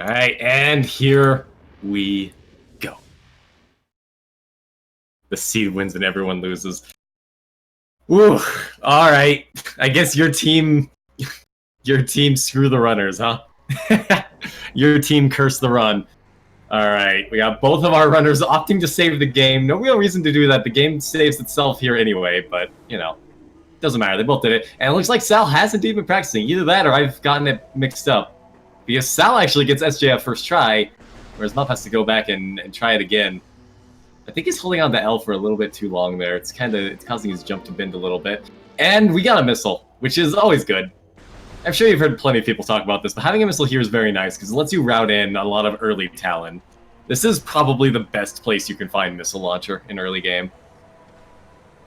Alright, and here we go. The seed wins and everyone loses. Woo! Alright. I guess your team screw the runners, huh? Your team curse the run. Alright, we got both of our runners opting to save the game. No real reason to do that. The game saves itself here anyway, but, you know, doesn't matter. They both did it. And it looks like Sal hasn't even been practicing. Either that or I've gotten it mixed up. Because Sal actually gets SJF first try, whereas Mup has to go back and try it again. I think he's holding on to L for a little bit too long there. It's causing his jump to bend a little bit. And we got a missile, which is always good. I'm sure you've heard plenty of people talk about this, but having a missile here is very nice because it lets you route in a lot of early Talon. This is probably the best place you can find missile launcher in early game.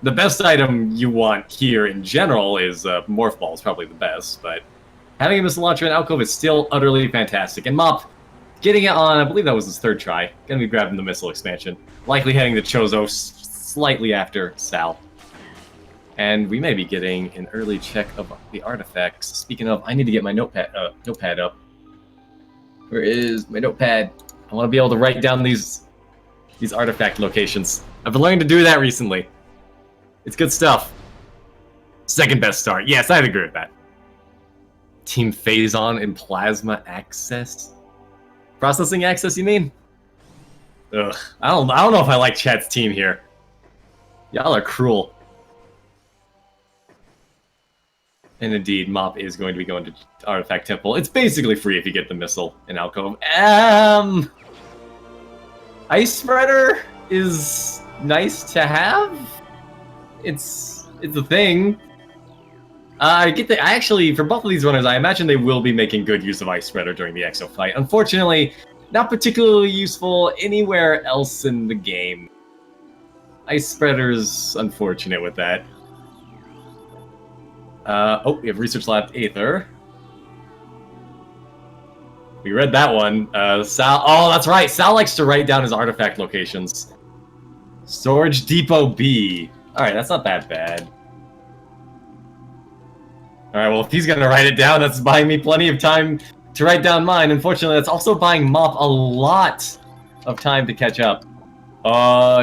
The best item you want here in general is Morph Ball is probably the best, but having a missile launcher in Alcove is still utterly fantastic. And Mop, getting it on, I believe that was his third try, gonna be grabbing the missile expansion. Likely heading to Chozo slightly after Sal. And we may be getting an early check of the artifacts. Speaking of, I need to get my notepad up. Where is my notepad? I want to be able to write down these artifact locations. I've been learning to do that recently. It's good stuff. Second best start. Yes, I'd agree with that. Team Phazon and Plasma Access? Processing Access, you mean? Ugh. I don't know if I like chat's team here. Y'all are cruel. And indeed, Mop is going to be going to Artifact Temple. It's basically free if you get the missile in Alcove. Ice Spreader is nice to have. It's a thing. I actually, for both of these runners, I imagine they will be making good use of Ice Spreader during the Exo fight. Unfortunately, not particularly useful anywhere else in the game. Ice Spreader's unfortunate with that. Oh, we have Research Lab Aether. We read that one. Sal. Oh, that's right. Sal likes to write down his artifact locations. Storage Depot B. Alright, that's not that bad. Alright, well, if he's gonna write it down, that's buying me plenty of time to write down mine. Unfortunately, that's also buying Mop a lot of time to catch up.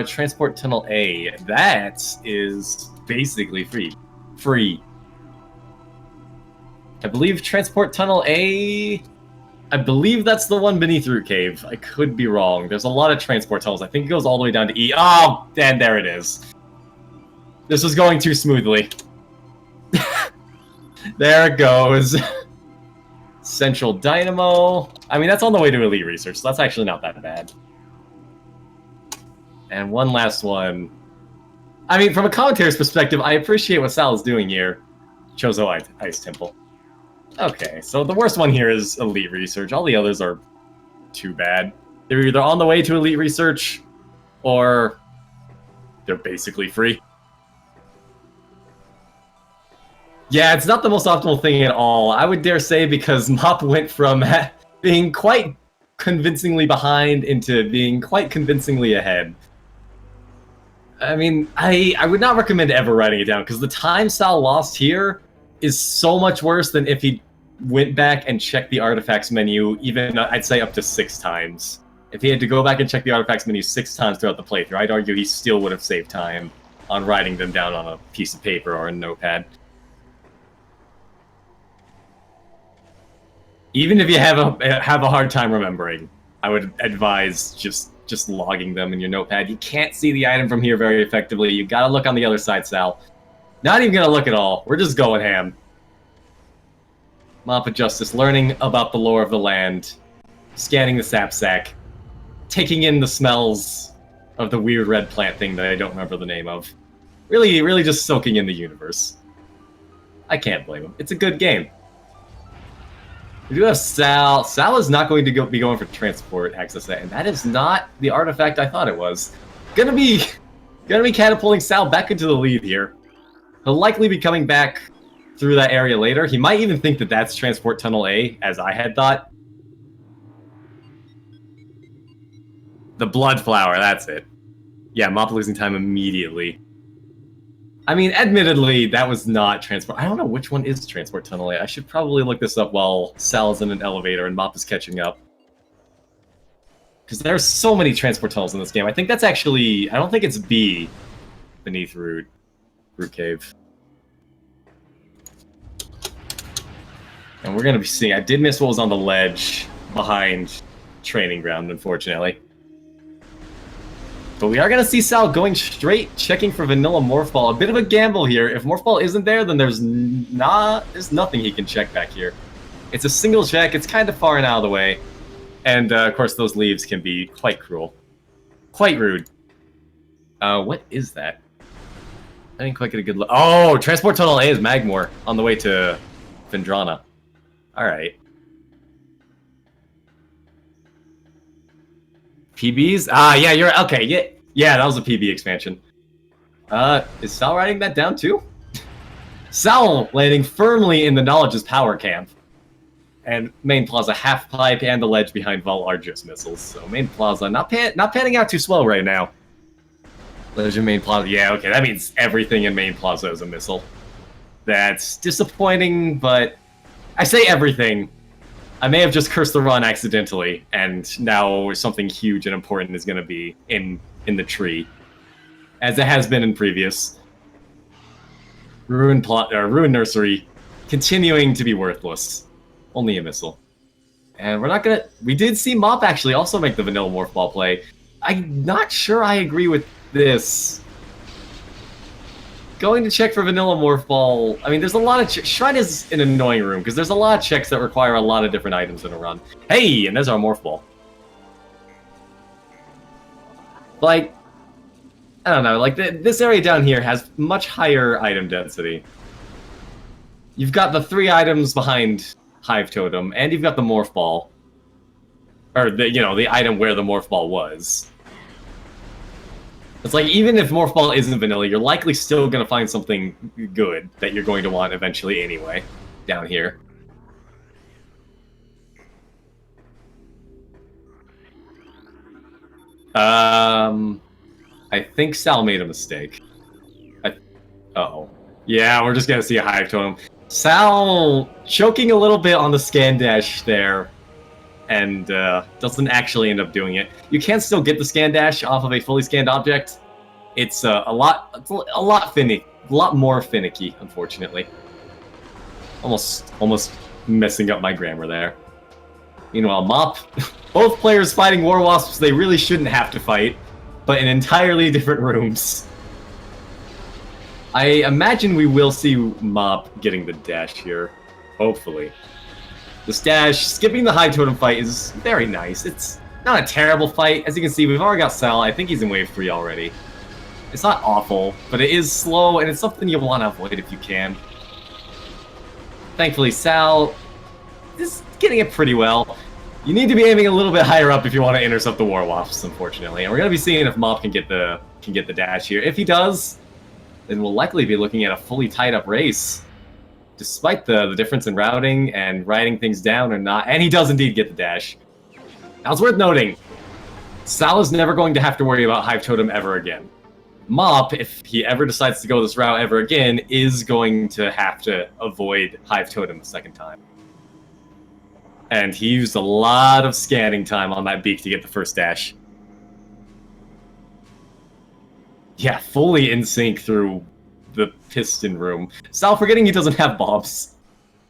Transport Tunnel A. That is basically free. I believe Transport Tunnel A... I believe that's the one beneath Root Cave. I could be wrong. There's a lot of transport tunnels. I think it goes all the way down to E. Oh, and there it is. This was going too smoothly. There it goes. Central Dynamo. I mean, that's on the way to Elite Research, so that's actually not that bad. And one last one. I mean, from a commentator's perspective, I appreciate what Sal is doing here. Chozo Ice Temple. Okay, so the worst one here is Elite Research. All the others are too bad. They're either on the way to Elite Research, or they're basically free. Yeah, it's not the most optimal thing at all, I would dare say, because Mop went from being quite convincingly behind into being quite convincingly ahead. I mean, I would not recommend ever writing it down, because the time Sal lost here is so much worse than if he went back and checked the artifacts menu, even, I'd say, up to 6 times. If he had to go back and check the artifacts menu 6 times throughout the playthrough, I'd argue he still would have saved time on writing them down on a piece of paper or a notepad. Even if you have a hard time remembering, I would advise just logging them in your notepad. You can't see the item from here very effectively. You gotta look on the other side, Sal. Not even gonna look at all. We're just going ham. MopOfJustice, learning about the lore of the land, scanning the sap sack, taking in the smells of the weird red plant thing that I don't remember the name of. Really just soaking in the universe. I can't blame him. It's a good game. We do have Sal. Sal is not going to be going for transport access, and that is not the artifact I thought it was. Gonna be catapulting Sal back into the lead here. He'll likely be coming back through that area later. He might even think that that's Transport Tunnel A, as I had thought. The Blood Flower, that's it. Yeah, Mop losing time immediately. I mean, admittedly, that was not Transport... I don't know which one is Transport Tunnel A. I should probably look this up while Sal's in an elevator and Mop is catching up. Because there are so many transport tunnels in this game. I think that's actually... I don't think it's B beneath Root Cave. And we're going to be seeing... I did miss what was on the ledge behind Training Ground, unfortunately. But we are going to see Sal going straight, checking for Vanilla Morph Ball. A bit of a gamble here. If Morph Ball isn't there, then there's nothing he can check back here. It's a single check. It's kind of far and out of the way. And, of course, those leaves can be quite cruel. Quite rude. What is that? I didn't quite get a good look. Oh, Transport Tunnel A is Magmore on the way to Vendrana. Alright. PBs? Ah, yeah, you're... Okay, yeah, that was a PB expansion. Is Sal writing that down, too? Sal landing firmly in the Knowledge's power camp. And Main Plaza half pipe and the ledge behind Vault are just missiles. So Main Plaza not panning out too slow right now. Ledge and Main Plaza, yeah, okay, that means everything in Main Plaza is a missile. That's disappointing, but I say everything. I may have just cursed the run accidentally, and now something huge and important is going to be in the tree, as it has been in previous. Ruin Nursery continuing to be worthless. Only a missile. And we're not gonna... We did see Mop actually also make the Vanilla Morph Ball play. I'm not sure I agree with this. Going to check for Vanilla Morph Ball... I mean, there's a lot of... Shrine is an annoying room, because there's a lot of checks that require a lot of different items in a run. Hey! And there's our Morph Ball. Like... I don't know, like, this area down here has much higher item density. You've got the 3 items behind Hive Totem, and you've got the Morph Ball. Or, the item where the Morph Ball was. It's like, even if Morph Ball isn't vanilla, you're likely still going to find something good that you're going to want eventually anyway, down here. I think Sal made a mistake. Uh-oh. Yeah, we're just going to see a Hive Totem. Sal choking a little bit on the scan dash there, and doesn't actually end up doing it. You can still get the scan dash off of a fully scanned object. It's a lot more finicky, unfortunately. Almost messing up my grammar there. Meanwhile, Mop, both players fighting War Wasps they really shouldn't have to fight, but in entirely different rooms. I imagine we will see Mop getting the dash here, hopefully. This dash, skipping the Hive Totem fight is very nice. It's not a terrible fight. As you can see, we've already got Sal. I think he's in wave 3 already. It's not awful, but it is slow, and it's something you'll want to avoid if you can. Thankfully, Sal is getting it pretty well. You need to be aiming a little bit higher up if you want to intercept the War Wasps, unfortunately. And we're going to be seeing if Mop can get the dash here. If he does, then we'll likely be looking at a fully tied-up race. Despite the difference in routing and writing things down or not. And he does indeed get the dash. Now, it's worth noting, Sal is never going to have to worry about Hive Totem ever again. Mop, if he ever decides to go this route ever again, is going to have to avoid Hive Totem a second time. And he used a lot of scanning time on that beak to get the first dash. Yeah, fully in sync through the piston room. Sal forgetting he doesn't have bombs.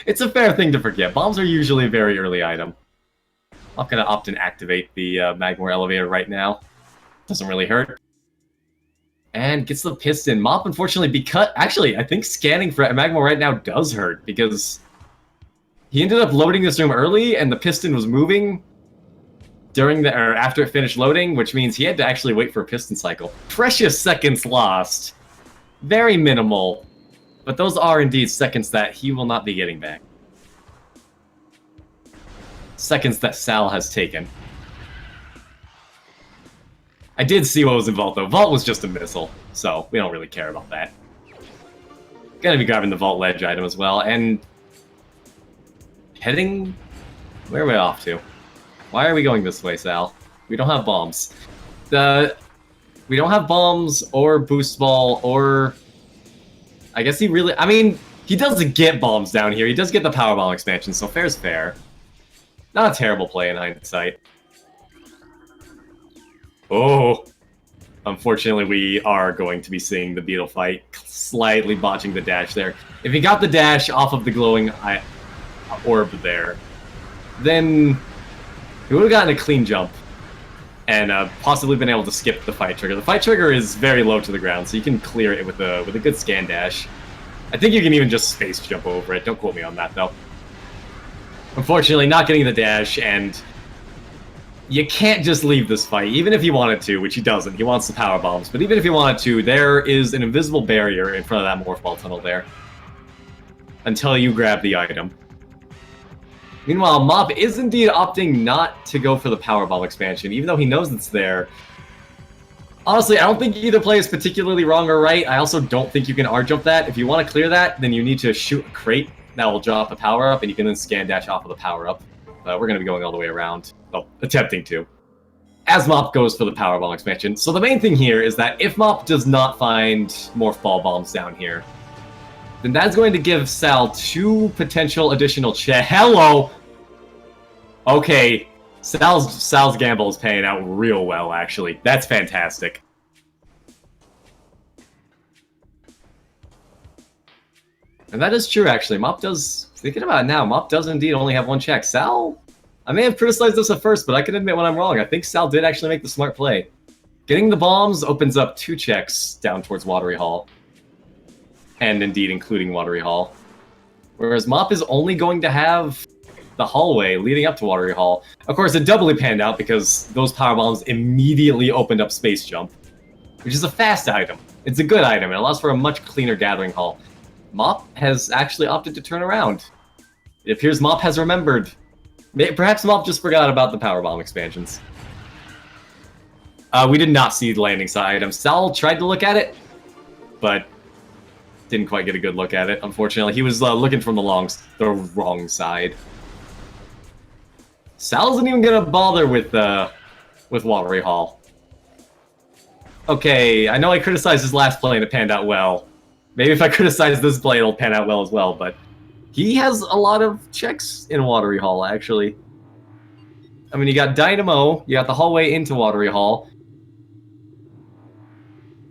It's a fair thing to forget. Bombs are usually a very early item. I'm gonna opt and activate the Magmore elevator right now. Doesn't really hurt. And gets the piston. Mop, unfortunately, because... Actually, I think scanning for Magmore right now does hurt, because he ended up loading this room early, and the piston was moving after it finished loading, which means he had to actually wait for a piston cycle. Precious seconds lost. Very minimal. But those are indeed seconds that he will not be getting back. Seconds that Sal has taken. I did see what was in Vault, though. Vault was just a missile, so we don't really care about that. Gonna be grabbing the Vault Ledge item as well, and... heading... Where are we off to? Why are we going this way, Sal? We don't have bombs. We don't have bombs, or Boost Ball, or... I guess he really... I mean, he doesn't get bombs down here. He does get the Power Bomb expansion, so fair's fair. Not a terrible play in hindsight. Oh, unfortunately, we are going to be seeing the beetle fight, slightly botching the dash there. If he got the dash off of the glowing orb there, then he would have gotten a clean jump and possibly been able to skip the fight trigger. The fight trigger is very low to the ground, so you can clear it with a good scan dash. I think you can even just space jump over it. Don't quote me on that, though. Unfortunately, not getting the dash, and you can't just leave this fight, even if he wanted to, which he doesn't. He wants the power bombs, but even if he wanted to, there is an invisible barrier in front of that Morph Ball tunnel there until you grab the item. Meanwhile, Mop is indeed opting not to go for the Power Bomb expansion, even though he knows it's there. Honestly, I don't think either play is particularly wrong or right. I also don't think you can R-jump that. If you want to clear that, then you need to shoot a crate that will drop a power-up, and you can then scan dash off of the power-up. We're going to be going all the way around. Well, attempting to. As Mop goes for the Power Bomb expansion. So the main thing here is that if Mop does not find Morph Ball bombs down here, then that's going to give Sal 2 potential additional Hello! Okay, Sal's gamble is paying out real well, actually. That's fantastic. And that is true, actually. Mop does, thinking about it now, Mop does indeed only have 1 check. Sal, I may have criticized this at first, but I can admit when I'm wrong. I think Sal did actually make the smart play. Getting the bombs opens up 2 checks down towards Watery Hall. And indeed including Watery Hall. Whereas Mop is only going to have the hallway leading up to Watery Hall. Of course, it doubly panned out because those power bombs immediately opened up Space Jump, which is a fast item. It's a good item. It allows for a much cleaner gathering hall. Mop has actually opted to turn around. It appears Mop has remembered. Perhaps Mop just forgot about the power bomb expansions. We did not see the landing side item. Sal tried to look at it, but didn't quite get a good look at it, unfortunately. He was looking from the wrong side. Sal isn't even gonna bother with Watery Hall. Okay, I know I criticized his last play and it panned out well. Maybe if I criticize this play, it'll pan out well as well, but he has a lot of checks in Watery Hall, actually. I mean, you got Dynamo, you got the hallway into Watery Hall.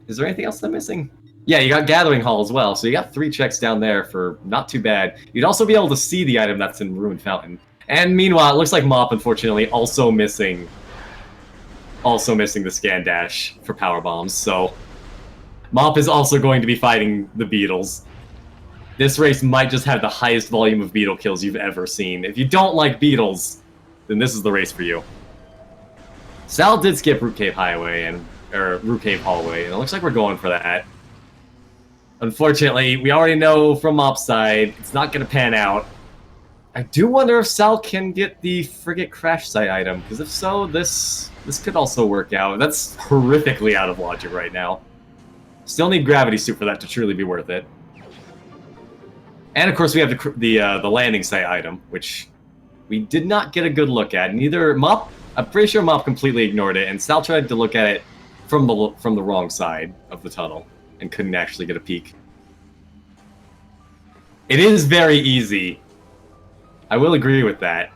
Is there anything else I'm missing? Yeah, you got Gathering Hall as well, so you got 3 checks down there for not too bad. You'd also be able to see the item that's in Ruined Fountain. And meanwhile, it looks like Mop, unfortunately, also missing the scan dash for power bombs, so Mop is also going to be fighting the beetles. This race might just have the highest volume of beetle kills you've ever seen. If you don't like beetles, then this is the race for you. Sal did skip Root Cave Hallway, and it looks like we're going for that. Unfortunately, we already know from Mop's side, it's not going to pan out. I do wonder if Sal can get the Frigate Crash Site item, because if so, this could also work out. That's horrifically out of logic right now. Still need Gravity Suit for that to truly be worth it. And of course we have the landing site item, which we did not get a good look at. Neither Mop, I'm pretty sure Mop completely ignored it, and Sal tried to look at it from the wrong side of the tunnel and couldn't actually get a peek. It is very easy. I will agree with that.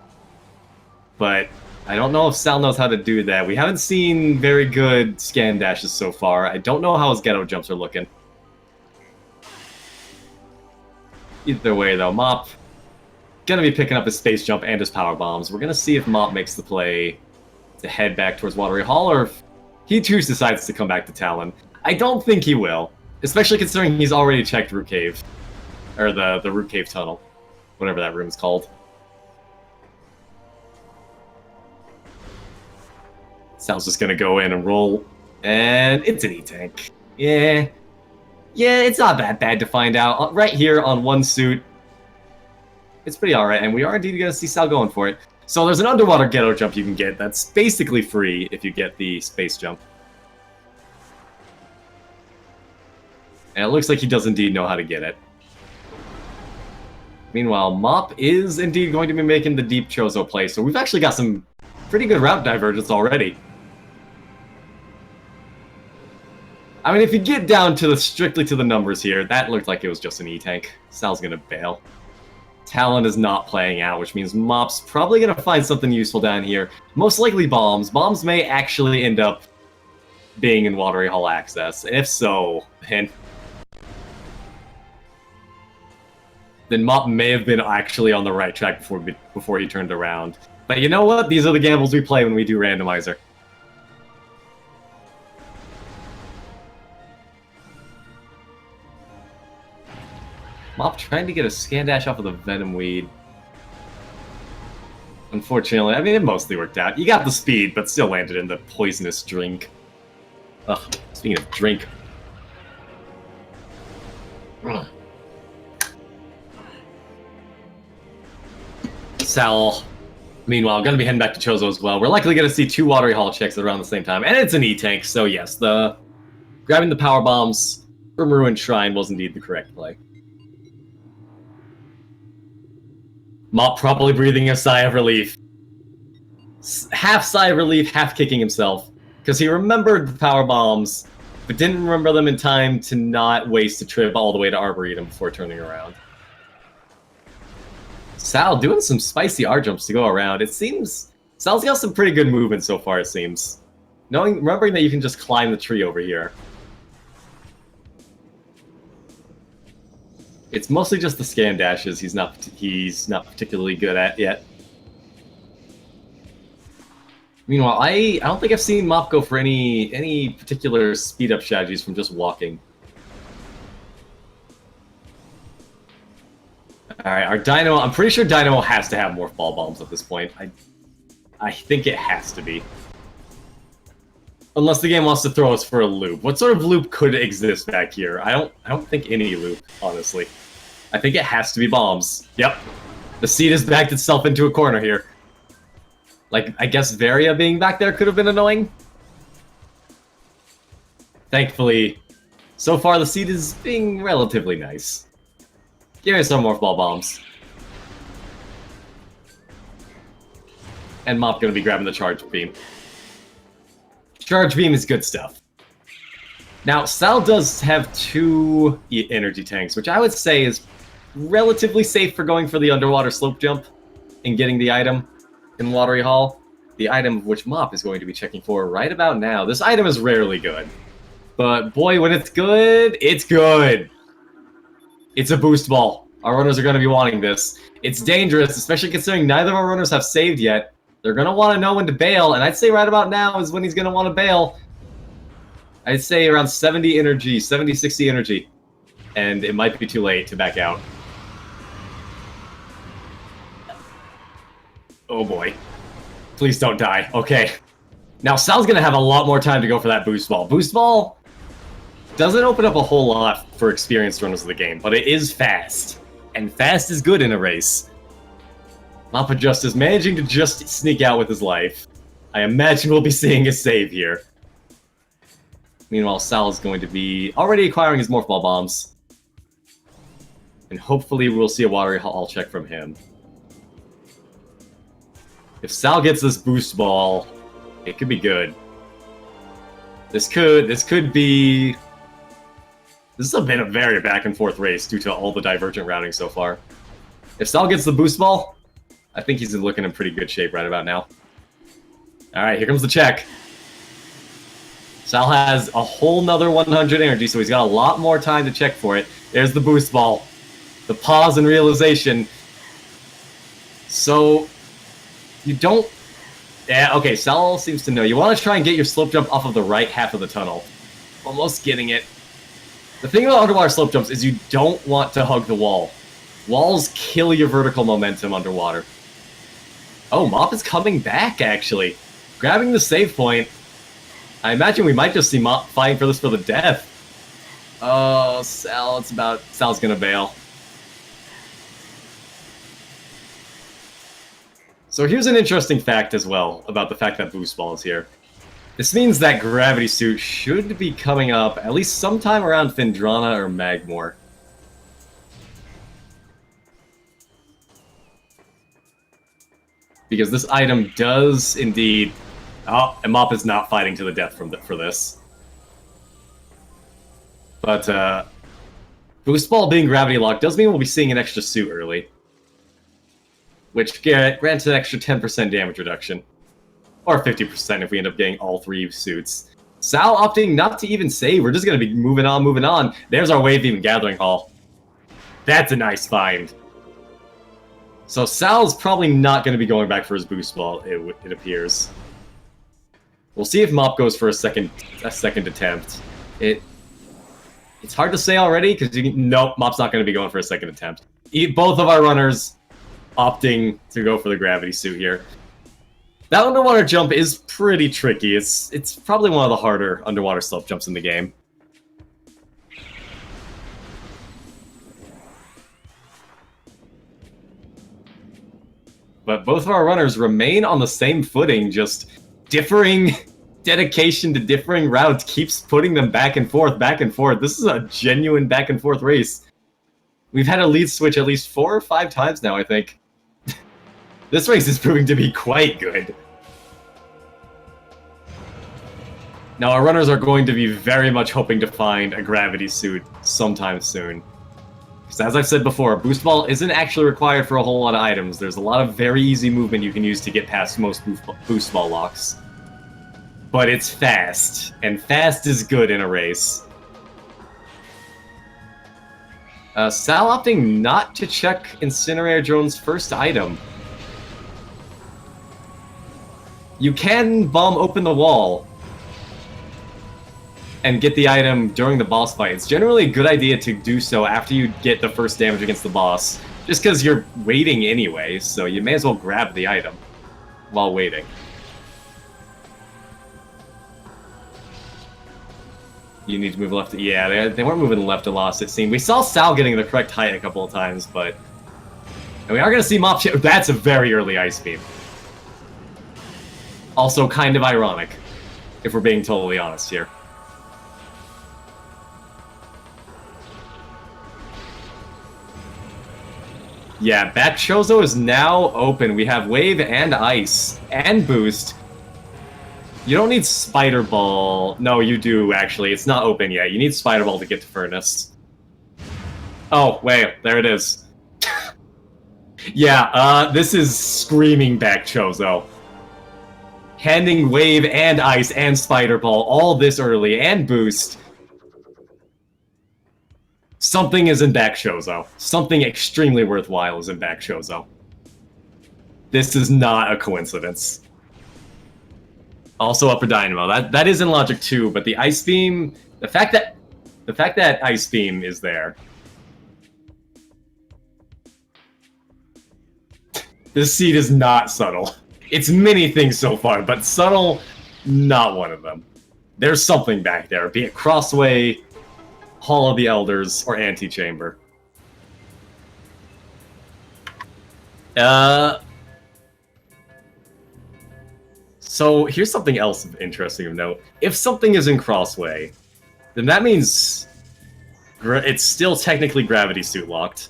But I don't know if Sal knows how to do that. We haven't seen very good scan dashes so far. I don't know how his ghetto jumps are looking. Either way, though, Mop gonna be picking up his space jump and his power bombs. We're gonna see if Mop makes the play to head back towards Watery Hall, or if he too decides to come back to Talon. I don't think he will, especially considering he's already checked Root Cave, or the Root Cave tunnel, whatever that room is called. Sal's just gonna go in and roll, and it's an E-Tank. Yeah, it's not that bad to find out. Right here on 1 suit, it's pretty alright, and we are indeed gonna see Sal going for it. So there's an underwater ghetto jump you can get that's basically free if you get the space jump. And it looks like he does indeed know how to get it. Meanwhile, Mop is indeed going to be making the deep Chozo play, so we've actually got some pretty good route divergence already. I mean, if you get down to strictly to the numbers here, that looked like it was just an E-Tank. Sal's gonna bail. Talon is not playing out, which means Mop's probably gonna find something useful down here. Most likely bombs. Bombs may actually end up being in Watery Hall access? And if so, then Mop may have been actually on the right track before he turned around. But you know what? These are the gambles we play when we do Randomizer. Mop trying to get a scan dash off of the Venom Weed. Unfortunately, I mean, it mostly worked out. You got the speed, but still landed in the poisonous drink. Ugh, speaking of drink. Ugh. Sal, meanwhile, gonna be heading back to Chozo as well. We're likely gonna see 2 Watery Hall checks around the same time, and it's an E-Tank, so yes, grabbing the power bombs from Ruined Shrine was indeed the correct play. Mop probably breathing a sigh of relief. Half sigh of relief, half kicking himself. Because he remembered the power bombs, but didn't remember them in time to not waste a trip all the way to Arboretum before turning around. Sal doing some spicy R-jumps to go around. It seems Sal's got some pretty good movement so far, it seems. Remembering that you can just climb the tree over here. It's mostly just the scan dashes he's not particularly good at yet. Meanwhile, I don't think I've seen Mop go for any particular speed up strategies from just walking. Alright, our Dynamo, I'm pretty sure Dynamo has to have more ball bombs at this point. I think it has to be. Unless the game wants to throw us for a loop. What sort of loop could exist back here? I don't think any loop, honestly. I think it has to be bombs. Yep. The seed has backed itself into a corner here. Like, I guess Varia being back there could have been annoying. Thankfully, so far the seed is being relatively nice. Give me some more ball bombs. And Mop gonna be grabbing the charge beam. Charge beam is good stuff. Now, Sal does have 2 energy tanks, which I would say is relatively safe for going for the underwater slope jump and getting the item in Watery Hall. The item of which Mop is going to be checking for right about now. This item is rarely good. But boy, when it's good, it's good. It's a boost ball. Our runners are going to be wanting this. It's dangerous, especially considering neither of our runners have saved yet. They're going to want to know when to bail, and I'd say right about now is when he's going to want to bail. I'd say around 70 energy, 70, 60 energy. And it might be too late to back out. Oh boy. Please don't die. Okay. Now Sal's going to have a lot more time to go for that boost ball. Boost ball doesn't open up a whole lot for experienced runners of the game, but it is fast. And fast is good in a race. MopOfJustice managing to just sneak out with his life. I imagine we'll be seeing a save here. Meanwhile, Sal is going to be already acquiring his Morph Ball bombs. And hopefully we'll see a Watery Hall check from him. If Sal gets this boost ball, it could be good. This could be... This has been a very back and forth race due to all the divergent routing so far. If Sal gets the boost ball, I think he's looking in pretty good shape right about now. Alright, here comes the check. Sal has a whole nother 100 energy, so he's got a lot more time to check for it. There's the boost ball. The pause and realization. So, you don't... Yeah, okay, Sal seems to know. You want to try and get your slope jump off of the right half of the tunnel. Almost getting it. The thing about underwater slope jumps is you don't want to hug the wall. Walls kill your vertical momentum underwater. Oh, Mop is coming back, actually. Grabbing the save point. I imagine we might just see Mop fighting for this for the death. Oh, Sal, Sal's gonna bail. So here's an interesting fact as well about the fact that Boost Ball is here. This means that Gravity Suit should be coming up at least sometime around Phendrana or Magmore. Because this item does indeed... Oh, and Mop is not fighting to the death for this. But, Boost Ball being gravity locked does mean we'll be seeing an extra suit early. Which grants an extra 10% damage reduction. Or 50% if we end up getting all 3 suits. Sal opting not to even save. We're just going to be moving on, moving on. There's our Wave Beam Gathering Hall. That's a nice find. So Sal's probably not going to be going back for his boost ball, it appears. We'll see if Mop goes for a second attempt. It's hard to say already, because nope, Mop's not going to be going for a second attempt. Both of our runners opting to go for the gravity suit here. That underwater jump is pretty tricky. It's probably one of the harder underwater slope jumps in the game. But both of our runners remain on the same footing, just differing dedication to differing routes keeps putting them back and forth, back and forth. This is a genuine back and forth race. We've had a lead switch at least 4 or 5 times now, I think. This race is proving to be quite good. Now, our runners are going to be very much hoping to find a gravity suit sometime soon. Because as I've said before, boost ball isn't actually required for a whole lot of items. There's a lot of very easy movement you can use to get past most boost ball locks. But it's fast, and fast is good in a race. Sal opting not to check Incinerator Drone's first item. You can bomb open the wall and get the item during the boss fight. It's generally a good idea to do so after you get the first damage against the boss, just because you're waiting anyway, so you may as well grab the item while waiting. You need to move left. Yeah, they weren't moving left a lot, it seemed. We saw Sal getting the correct height a couple of times, but... And we are going to see Mop... That's a very early Ice Beam. Also kind of ironic, if we're being totally honest here. Yeah, back Chozo is now open. We have Wave and Ice and Boost. You don't need Spider Ball. No, you do, actually. It's not open yet. You need Spider Ball to get to Furnace. Oh, wait. There it is. Yeah, this is screaming back Chozo. Handing Wave and Ice and Spider Ball all this early, and Boost. Something is in back Chozo. Something extremely worthwhile is in back Chozo. This is not a coincidence. Also Upper Dynamo. That is in Logic 2, but the Ice Beam... The fact that Ice Beam is there... This seed is not subtle. It's many things so far, but subtle, not one of them. There's something back there, be it Crossway, Hall of the Elders, or Antechamber. So here's something else interesting of note. If something is in Crossway, then that means it's still technically gravity suit locked.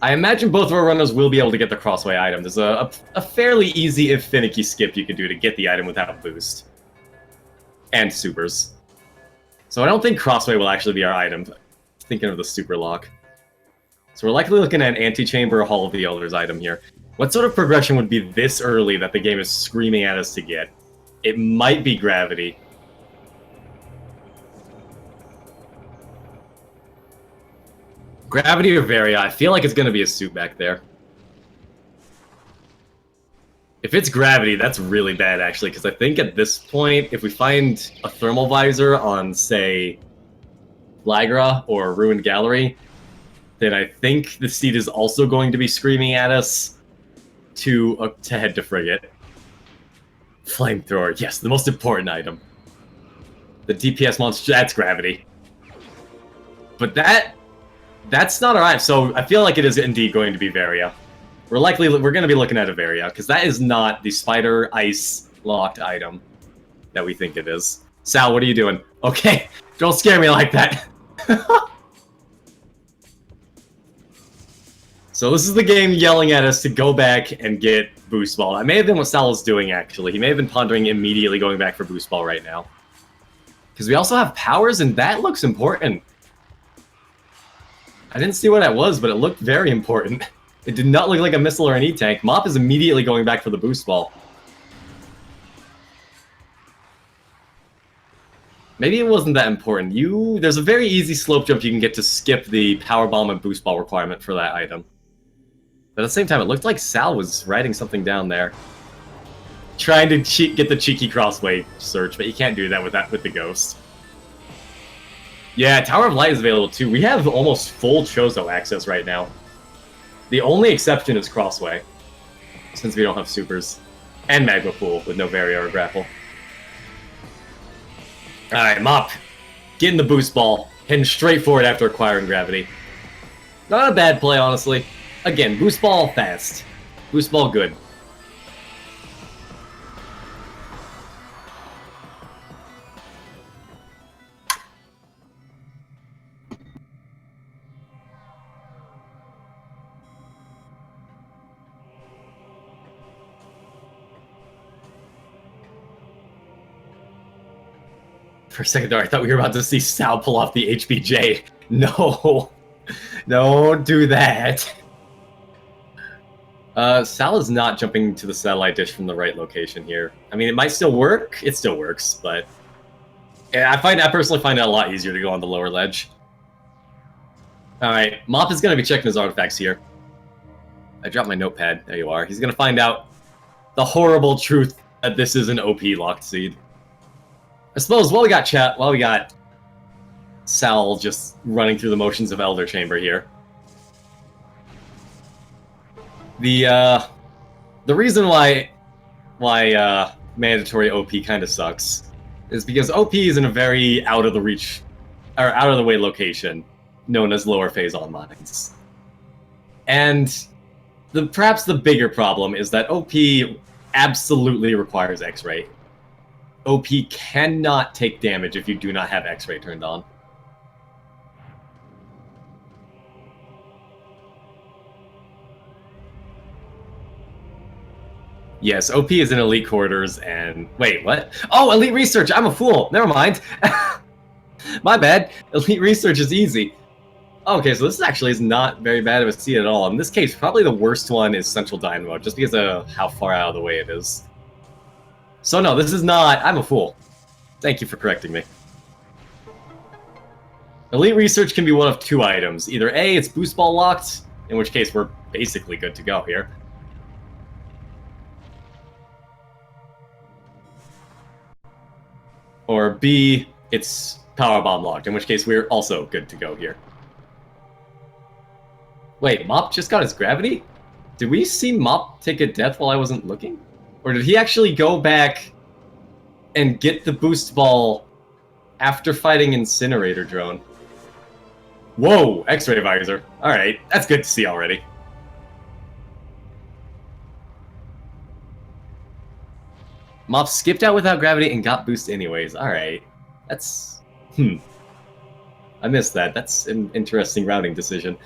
I imagine both of our runners will be able to get the Crossway item. There's a fairly easy, if finicky, skip you can do to get the item without boost. And supers. So I don't think Crossway will actually be our item. Thinking of the super lock. So we're likely looking at an Antechamber or Hall of the Elders item here. What sort of progression would be this early that the game is screaming at us to get? It might be Gravity. Gravity or Varia? I feel like it's going to be a suit back there. If it's Gravity, that's really bad, actually, because I think at this point, if we find a Thermal Visor on, say, Flagra or Ruined Gallery, then I think the seed is also going to be screaming at us to head to Frigate. Flamethrower, yes, the most important item. The DPS monster, that's Gravity. But that's not alright, so I feel like it is indeed going to be Varia. We're going to be looking at a Varia, because that is not the Spider Ice locked item that we think it is. Sal, what are you doing? Okay, don't scare me like that. So this is the game yelling at us to go back and get Boost Ball. That may have been what Sal was doing, actually. He may have been pondering immediately going back for Boost Ball right now. Because we also have powers, and that looks important. I didn't see what that was, but it looked very important. It did not look like a missile or an E-Tank. Mop is immediately going back for the Boost Ball. Maybe it wasn't that important. There's a very easy slope jump you can get to skip the power bomb and boost ball requirement for that item. But at the same time, it looked like Sal was writing something down there. Trying to get the cheeky crossway search, but you can't do that with the ghost. Yeah, Tower of Light is available too. We have almost full Chozo access right now. The only exception is Crossway, since we don't have supers. And Magma Pool with no Vario or Grapple. Alright, Mop. Getting the boost ball. Heading straight forward after acquiring gravity. Not a bad play, honestly. Again, boost ball fast. Boost ball good. For a second there, I thought we were about to see Sal pull off the HBJ. No. Don't do that. Sal is not jumping to the satellite dish from the right location here. I mean, it might still work. It still works, but I personally find it a lot easier to go on the lower ledge. Alright, Mop is going to be checking his artifacts here. I dropped my notepad. There you are. He's going to find out the horrible truth that this is an OP locked seed. I suppose while we got Sal just running through the motions of Elder Chamber here. The reason why mandatory OP kind of sucks is because OP is in a very out of the reach or out of the way location known as lower phase on mines. And perhaps the bigger problem is that OP absolutely requires X-ray. OP cannot take damage if you do not have X-ray turned on. Yes, OP is in Elite Quarters and... Wait, what? Oh, Elite Research! I'm a fool! Never mind! My bad. Elite Research is easy. Okay, so this actually is not very bad of a seed at all. In this case, probably the worst one is Central Dynamo, just because of how far out of the way it is. So no, this is not... I'm a fool. Thank you for correcting me. Elite Research can be one of two items. Either A, it's boost ball locked, in which case we're basically good to go here. Or B, it's power bomb locked, in which case we're also good to go here. Wait, Mop just got his gravity? Did we see Mop take a death while I wasn't looking? Or did he actually go back and get the boost ball after fighting Incinerator Drone? Whoa, X-ray visor. Alright, that's good to see already. Mop skipped out without gravity and got boost anyways. Alright. That's... I missed that. That's an interesting routing decision.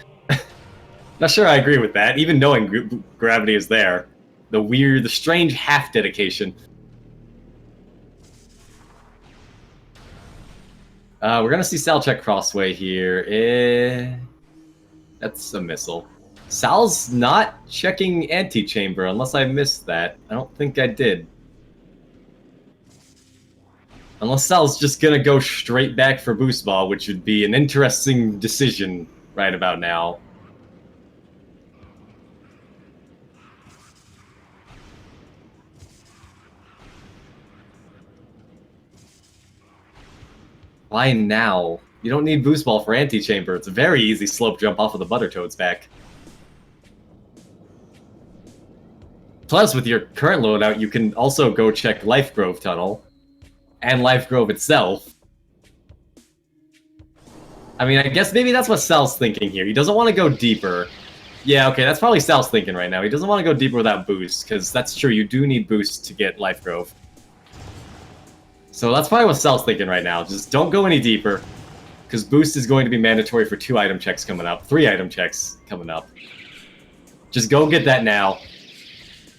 Not sure I agree with that, even knowing gravity is there. The strange half-dedication. We're gonna see Sal check Crossway here. That's a missile. Sal's not checking Antechamber, unless I missed that. I don't think I did. Unless Sal's just gonna go straight back for Boost Ball, which would be an interesting decision right about now. Why now? You don't need Boost Ball for Antechamber. It's a very easy slope jump off of the Buttertoad's back. Plus, with your current loadout, you can also go check Life Grove Tunnel. And Life Grove itself. I mean, I guess maybe that's what Sal's thinking here. He doesn't want to go deeper. Yeah, okay, that's probably Sal's thinking right now. He doesn't want to go deeper without boost, because that's true, you do need boost to get Life Grove. So that's probably what Sal's thinking right now. Just don't go any deeper, because boost is going to be mandatory for 2 item checks coming up. 3 item checks coming up. Just go get that now.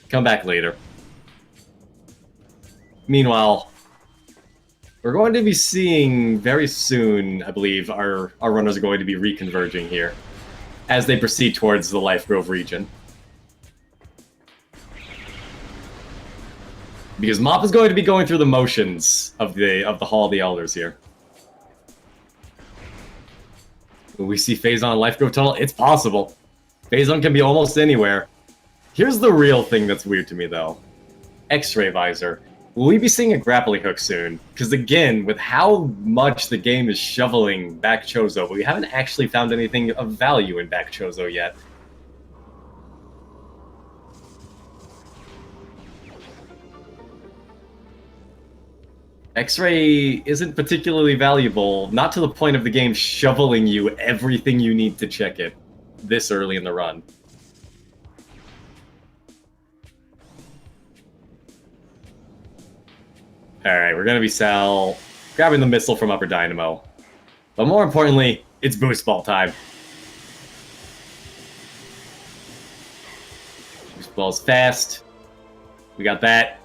Come back later. Meanwhile, we're going to be seeing very soon, I believe, our runners are going to be reconverging here as they proceed towards the Life Grove region. Because Mop is going to be going through the motions of the Hall of the Elders here. Will we see Phazon Life Growth Tunnel? It's possible. Phazon can be almost anywhere. Here's the real thing that's weird to me, though. X-Ray Visor. Will we be seeing a grappling hook soon? Because again, with how much the game is shoveling back Chozo, we haven't actually found anything of value in back Chozo yet. X-Ray isn't particularly valuable, not to the point of the game shoveling you everything you need to check it this early in the run. Alright, we're gonna be Sal grabbing the missile from Upper Dynamo. But more importantly, it's boost ball time. Boost ball's fast. We got that.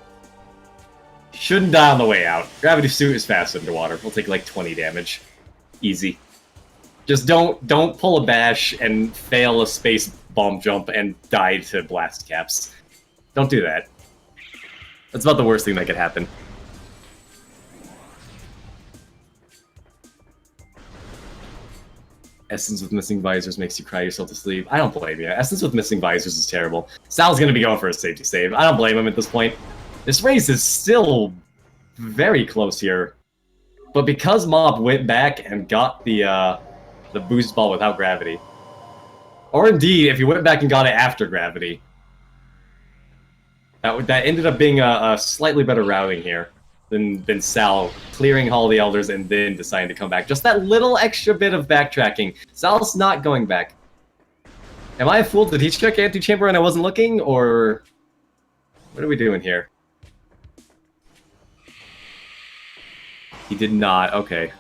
Shouldn't die on the way out. Gravity suit is fast underwater. We'll take like 20 damage. Easy. Just don't pull a bash and fail a space bomb jump and die to blast caps. Don't do that. That's about the worst thing that could happen. Essence with missing visors makes you cry yourself to sleep. I don't blame you. Essence with missing visors is terrible. Sal's gonna be going for a safety save. I don't blame him at this point. This race is still very close here. But because Mop went back and got the boost ball without gravity, or indeed, if he went back and got it after gravity, that ended up being a slightly better routing here than Sal clearing Hall of the Elders and then deciding to come back. Just that little extra bit of backtracking. Sal's not going back. Am I a fool? Did he check Antechamber and I wasn't looking? Or what are we doing here? He did not. Okay.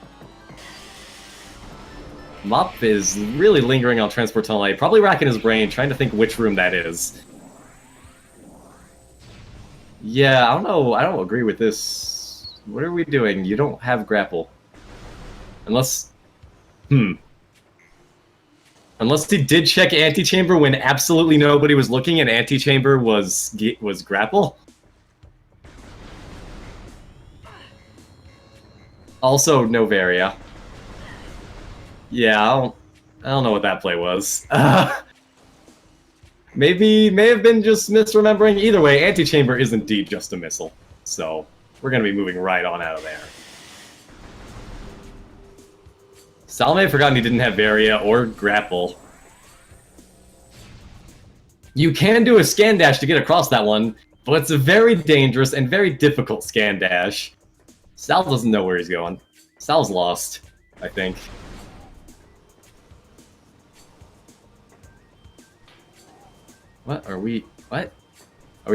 Mop is really lingering on Transport Tunnel A, probably racking his brain, trying to think which room that is. Yeah, I don't know. I don't agree with this. What are we doing? You don't have grapple. Unless... Unless he did check Antechamber when absolutely nobody was looking and Antechamber was grapple. Also, no Varia. Yeah, I don't know what that play was. May have been just misremembering. Either way, Antechamber is indeed just a missile. So, we're going to be moving right on out of there. Sal may have forgotten he didn't have Varia or grapple. You can do a scan dash to get across that one, but it's a very dangerous and very difficult scan dash. Sal doesn't know where he's going. Sal's lost, I think. What? Are we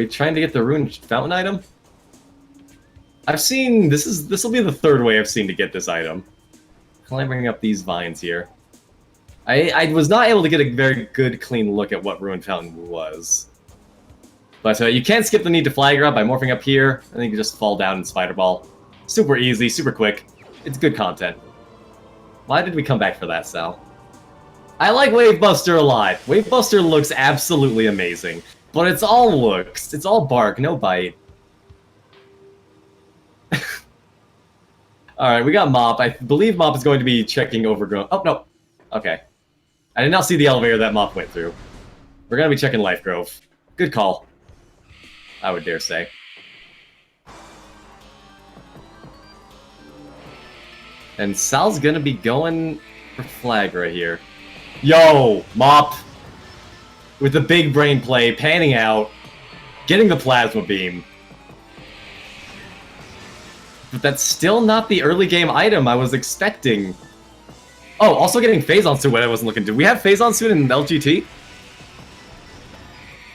trying to get the Ruined Fountain item? I've seen... This will be the third way I've seen to get this item. Clambering up these vines here. I was not able to get a very good, clean look at what Ruined Fountain was. But you can't skip the need to flag her up by morphing up here. I think you just fall down in Spider Ball. Super easy, super quick. It's good content. Why did we come back for that, Sal? I like Wave Buster a lot. Wave Buster looks absolutely amazing. But it's all looks. It's all bark, no bite. Alright, we got Mop. I believe Mop is going to be checking Overgrown. Oh, no. Okay. I did not see the elevator that Mop went through. We're going to be checking Life Grove. Good call. I would dare say. And Sal's going to be going for flag right here. Yo, Mop! With the big brain play, panning out, getting the plasma beam. But that's still not the early game item I was expecting. Oh, also getting Phazon Suit when I wasn't looking. Did we have Phazon Suit in LGT?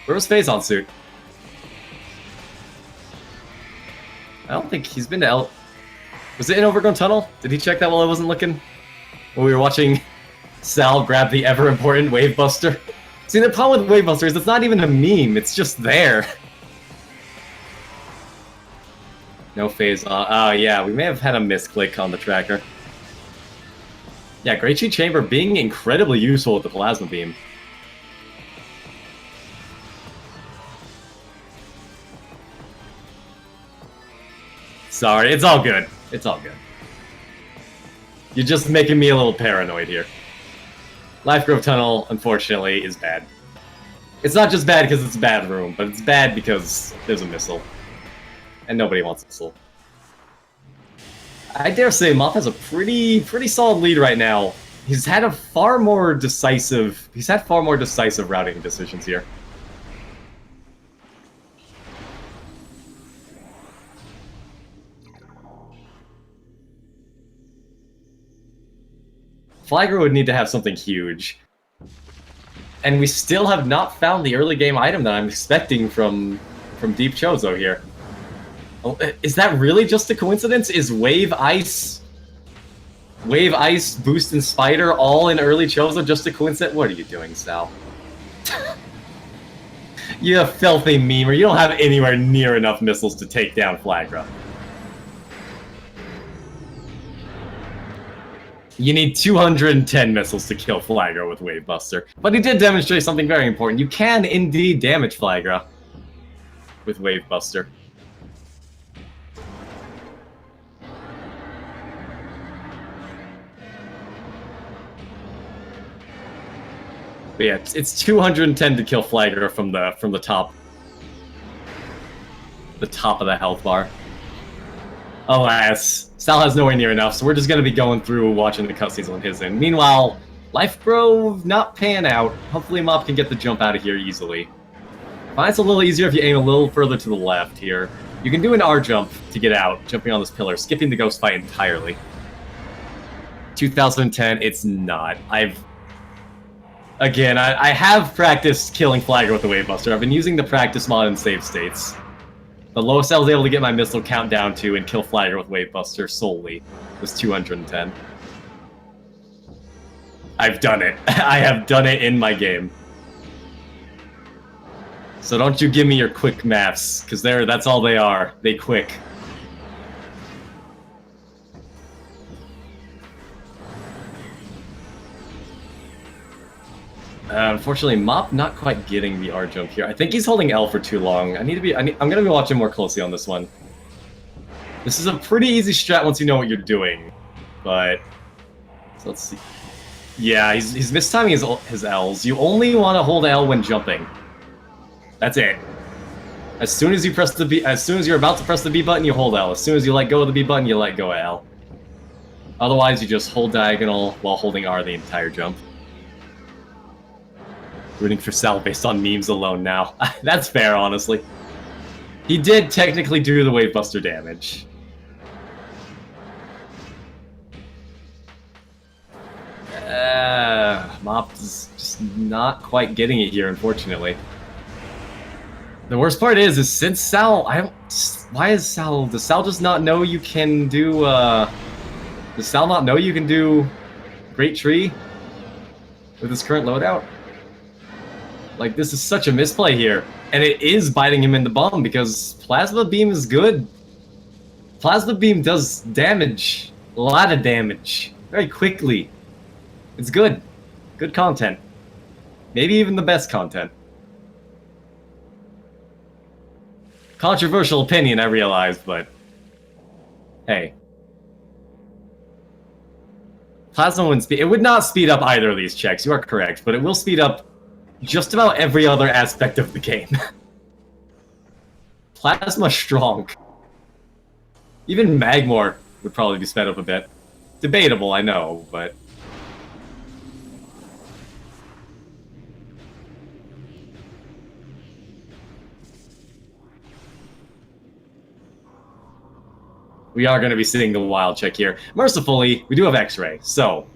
Where was Phazon Suit? I don't think he's been to L... Was it in Overgrown Tunnel? Did he check that while I wasn't looking? When we were watching Sal grab the ever-important Wave Buster? See, the problem with Wave Buster is it's not even a meme, it's just there. No phase on. Oh, yeah, we may have had a misclick on the tracker. Yeah, Great Chi Chamber being incredibly useful with the Plasma Beam. Sorry, it's all good. It's all good. You're just making me a little paranoid here. Life Grove Tunnel, unfortunately, is bad. It's not just bad because it's a bad room, but it's bad because there's a missile. And nobody wants a missile. I dare say Mop has a pretty solid lead right now. He's had far more decisive routing decisions here. Flagger would need to have something huge. And we still have not found the early game item that I'm expecting from Deep Chozo here. Oh, is that really just a coincidence? Is Wave Ice, Boost, and Spider all in early Chozo just a coincidence? What are you doing, Sal? You filthy memer. You don't have anywhere near enough missiles to take down Flagra. You need 210 missiles to kill Flagra with Wave Buster. But he did demonstrate something very important. You can indeed damage Flagra with Wave Buster. But yeah, it's 210 to kill Flagra from the top. The top of the health bar. Alas, Sal has nowhere near enough, so we're just gonna be going through watching the cutscenes on his end. Meanwhile, Life Grove not pan out. Hopefully Mop can get the jump out of here easily. Find it's a little easier if you aim a little further to the left here. You can do an R jump to get out, jumping on this pillar, skipping the ghost fight entirely. 2010, it's not. Again, I have practiced killing Flagger with the Wave Buster. I've been using the practice mod in save states. The lowest I was able to get my missile count down to and kill Flagger with Wave Buster solely was 210. I've done it. I have done it in my game. So don't you give me your quick maths, because that's all they are. They quick. Unfortunately, Mop not quite getting the R jump here. I think he's holding L for too long. I'm gonna be watching more closely on this one. This is a pretty easy strat once you know what you're doing, but so let's see. Yeah, he's mistiming his L's. You only want to hold L when jumping. That's it. As soon as you're about to press the B button, you hold L. As soon as you let go of the B button, you let go of L. Otherwise, you just hold diagonal while holding R the entire jump. Rooting for Sal based on memes alone now. That's fair, honestly. He did technically do the Wave Buster damage. Mop is just not quite getting it here, unfortunately. The worst part is since Sal, does Sal just not know you can do, does Sal not know you can do Great Tree with his current loadout? Like, this is such a misplay here. And it is biting him in the bum because Plasma Beam is good. Plasma Beam does damage. A lot of damage. Very quickly. It's good. Good content. Maybe even the best content. Controversial opinion, I realize, but hey. Plasma wouldn't speed. It would not speed up either of these checks, you are correct, but it will speed up just about every other aspect of the game. Plasma strong. Even Magmore would probably be sped up a bit. Debatable, I know, but we are going to be seeing the wild check here. Mercifully, we do have X-Ray, so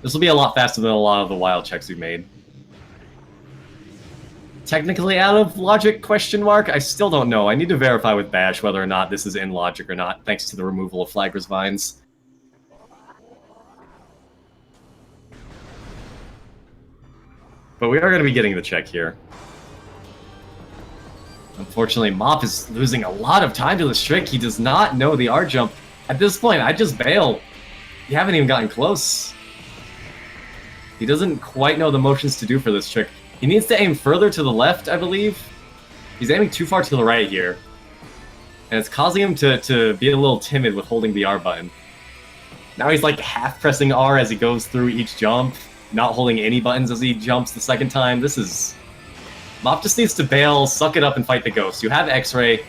this will be a lot faster than a lot of the wild checks we made. Technically out of logic, question mark? I still don't know. I need to verify with Bash whether or not this is in logic or not, thanks to the removal of Flagra's Vines. But we are going to be getting the check here. Unfortunately, Mop is losing a lot of time to this trick. He does not know the R jump. At this point, I just bail. You haven't even gotten close. He doesn't quite know the motions to do for this trick. He needs to aim further to the left, I believe. He's aiming too far to the right here. And it's causing him to be a little timid with holding the R button. Now he's like half pressing R as he goes through each jump, not holding any buttons as he jumps the second time. This is... Mop just needs to bail, suck it up, and fight the ghosts. You have X-Ray.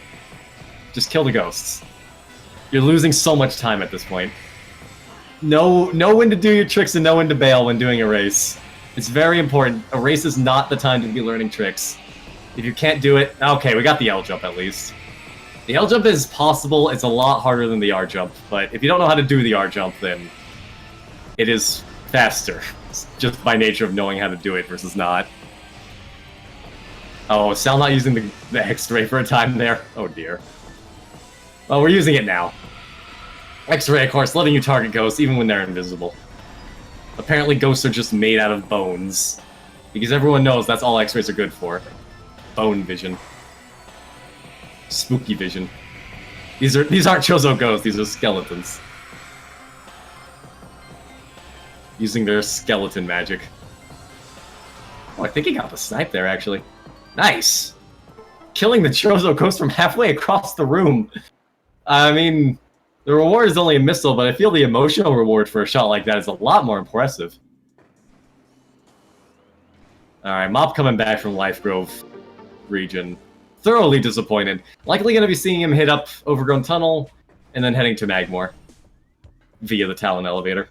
Just kill the ghosts. You're losing so much time at this point. Know when to do your tricks and know when to bail when doing a race. It's very important. A race is not the time to be learning tricks. If you can't do it... Okay, we got the L jump at least. The L jump is possible. It's a lot harder than the R jump, but if you don't know how to do the R jump, then it is faster. Just by nature of knowing how to do it versus not. Oh, Sal not using the X-Ray for a time there. Oh dear. Well, we're using it now. X-Ray, of course, letting you target ghosts even when they're invisible. Apparently ghosts are just made out of bones. Because everyone knows that's all X-Rays are good for. Bone vision. Spooky vision. These aren't Chozo ghosts, these are skeletons. Using their skeleton magic. Oh, I think he got the snipe there, actually. Nice! Killing the Chozo ghost from halfway across the room. I mean, the reward is only a missile, but I feel the emotional reward for a shot like that is a lot more impressive. Alright, Mop coming back from Life Grove region. Thoroughly disappointed. Likely going to be seeing him hit up Overgrown Tunnel, and then heading to Magmore. Via the Talon Elevator.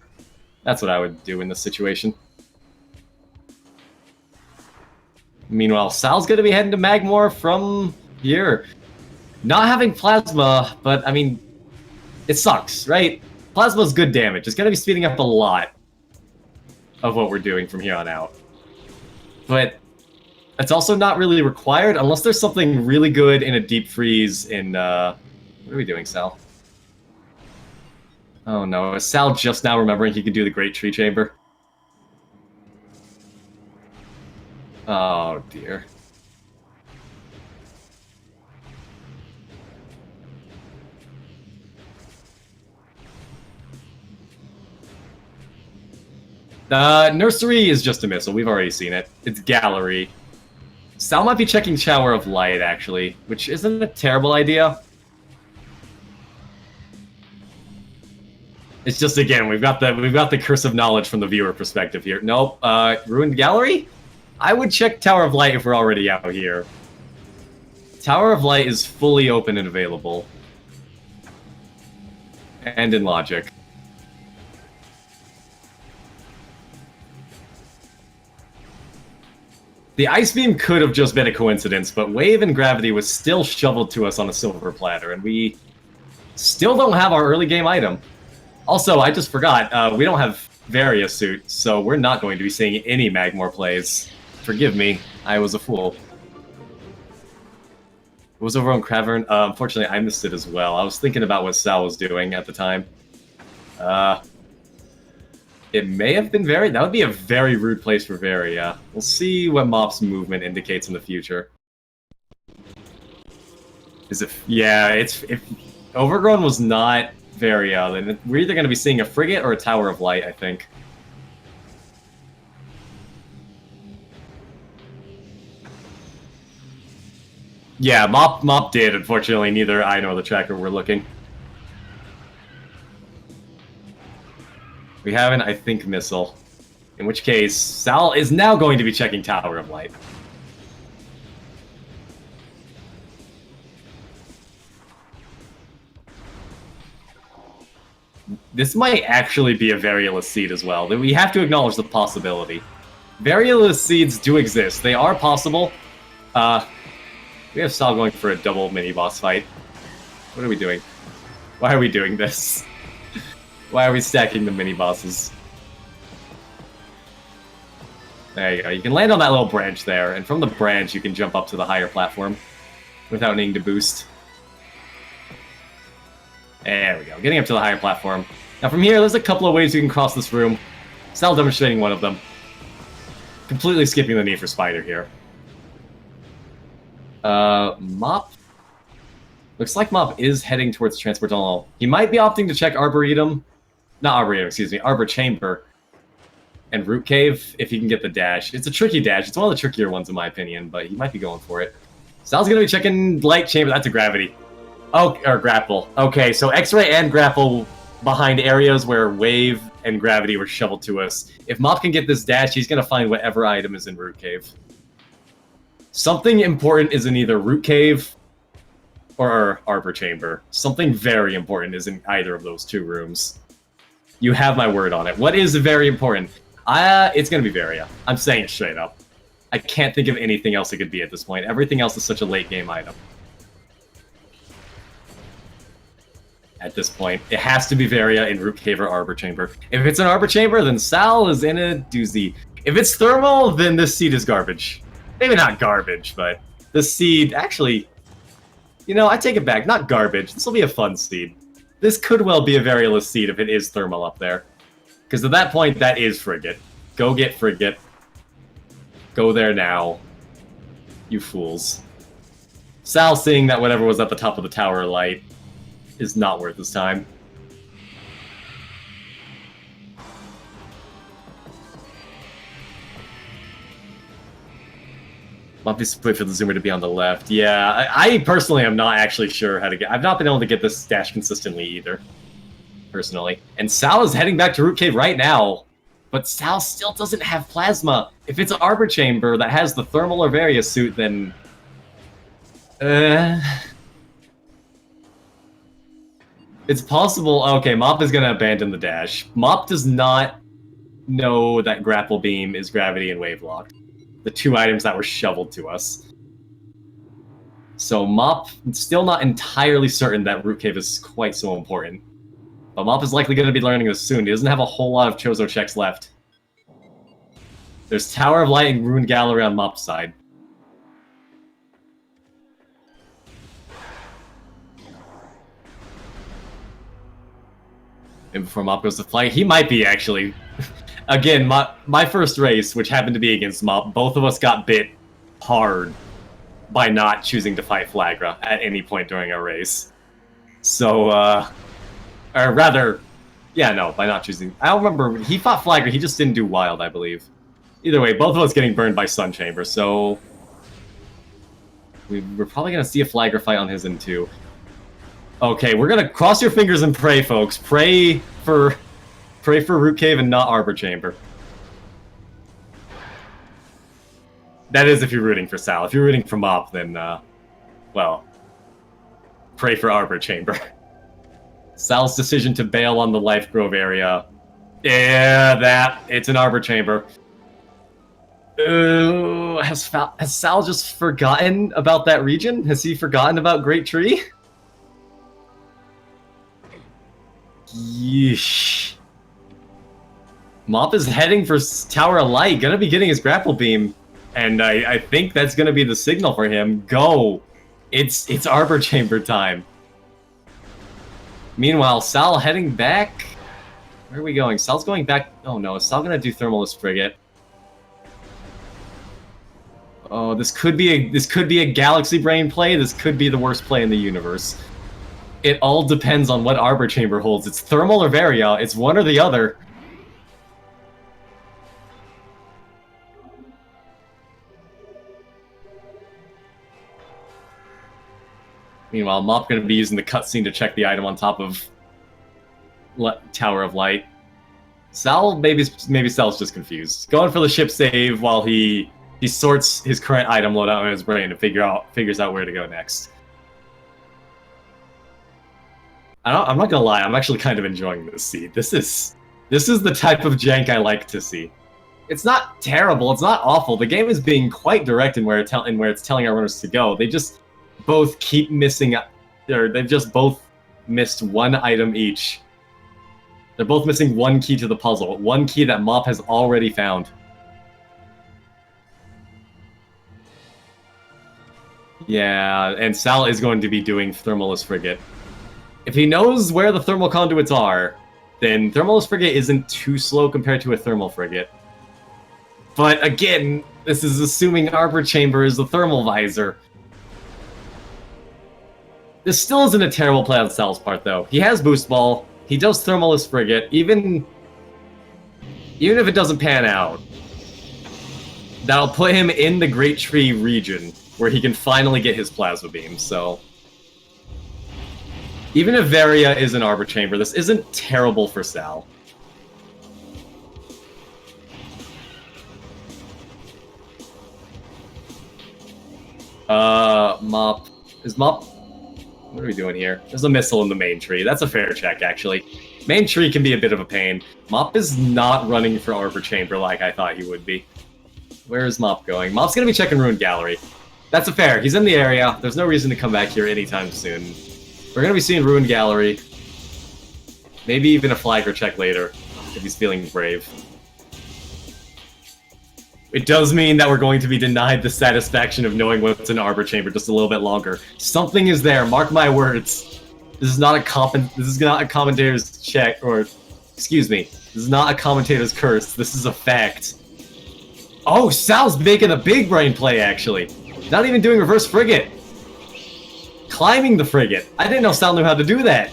That's what I would do in this situation. Meanwhile, Sal's going to be heading to Magmore from here. Not having Plasma, but, I mean, it sucks, right? Plasma's good damage. It's going to be speeding up a lot of what we're doing from here on out. But it's also not really required unless there's something really good in a deep freeze in, what are we doing, Sal? Oh no, is Sal just now remembering he could do the Great Tree Chamber? Oh dear. Nursery is just a missile. We've already seen it. It's Gallery. Sal might be checking Shower of Light, actually, which isn't a terrible idea. It's just, again, we've got the curse of knowledge from the viewer perspective here. Nope. Ruined Gallery? I would check Tower of Light if we're already out here. Tower of Light is fully open and available. And in logic. The Ice Beam could have just been a coincidence, but Wave and Gravity was still shoveled to us on a silver platter, and we still don't have our early game item. Also, I just forgot, we don't have Varia suit, so we're not going to be seeing any Magmore plays. Forgive me, I was a fool. What was over on Cavern? Unfortunately, I missed it as well. I was thinking about what Sal was doing at the time. It may have been Varia. That would be a very rude place for Varia. We'll see what Mop's movement indicates in the future. Is it? Yeah, if Overgrown was not Varia, then we're either going to be seeing a Frigate or a Tower of Light, I think. Yeah, Mop did. Unfortunately, neither I nor the tracker were looking. We haven't, I think, Missile. In which case, Sal is now going to be checking Tower of Light. This might actually be a Variolous Seed as well. We have to acknowledge the possibility. Variolous Seeds do exist. They are possible. We have Sal going for a double mini-boss fight. What are we doing? Why are we doing this? Why are we stacking the mini-bosses? There you go. You can land on that little branch there, and from the branch you can jump up to the higher platform without needing to boost. There we go. Getting up to the higher platform. Now from here, there's a couple of ways you can cross this room. Sal demonstrating one of them. Completely skipping the need for Spider here. Mop? Looks like Mop is heading towards Transport Tunnel. He might be opting to check Arboretum. Not Arboretum, excuse me. Arbor Chamber. And Root Cave, if he can get the dash. It's a tricky dash. It's one of the trickier ones, in my opinion, but he might be going for it. Sal's going to be checking Light Chamber. That's a Gravity. Oh, or grapple. Okay, so X-ray and grapple behind areas where wave and gravity were shoveled to us. If Mop can get this dash, he's gonna find whatever item is in Root Cave. Something important is in either Root Cave or Arbor Chamber. Something very important is in either of those two rooms. You have my word on it. What is very important? It's gonna be Varia. I'm saying it straight up. I can't think of anything else it could be at this point. Everything else is such a late game item. At this point, it has to be Varia in Root Cave or Arbor Chamber. If it's an Arbor Chamber, then Sal is in a doozy. If it's thermal, then this seed is garbage. Maybe not garbage, but this seed, actually, you know, I take it back. Not garbage. This will be a fun seed. This could well be a Varialist seed if it is thermal up there. Because at that point, that is Frigate. Go get Frigate. Go there now. You fools. Sal seeing that whatever was at the top of the tower light is not worth his time. Might be split for the zoomer to be on the left. Yeah, I personally am not actually sure how to get... I've not been able to get this dash consistently either. Personally. And Sal is heading back to Root Cave right now. But Sal still doesn't have Plasma. If it's an Arbor Chamber that has the Thermal or Varia suit, then... It's possible... Okay, Mop is going to abandon the dash. Mop does not know that Grapple Beam is Gravity and Wave Lock. The two items that were shoveled to us. So Mop, still not entirely certain that Root Cave is quite so important. But Mop is likely going to be learning this soon. He doesn't have a whole lot of Chozo checks left. There's Tower of Light and Ruined Gallery on Mop's side. And before Mop goes to flight, he might be actually... Again, my first race, which happened to be against Mop, both of us got bit hard by not choosing to fight Flagra at any point during our race. So, or rather, yeah, no, by not choosing... I don't remember, he fought Flagra, he just didn't do Wild, I believe. Either way, both of us getting burned by Sun Chamber, so... We're probably going to see a Flagra fight on his end too. Okay, we're gonna cross your fingers and pray, folks. Pray for Root Cave and not Arbor Chamber. That is if you're rooting for Sal. If you're rooting for Mop, then, well, pray for Arbor Chamber. Sal's decision to bail on the Life Grove area. Yeah, it's an Arbor Chamber. Has Sal just forgotten about that region? Has he forgotten about Great Tree? Yeesh. Mop is heading for Tower of Light, gonna be getting his grapple beam, and I think that's gonna be the signal for him. Go! It's Arbor Chamber time. Meanwhile, Sal heading back. Where are we going? Sal's going back. Oh no, is Sal gonna do Thermalist Frigate? Oh, this could be a Galaxy Brain play. This could be the worst play in the universe. It all depends on what Arbor Chamber holds. It's Thermal or Varia. It's one or the other. Meanwhile, Mop going to be using the cutscene to check the item on top of Tower of Light. Sal, maybe Sal's just confused. Going for the ship save while he sorts his current item loadout in his brain and figures out where to go next. I'm not gonna lie, I'm actually kind of enjoying this seed. This is the type of jank I like to see. It's not terrible, it's not awful. The game is being quite direct in where it's telling our runners to go. They just both keep missing, or they've just both missed one item each. They're both missing one key to the puzzle, one key that Mop has already found. Yeah, and Sal is going to be doing Thermalist Frigate. If he knows where the thermal conduits are, then Thermalist Frigate isn't too slow compared to a Thermal Frigate. But again, this is assuming Arbor Chamber is the Thermal Visor. This still isn't a terrible play on Sal's part, though. He has Boost Ball, he does Thermalist Frigate, even if it doesn't pan out, that'll put him in the Great Tree region, where he can finally get his Plasma Beam, so... Even if Varia is an Arbor Chamber, this isn't terrible for Sal. Mop. Is Mop... What are we doing here? There's a missile in the main tree. That's a fair check, actually. Main tree can be a bit of a pain. Mop is not running for Arbor Chamber like I thought he would be. Where is Mop going? Mop's gonna be checking Ruined Gallery. That's a fair. He's in the area. There's no reason to come back here anytime soon. We're gonna be seeing Ruined Gallery. Maybe even a flagger check later, if he's feeling brave. It does mean that we're going to be denied the satisfaction of knowing what's in Arbor Chamber just a little bit longer. Something is there, mark my words. This is not a commentator's check, or excuse me, this is not a commentator's curse. This is a fact. Oh, Sal's making a big brain play, actually. Not even doing reverse frigate. Climbing the frigate. I didn't know Sal knew how to do that.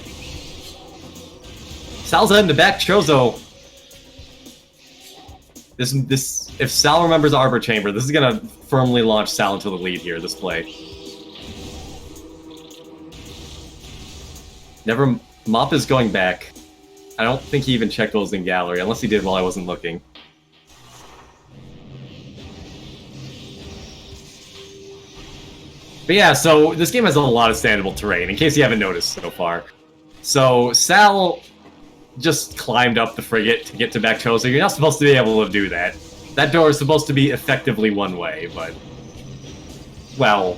Sal's heading to back Chozo. If Sal remembers Arbor Chamber, this is gonna firmly launch Sal into the lead here, this play. Mop is going back. I don't think he even checked what was in gallery, unless he did while I wasn't looking. But yeah, so this game has a lot of standable terrain, in case you haven't noticed so far. So Sal just climbed up the frigate to get to back Chozo. You're not supposed to be able to do that. That door is supposed to be effectively one way, but... well...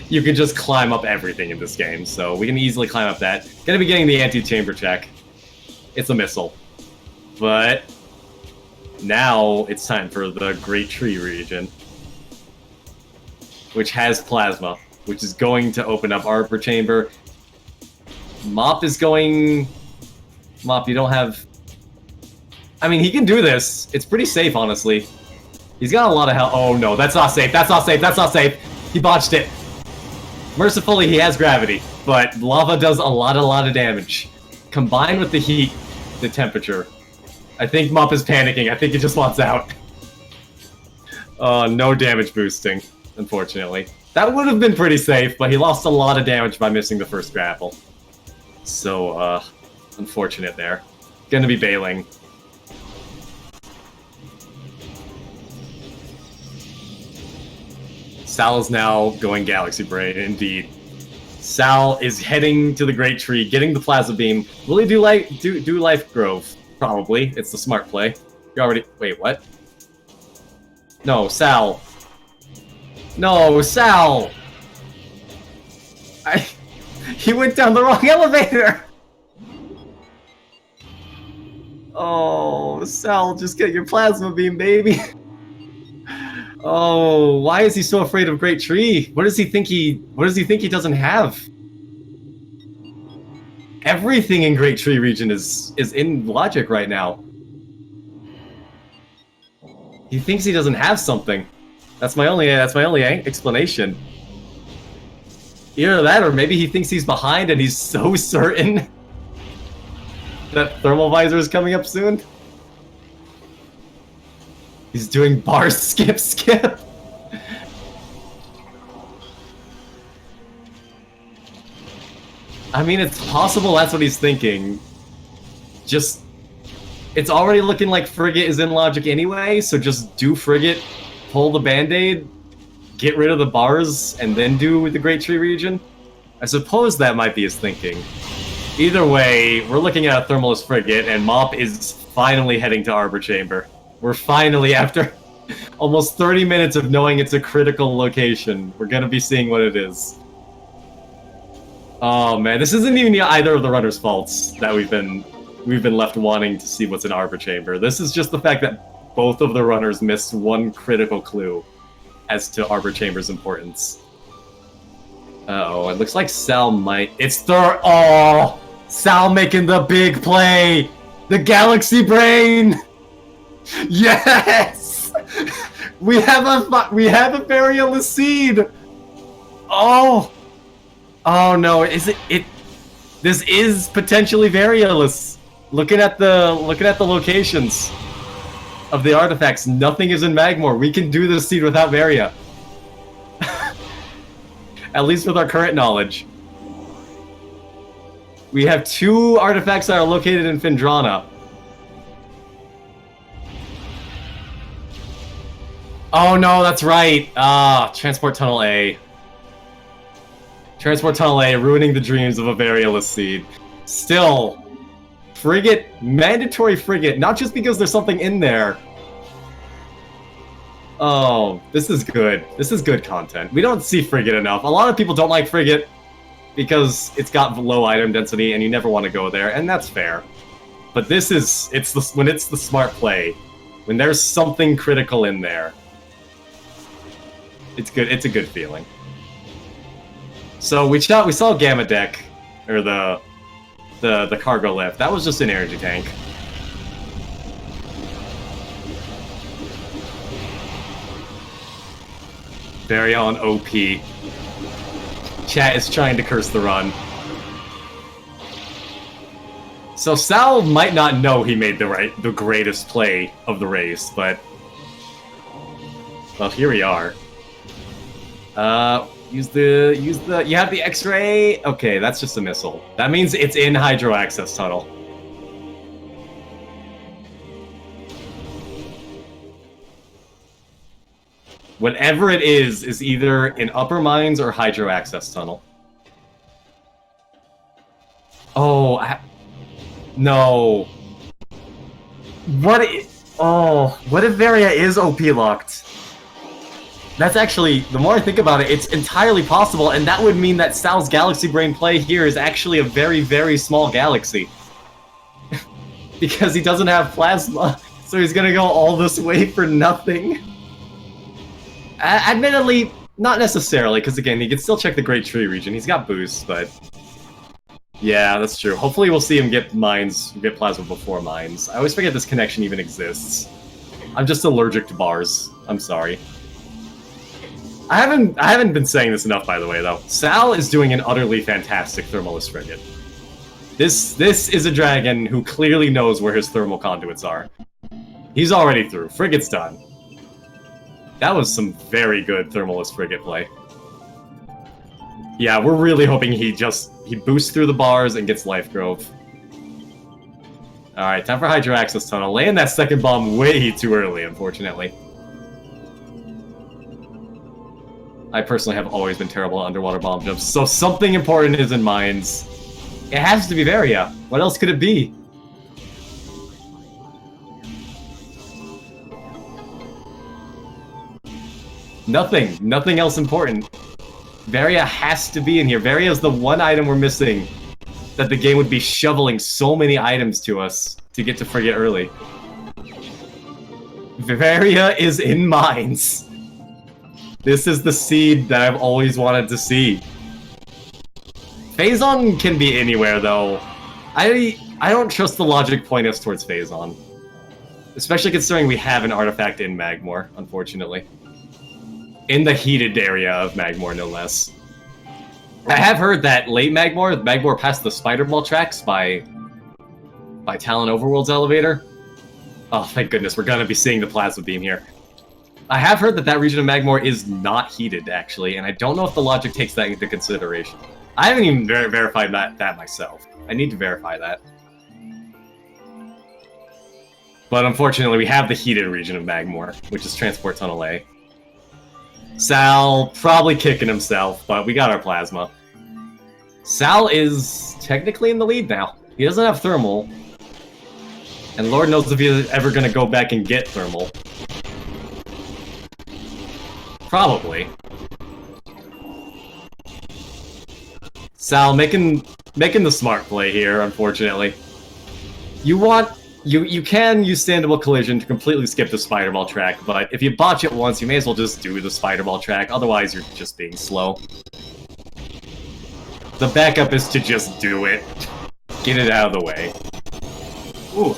you can just climb up everything in this game, so we can easily climb up that. Gonna be getting the anti-chamber check. It's a missile. But... now it's time for the Great Tree region. Which has plasma, which is going to open up Arbor Chamber. Mop is going... Mop, you don't have... I mean, he can do this. It's pretty safe, honestly. He's got a lot of health. Oh no, that's not safe, that's not safe, that's not safe! He botched it. Mercifully, he has gravity, but lava does a lot of damage. Combined with the heat, the temperature. I think Mop is panicking. I think he just wants out. No damage boosting, unfortunately. That would have been pretty safe, but he lost a lot of damage by missing the first grapple. So, unfortunate there. Gonna be bailing. Sal is now going Galaxy Brain, indeed. Sal is heading to the Great Tree, getting the Plasma Beam. Will he do Life Grove? Probably. It's the smart play. You already... wait, what? No, Sal. No, Sal! He went down the wrong elevator! Oh, Sal, just get your Plasma Beam, baby! Oh, why is he so afraid of Great Tree? What does he think he doesn't have? Everything in Great Tree region is in logic right now. He thinks he doesn't have something. That's my only explanation. Either that, or maybe he thinks he's behind and he's so certain that Thermal Visor is coming up soon. He's doing bar skip. I mean, it's possible that's what he's thinking. Just... it's already looking like Frigate is in logic anyway, so just do Frigate, pull the Band-Aid, get rid of the bars, and then do the Great Tree region? I suppose that might be his thinking. Either way, we're looking at a Thermalist Frigate, and Mop is finally heading to Arbor Chamber. We're finally, after almost 30 minutes of knowing it's a critical location, we're gonna be seeing what it is. Oh man, this isn't even either of the runners' faults that we've been left wanting to see what's in Arbor Chamber. This is just the fact that both of the runners missed one critical clue as to Arbor Chamber's importance. Uh-oh, it looks like Sal might... it's the... oh! Sal making the big play! The Galaxy Brain! Yes! We have a Variolous Seed! Oh! Oh no, is it... this is potentially Variolous. Looking at the locations of the artifacts, nothing is in Magmor. We can do this seed without Varia. At least with our current knowledge. We have 2 artifacts that are located in Phendrana. Oh no, that's right. Transport Tunnel A. Transport Tunnel A, ruining the dreams of a variolous seed. Still, frigate, mandatory frigate, not just because there's something in there. Oh, this is good. This is good content. We don't see frigate enough. A lot of people don't like frigate because it's got low item density and you never want to go there, and that's fair. But this is, when it's the smart play, when there's something critical in there, it's good. It's a good feeling. So we saw Gamma Deck, or the cargo lift. That was just an energy tank. Very on OP. Chat is trying to curse the run. So Sal might not know he made the greatest play of the race, but well, here we are. You have the X-ray. Okay, that's just a missile. That means it's in Hydro Access Tunnel. Whatever it is either in Upper Mines or Hydro Access Tunnel. Oh, no. What if Varia is OP locked? That's actually, the more I think about it, it's entirely possible, and that would mean that Sal's Galaxy Brain play here is actually a very, very small galaxy. Because he doesn't have plasma, so he's gonna go all this way for nothing. Admittedly, not necessarily, because again, he can still check the Great Tree region. He's got boosts, but yeah, that's true. Hopefully we'll see him get plasma before mines. I always forget this connection even exists. I'm just allergic to bars. I'm sorry. I haven't been saying this enough, by the way, though. Sal is doing an utterly fantastic Thermalist frigate. This is a dragon who clearly knows where his thermal conduits are. He's already through. Frigate's done. That was some very good Thermalist frigate play. Yeah, we're really hoping he boosts through the bars and gets Life Grove. Alright, time for Hydro Access Tunnel. Laying that second bomb way too early, unfortunately. I personally have always been terrible at underwater bomb jumps, so something important is in mines. It has to be Varia. What else could it be? Nothing else important. Varia has to be in here. Varia is the one item we're missing that the game would be shoveling so many items to us to get to frigate early. Varia is in mines. This is the seed that I've always wanted to see. Phazon can be anywhere, though. I don't trust the logic point us towards Phazon. Especially considering we have an artifact in Magmor, unfortunately. In the heated area of Magmor, no less. I have heard that late Magmor passed the Spider Ball tracks by Talon Overworld's elevator. Oh, thank goodness, we're gonna be seeing the Plasma Beam here. I have heard that region of Magmor is not heated, actually, and I don't know if the logic takes that into consideration. I haven't even verified that myself. I need to verify that. But unfortunately, we have the heated region of Magmor, which is Transport Tunnel A. Sal probably kicking himself, but we got our plasma. Sal is technically in the lead now. He doesn't have thermal. And Lord knows if he's ever going to go back and get thermal. Probably. Sal making the smart play here, unfortunately. You can use Standable Collision to completely skip the Spider Ball track, but if you botch it once, you may as well just do the Spider Ball track, otherwise you're just being slow. The backup is to just do it. Get it out of the way. Ooh.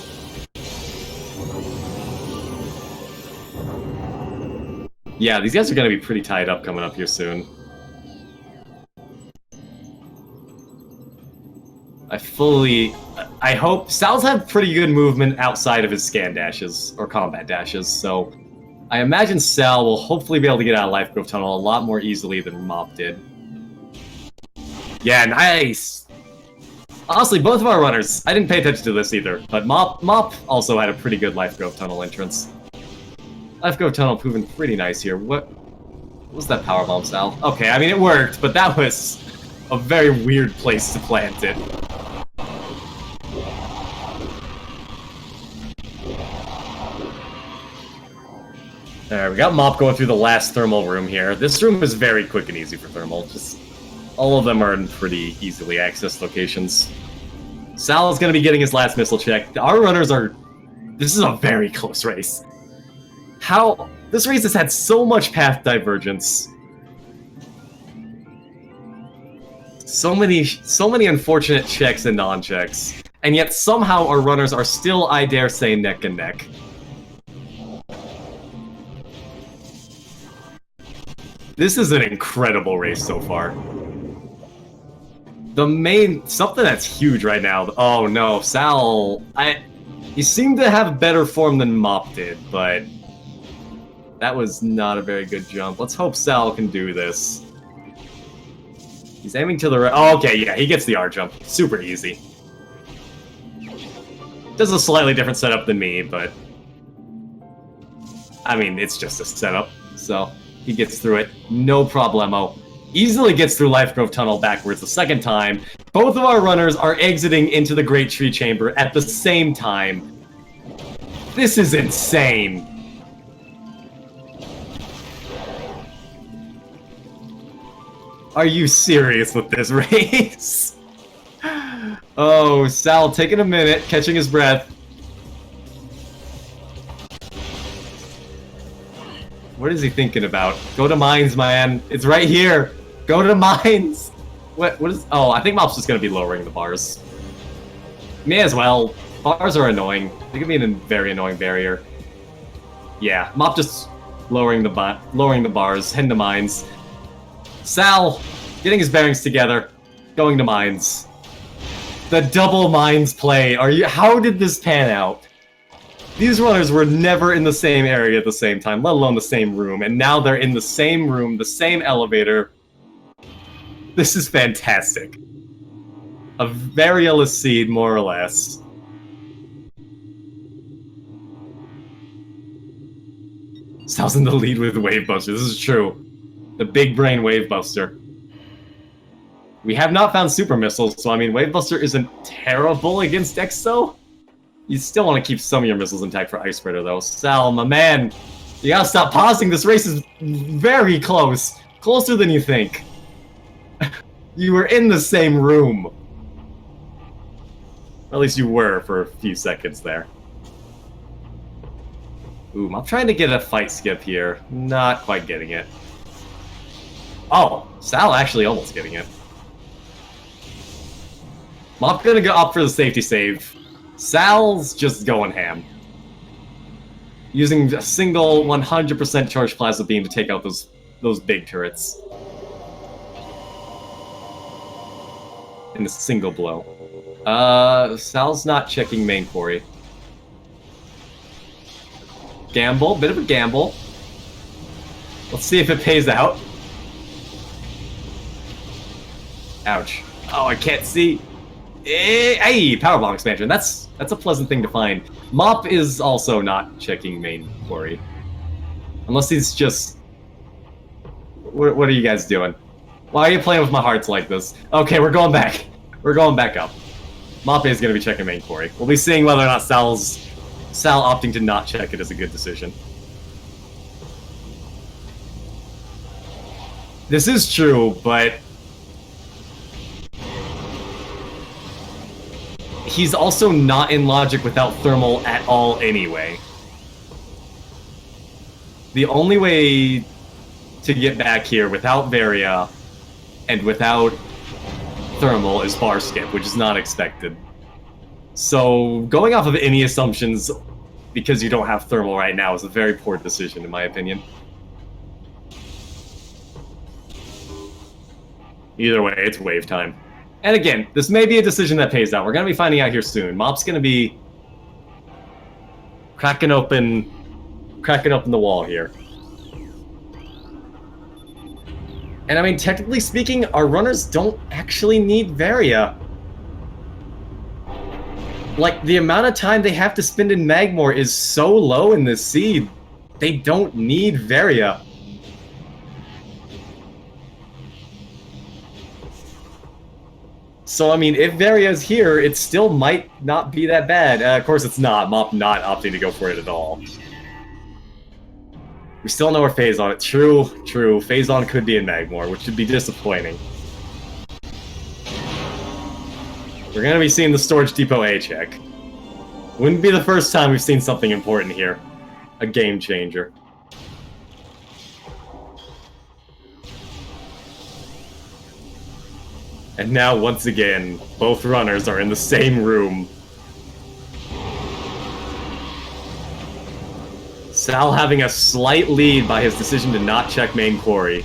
Yeah, these guys are gonna be pretty tied up coming up here soon. I hope Sal's have pretty good movement outside of his scan dashes or combat dashes, so I imagine Sal will hopefully be able to get out of Life Grove Tunnel a lot more easily than Mop did. Yeah, nice! Honestly, both of our runners, I didn't pay attention to this either, but Mop also had a pretty good Life Grove Tunnel entrance. Life Grove Tunnel proving pretty nice here. What was that powerbomb, Sal? Okay, I mean, it worked, but that was a very weird place to plant it. There, we got Mop going through the last thermal room here. This room is very quick and easy for thermal. Just all of them are in pretty easily accessed locations. Sal is going to be getting his last missile check. Our runners are... This is a very close race. How... This race has had so much path divergence. So many unfortunate checks and non-checks. And yet somehow our runners are still, I dare say, neck and neck. This is an incredible race so far. Something that's huge right now. Oh no, Sal, he seemed to have better form than Mop did, but that was not a very good jump. Let's hope Sal can do this. He's aiming to the right. Oh, okay, yeah, he gets the R jump. Super easy. Does a slightly different setup than me, but I mean, it's just a setup, so he gets through it, no problemo. Easily gets through Life Grove Tunnel backwards the second time. Both of our runners are exiting into the Great Tree Chamber at the same time. This is insane. Are you serious with this race? Oh, Sal taking a minute, catching his breath. What is he thinking about? Go to mines, man. It's right here. Go to mines. What is... Oh, I think Mop's just going to be lowering the bars. May as well. Bars are annoying. They can be a very annoying barrier. Yeah, Mop just lowering the bars, heading to mines. Sal, getting his bearings together, going to mines. The double mines play. How did this pan out? These runners were never in the same area at the same time, let alone the same room, and now they're in the same room, the same elevator. This is fantastic. A variolous seed, more or less. Sal's in the lead with Wave Buster, this is true. The big brain Wave Buster. We have not found super missiles, so I mean, Wave Buster isn't terrible against Exo. You still want to keep some of your missiles intact for Ice Spreader, though. Sal, my man, you gotta stop pausing. This race is very close. Closer than you think. You were in the same room. Or at least you were for a few seconds there. Ooh, I'm trying to get a fight skip here. Not quite getting it. Oh, Sal actually almost getting it. Mop gonna go up for the safety save. Sal's just going ham. Using a single 100% charged plasma beam to take out those big turrets. In a single blow. Sal's not checking main quarry. Gamble, bit of a gamble. Let's see if it pays out. Ouch. Oh, I can't see. Hey, powerbomb expansion. That's a pleasant thing to find. Mop is also not checking main quarry. Unless he's just... What are you guys doing? Why are you playing with my hearts like this? Okay, we're going back. We're going back up. Mop is going to be checking main quarry. We'll be seeing whether or not Sal opting to not check it is a good decision. This is true, but... he's also not in logic without thermal at all anyway. The only way to get back here without Varia and without thermal is bar skip, which is not expected. So going off of any assumptions because you don't have thermal right now is a very poor decision in my opinion. Either way, it's wave time. And again, this may be a decision that pays out. We're going to be finding out here soon. Mop's going to be cracking open the wall here. And I mean, technically speaking, our runners don't actually need Varia. Like, the amount of time they have to spend in Magmor is so low in this seed. They don't need Varia. So, I mean, if Varia's here, it still might not be that bad. Of course it's not. Mop not opting to go for it at all. We still know our Phazon. It. True. Phazon could be in Magmor, which would be disappointing. We're gonna be seeing the Storage Depot A check. Wouldn't be the first time we've seen something important here. A game changer. And now, once again, both runners are in the same room. Sal having a slight lead by his decision to not check main quarry.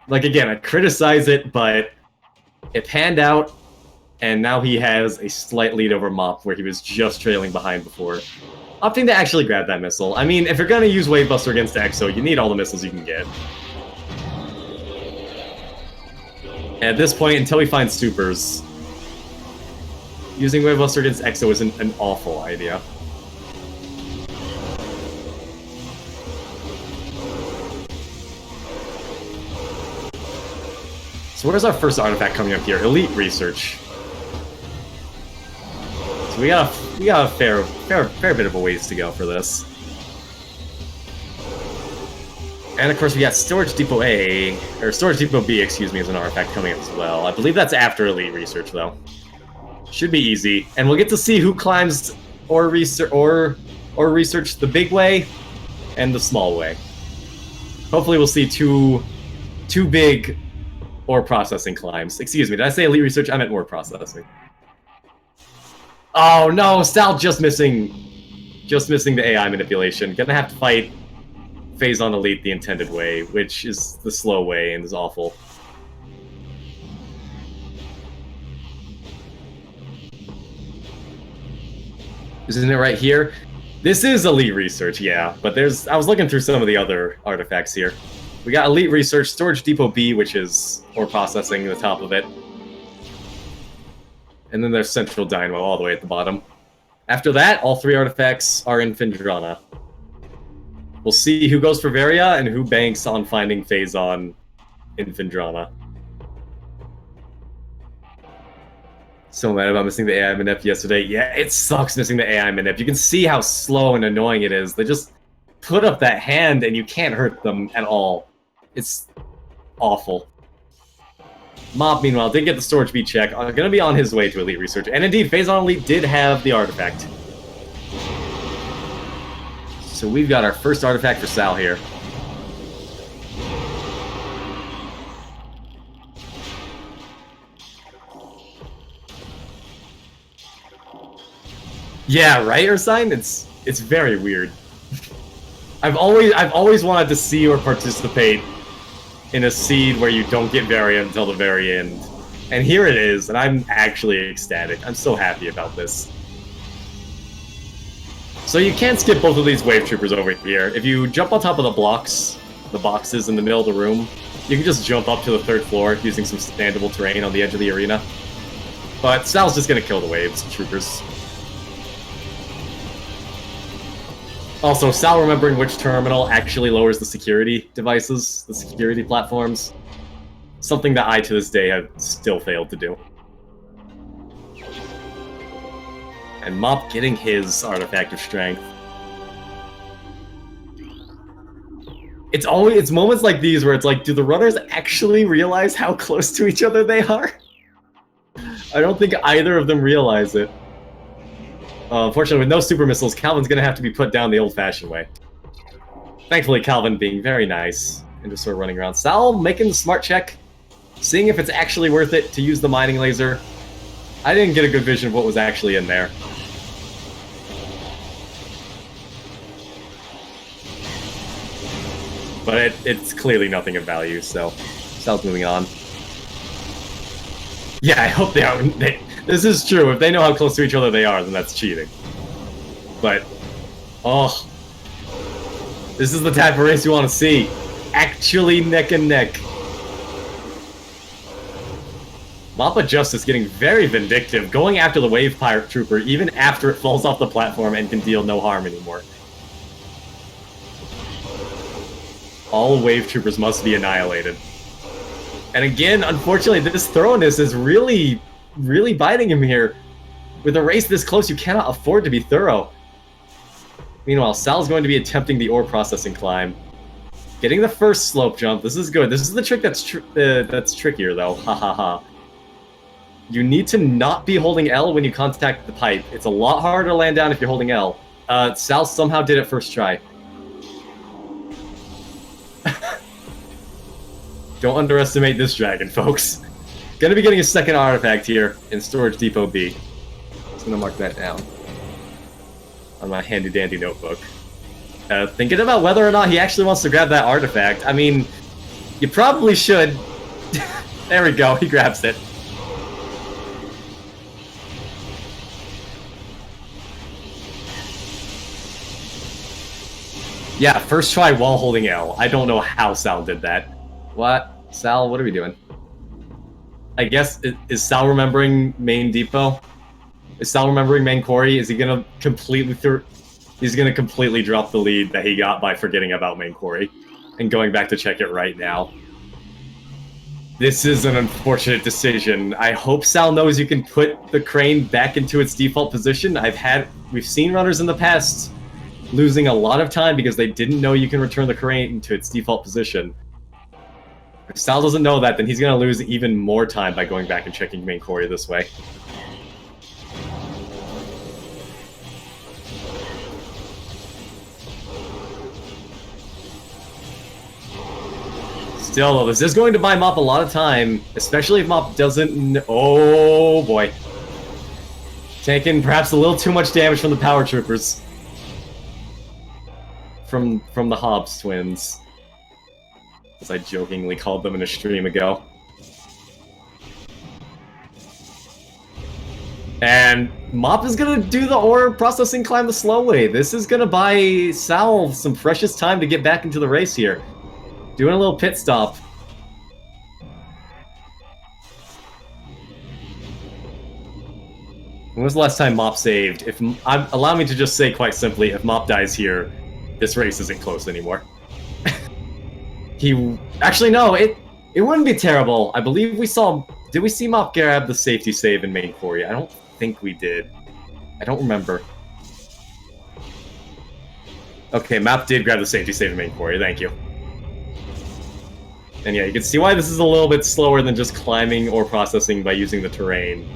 Like, again, I criticize it, but it panned out, and now he has a slight lead over Mop, where he was just trailing behind before. Opting to actually grab that missile. I mean, if you're gonna use Wave Buster against Exo, you need all the missiles you can get. And at this point, until we find supers, using Wave Buster against Exo isn't an awful idea. So where's our first artifact coming up here? Elite Research. So we got a fair bit of a ways to go for this. And of course we got Storage Depot A, or Storage Depot B, excuse me, as an artifact coming up as well. I believe that's after Elite Research though. Should be easy, and we'll get to see who climbs or research the big way and the small way. Hopefully we'll see two big ore processing climbs. Excuse me, did I say Elite Research? I meant ore processing. Oh no, Sal just missing the AI manipulation. Gonna have to fight Phazon Elite the intended way, which is the slow way and is awful. Isn't it right here? This is Elite Research, yeah, but I was looking through some of the other artifacts here. We got Elite Research, Storage Depot B, which is ore processing, the top of it. And then there's Central Dynamo all the way at the bottom. After that, all three artifacts are in Phendrana. We'll see who goes for Varia and who banks on finding Phazon in Phendrana. So mad about missing the AI manip yesterday. Yeah, it sucks missing the AI manip. You can see how slow and annoying it is. They just put up that hand and you can't hurt them at all. It's awful. Mop, meanwhile, did get the Storage B check. Gonna be on his way to Elite Research. And indeed, Phazon Elite did have the artifact. So we've got our first artifact for Sal here. Yeah, right, Ursine? It's very weird. I've always wanted to see or participate in a seed where you don't get Varia until the very end. And here it is, and I'm actually ecstatic. I'm so happy about this. So you can skip both of these Wave Troopers over here. If you jump on top of the boxes in the middle of the room, you can just jump up to the third floor using some standable terrain on the edge of the arena. But Sal's just gonna kill the Waves Troopers. Also, Sal remembering which terminal actually lowers the security devices, the security platforms. Something that I, to this day, have still failed to do. And Mop getting his Artifact of Strength. It's moments like these where it's like, do the runners actually realize how close to each other they are? I don't think either of them realize it. Unfortunately, with no super missiles, Calvin's gonna have to be put down the old-fashioned way. Thankfully, Calvin being very nice and just sort of running around. Sal making the smart check, seeing if it's actually worth it to use the mining laser. I didn't get a good vision of what was actually in there. But it's clearly nothing of value, so Sal's moving on. Yeah, I hope they are. This is true. If they know how close to each other they are, then that's cheating. But, oh, this is the type of race you want to see. Actually neck and neck. MopOfJustice getting very vindictive, going after the Wave Pirate Trooper even after it falls off the platform and can deal no harm anymore. All Wave Troopers must be annihilated. And again, unfortunately, this thoroughness is really, really biting him here. With a race this close, you cannot afford to be thorough. Meanwhile, Sal's going to be attempting the ore processing climb. Getting the first slope jump. This is good. This is the trick that's trickier, though. Ha ha ha. You need to not be holding L when you contact the pipe. It's a lot harder to land down if you're holding L. Sal somehow did it first try. Don't underestimate this dragon, folks. Gonna be getting a second artifact here in Storage Depot B. Just gonna mark that down on my handy-dandy notebook. Thinking about whether or not he actually wants to grab that artifact. I mean, you probably should. There we go, he grabs it. Yeah, first try while holding L. I don't know how Sal did that. What? Sal, what are we doing? I guess, is Sal remembering main depot? Is Sal remembering main quarry? Is he gonna completely he's gonna completely drop the lead that he got by forgetting about main quarry and going back to check it right now. This is an unfortunate decision. I hope Sal knows you can put the crane back into its default position. We've seen runners in the past losing a lot of time because they didn't know you can return the crane to its default position. If Sal doesn't know that, then he's going to lose even more time by going back and checking main quarry this way. Still, though, this is going to buy Mop a lot of time, especially if Mop doesn't... Oh, boy. Taking perhaps a little too much damage from the Power Troopers. From the Hobbs twins. As I jokingly called them in a stream ago. And Mop is gonna do the ore processing climb the slow way. This is gonna buy Sal some precious time to get back into the race here. Doing a little pit stop. When was the last time Mop saved? Allow me to just say quite simply, if Mop dies here, this race isn't close anymore. Actually, no, it wouldn't be terrible. I believe we saw... Did we see Mop grab the safety save in main quarry? I don't think we did. I don't remember. Okay, Mop did grab the safety save in main quarry, thank you. And yeah, you can see why this is a little bit slower than just climbing or processing by using the terrain.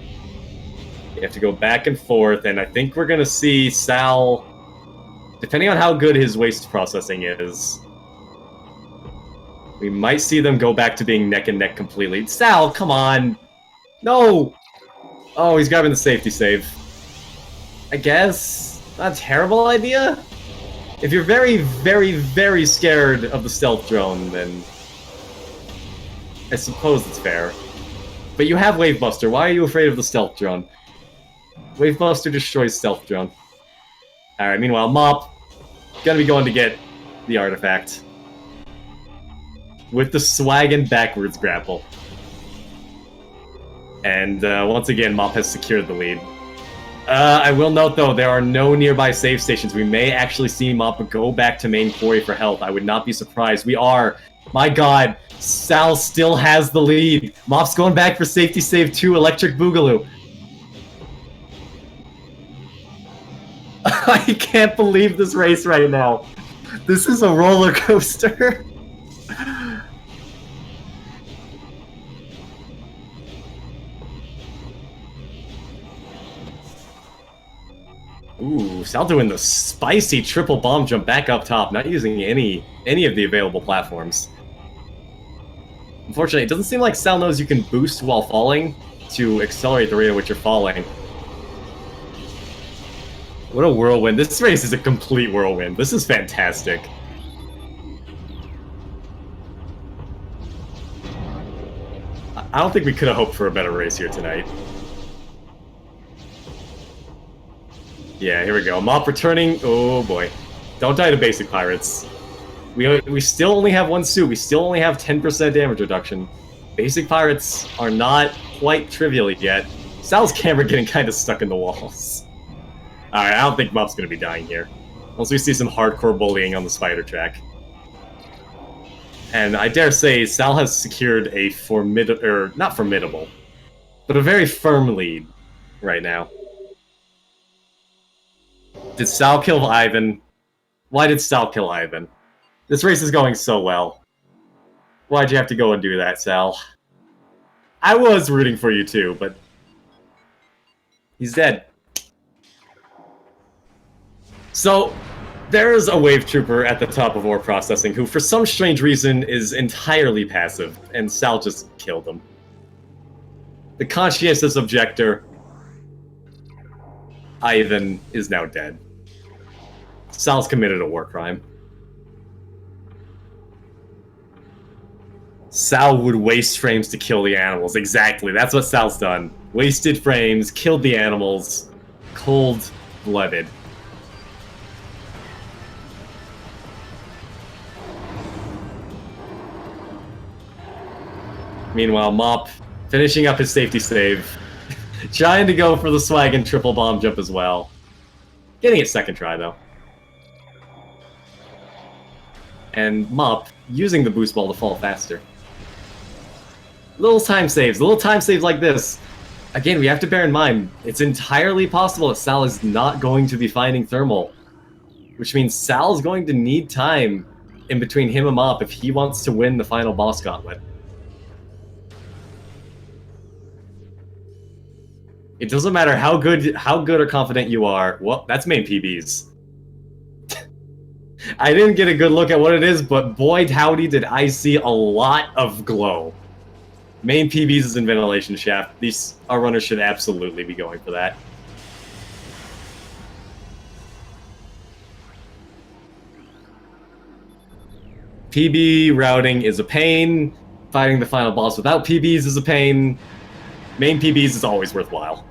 You have to go back and forth, and I think we're gonna see Sal... Depending on how good his waste processing is, we might see them go back to being neck and neck completely. Sal, come on! No! Oh, he's grabbing the safety save. I guess? Not a terrible idea? If you're very, very, very scared of the stealth drone, then I suppose it's fair. But you have Wave Buster. Why are you afraid of the stealth drone? Wave Buster destroys stealth drone. Alright, meanwhile, Mop gonna be going to get the artifact. With the swaggin' backwards grapple. And once again, Mop has secured the lead. I will note, though, there are no nearby save stations. We may actually see Mop go back to main quarry for health. I would not be surprised. We are. My god, Sal still has the lead. Mop's going back for safety save 2, Electric Boogaloo. I can't believe this race right now. This is a roller coaster. Ooh, Sal doing the spicy triple bomb jump back up top, not using any of the available platforms. Unfortunately, it doesn't seem like Sal knows you can boost while falling to accelerate the rate at which you're falling. What a whirlwind. This race is a complete whirlwind. This is fantastic. I don't think we could have hoped for a better race here tonight. Yeah, here we go. Mop returning. Oh boy. Don't die to basic pirates. We still only have one suit. We still only have 10% damage reduction. Basic pirates are not quite trivial yet. Sal's camera getting kind of stuck in the walls. Alright, I don't think Mop's gonna be dying here. Once we see some hardcore bullying on the spider track. And I dare say, Sal has secured a not formidable, but a very firm lead right now. Did Sal kill Ivan? Why did Sal kill Ivan? This race is going so well. Why'd you have to go and do that, Sal? I was rooting for you too, but he's dead. So, there's a wave trooper at the top of ore processing who, for some strange reason, is entirely passive, and Sal just killed him. The conscientious objector, Ivan, is now dead. Sal's committed a war crime. Sal would waste frames to kill the animals. Exactly, that's what Sal's done. Wasted frames, killed the animals, cold-blooded. Meanwhile, Mop, finishing up his safety save, trying to go for the swag and triple bomb jump as well. Getting it second try, though. And Mop, using the boost ball to fall faster. Little time saves like this. Again, we have to bear in mind, it's entirely possible that Sal is not going to be finding thermal. Which means Sal's going to need time in between him and Mop if he wants to win the final boss gauntlet. It doesn't matter how good or confident you are. Well, that's main PBs. I didn't get a good look at what it is, but boy howdy did I see a lot of glow. Main PBs is in ventilation shaft. Our runners should absolutely be going for that. PB routing is a pain. Fighting the final boss without PBs is a pain. Main PBs is always worthwhile.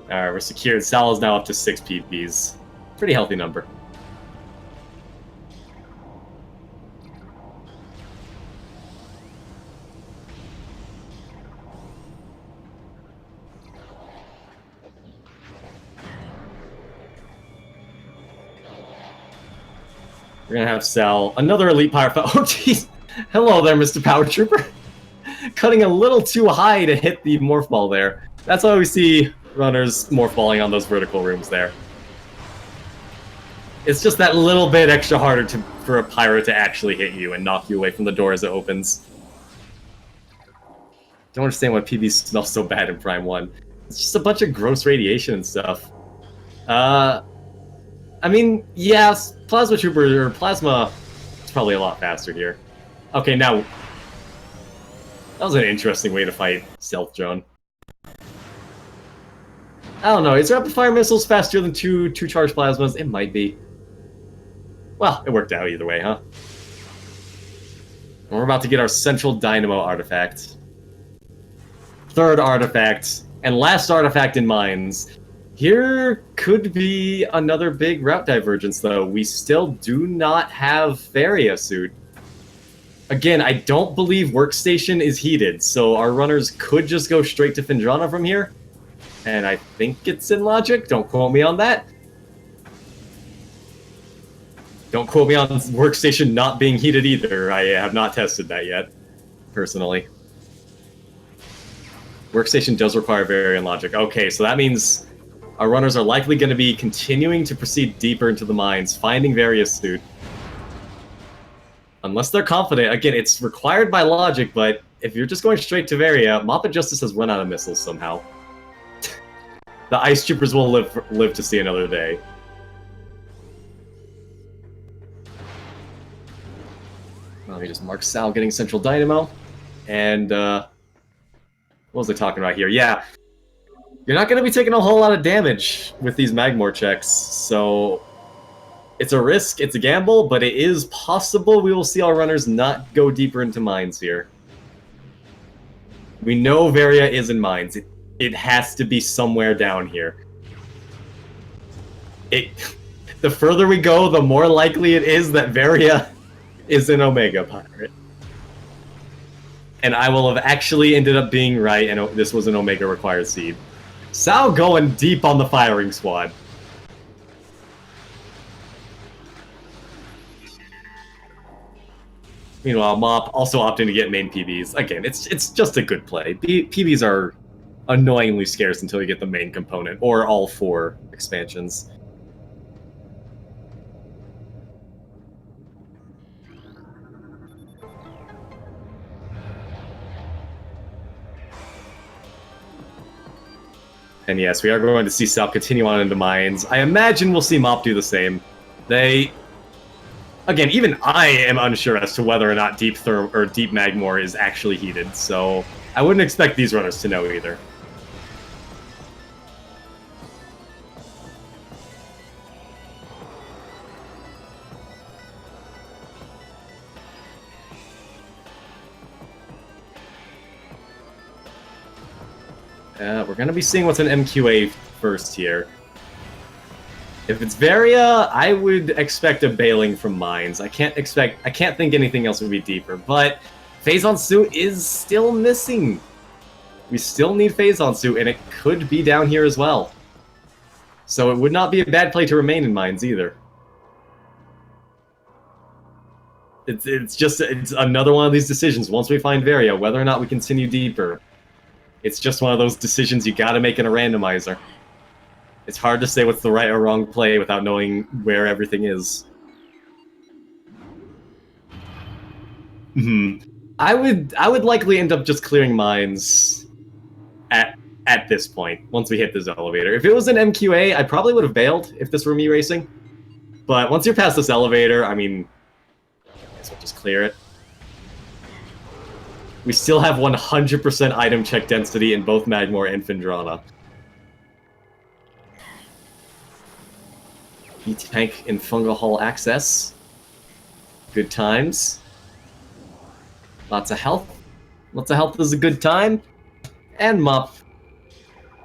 Alright, we're secured. Sal is now up to 6 PBs. Pretty healthy number. We're gonna have Sal, another elite pirate. Oh, jeez! Hello there, Mr. Power Trooper. Cutting a little too high to hit the morph ball there. That's why we see runners morph balling on those vertical rooms there. It's just that little bit extra harder for a pirate to actually hit you and knock you away from the door as it opens. Don't understand why PB smells so bad in Prime 1. It's just a bunch of gross radiation and stuff. I mean, yes, Plasma Trooper, or Plasma, it's probably a lot faster here. Okay, now, that was an interesting way to fight Stealth Drone. I don't know, is rapid fire missiles faster than two charged plasmas? It might be. Well, it worked out either way, huh? And we're about to get our central dynamo artifact. Third artifact, and last artifact in mines. Here could be another big route divergence, though. We still do not have Varia suit. Again, I don't believe Workstation is heated, so our runners could just go straight to Findrana from here. And I think it's in logic. Don't quote me on that. Don't quote me on Workstation not being heated either. I have not tested that yet, personally. Workstation does require Variant logic. Okay, so that means our runners are likely going to be continuing to proceed deeper into the mines, finding Various suit. Unless they're confident. Again, it's required by logic, but if you're just going straight to Varia, MopOfJustice has run out of missiles somehow. The Ice Troopers will live to see another day. Let me just mark Sal getting Central Dynamo. And, what was I talking about here? Yeah, you're not going to be taking a whole lot of damage with these Magmor checks, so it's a risk, it's a gamble, but it is possible we will see our runners not go deeper into mines here. We know Varia is in mines. It has to be somewhere down here. The further we go, the more likely it is that Varia is an Omega Pirate. And I will have actually ended up being right, and this was an Omega required seed. Sao going deep on the firing squad. Meanwhile, Mop also opting to get main PBs. Again, it's just a good play. PBs are annoyingly scarce until you get the main component, or all 4 expansions. And yes, we are going to see Sao continue on into mines. I imagine we'll see Mop do the same. Again, even I am unsure as to whether or not Deep Magmor is actually heated, so I wouldn't expect these runners to know either. We're going to be seeing what's an MQA first here. If it's Varia, I would expect a bailing from mines. I can't think anything else would be deeper, but Phazon Suit is still missing. We still need Phazon Suit, and it could be down here as well. So it would not be a bad play to remain in mines either. It's another one of these decisions. Once we find Varia, whether or not we continue deeper, it's just one of those decisions you gotta make in a randomizer. It's hard to say what's the right or wrong play without knowing where everything is. I would likely end up just clearing mines at this point, once we hit this elevator. If it was an MQA, I probably would have bailed if this were me racing. But once you're past this elevator, I mean, I guess we'll just clear it. We still have 100% item check density in both Magmor and Phendrana. E-Tank and Fungal Hull access. Good times. Lots of health. Lots of health is a good time. And Mop.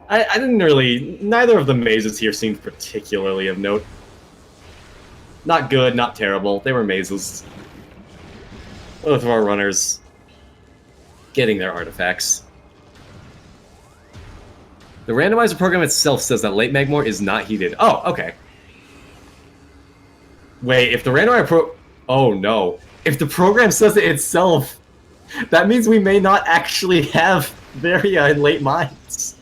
I didn't really... Neither of the mazes here seemed particularly of note. Not good, not terrible. They were mazes. Both of our runners getting their artifacts. The randomizer program itself says that late Magmor is not heated. Oh, okay. Wait, if the randomizer oh no. If the program says it itself, that means we may not actually have Varia in late mines.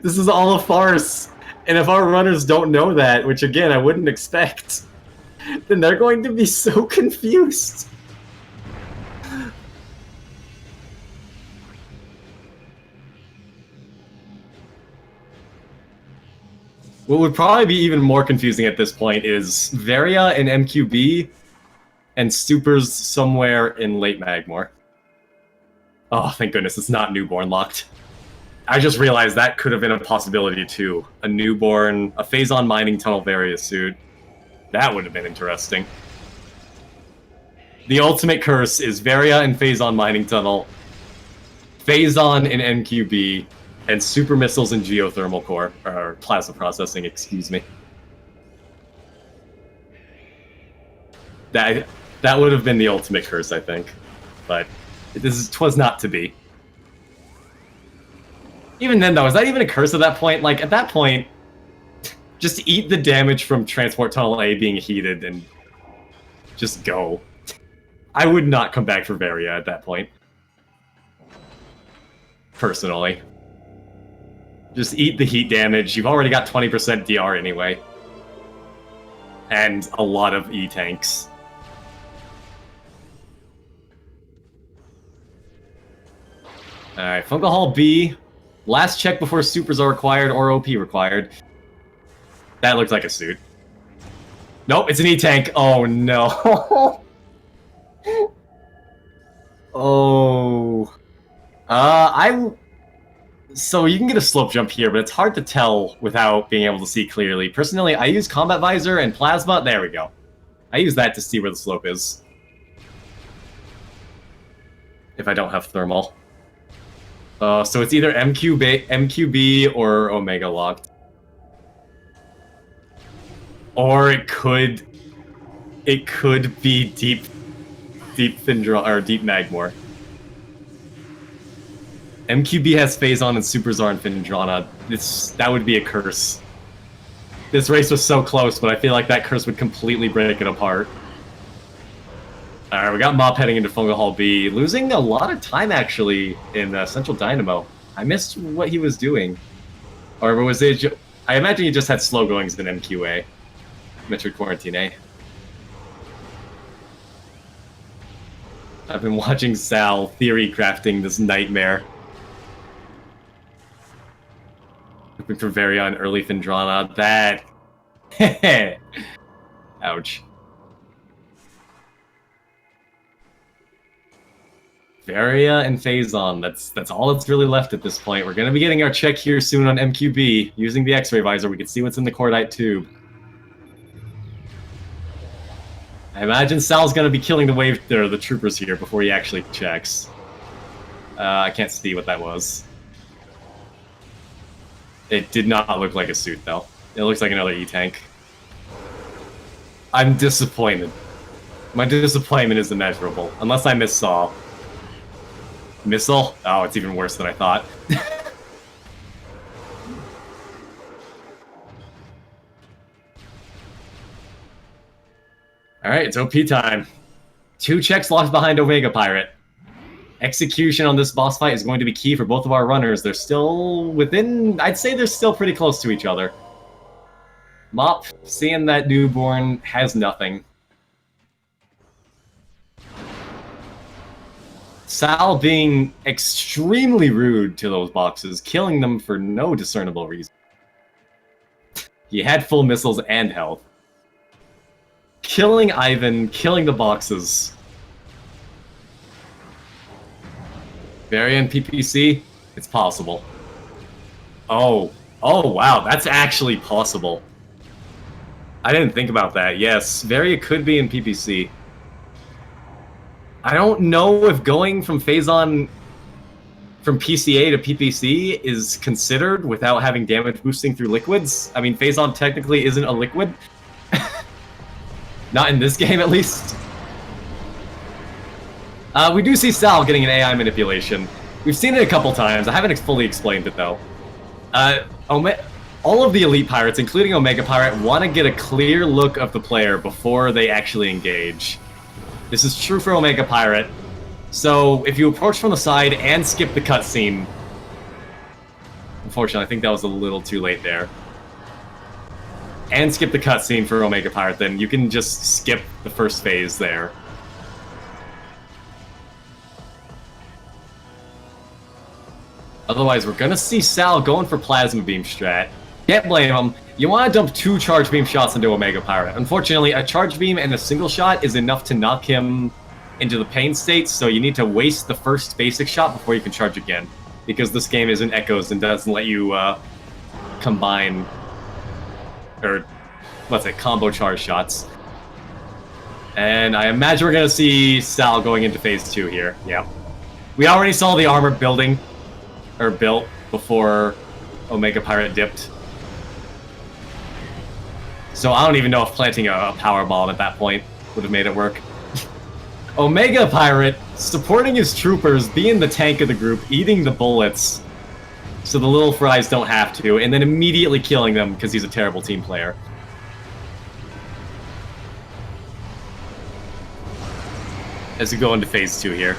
This is all a farce. And if our runners don't know that, which again I wouldn't expect, then they're going to be so confused. What would probably be even more confusing at this point is Varia in MQB and Supers somewhere in late Magmor. Oh, thank goodness it's not Newborn locked. I just realized that could have been a possibility too. A Newborn, a Phazon Mining Tunnel Varia suit. That would have been interesting. The ultimate curse is Varia and Phazon Mining Tunnel, Phazon in MQB, and Super Missiles and Geothermal Core, or Plasma Processing, excuse me. That would have been the ultimate curse, I think. But twas not to be. Even then, though, is that even a curse at that point? Like, at that point, just eat the damage from Transport Tunnel A being heated and just go. I would not come back for Varia at that point. Personally. Just eat the heat damage. You've already got 20% DR anyway. And a lot of E-tanks. Alright, Fungal Hull B. Last check before supers are required or OP required. That looks like a suit. Nope, it's an E-tank. Oh no. Oh. So you can get a slope jump here, but it's hard to tell without being able to see clearly. Personally, I use Combat Visor and Plasma. There we go. I use that to see where the slope is. if I don't have thermal. So it's either MQB or Omega locked. Or it could be deep Findra or deep Magmor. MQB has Phazon and Superzar and Findrana. That would be a curse. This race was so close, but I feel like that curse would completely break it apart. Alright, we got Mop heading into Fungal Hall B, losing a lot of time actually in Central Dynamo. I missed what he was doing. Or was it I imagine he just had slow goings in MQA. Metroid Quarantine A. I've been watching Sal theory crafting this nightmare. Looking for Varian early Findrana. That... Ouch. Varia and Phazon. That's all that's really left at this point. We're gonna be getting our check here soon on MQB. Using the X-ray visor, we can see what's in the Cordite tube. I imagine Sal's gonna be killing the troopers here before he actually checks. I can't see what that was. It did not look like a suit though. It looks like another E-tank. I'm disappointed. My disappointment is immeasurable, unless I missaw. Missile? Oh, it's even worse than I thought. Alright, it's OP time. 2 checks locked behind Omega Pirate. Execution on this boss fight is going to be key for both of our runners. They're still within... I'd say they're still pretty close to each other. Mop, seeing that newborn, has nothing. Sal being extremely rude to those boxes, killing them for no discernible reason. He had full missiles and health. Killing Ivan, killing the boxes. Varian PPC? It's possible. Oh wow, that's actually possible. I didn't think about that. Yes, Varia could be in PPC. I don't know if going from Phazon from PCA to PPC is considered without having damage boosting through liquids. I mean, Phazon technically isn't a liquid. Not in this game, at least. We do see Sal getting an AI manipulation. We've seen it a couple times. I haven't fully explained it, though. All of the Elite Pirates, including Omega Pirate, want to get a clear look of the player before they actually engage. This is true for Omega Pirate. So, if you approach from the side and skip the cutscene... Unfortunately, I think that was a little too late there. And skip the cutscene for Omega Pirate, then you can just skip the first phase there. Otherwise, we're gonna see Sal going for Plasma Beam strat. Can't blame him. You want to dump 2 Charge Beam shots into Omega Pirate. Unfortunately, a Charge Beam and a single shot is enough to knock him into the pain state, so you need to waste the first basic shot before you can charge again. Because this game isn't Echoes and doesn't let you combine... or, let's say, combo charge shots. And I imagine we're going to see Sal going into Phase 2 here. Yeah. We already saw the armor built before Omega Pirate dipped. So I don't even know if planting a power bomb at that point would have made it work. Omega Pirate supporting his troopers, being the tank of the group, eating the bullets so the little fries don't have to, and then immediately killing them because he's a terrible team player. As we go into Phase 2 here.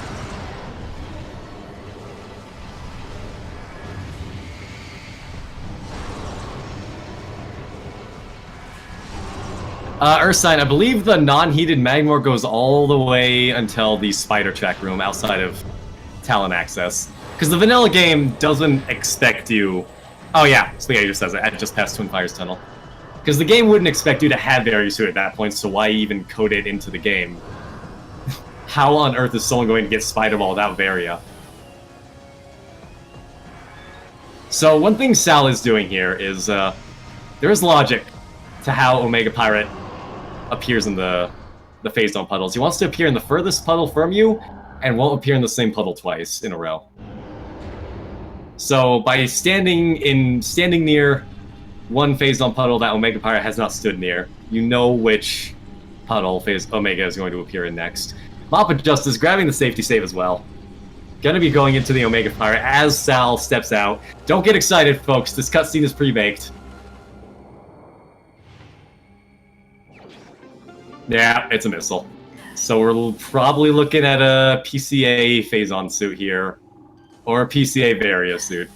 Earthsign, I believe the non-heated Magmor goes all the way until the spider track room outside of Talon access. Because the vanilla game doesn't expect you... Oh yeah, Spaghetti just says it. I just passed Twin Fires Tunnel. Because the game wouldn't expect you to have Variasuit at that point, so why even code it into the game? How on earth is someone going to get Spider Ball without Varia? So one thing Sal is doing here is, there is logic to how Omega Pirate appears in the Phase Zone puddles. He wants to appear in the furthest puddle from you, and won't appear in the same puddle twice in a row. So by standing near one phase on puddle that Omega Pirate has not stood near, you know which puddle phase Omega is going to appear in next. MopOfJustice grabbing the safety save as well. Gonna be going into the Omega Pirate as Sal steps out. Don't get excited, folks. This cutscene is pre-baked. Yeah, it's a missile. So we're probably looking at a PCA phase-on suit here. Or a PCA Varia suit.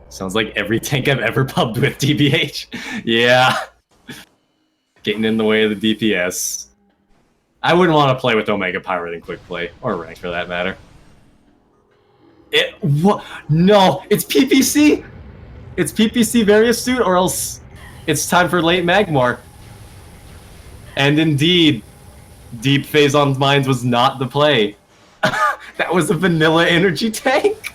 Sounds like every tank I've ever pubbed with, TBH. Yeah. Getting in the way of the DPS. I wouldn't want to play with Omega Pirate in quick play, or rank for that matter. What? No, it's PPC! It's PPC Various Suit, or else it's time for late Magmor. And indeed, Deep Phase on Mines was not the play. That was a vanilla energy tank!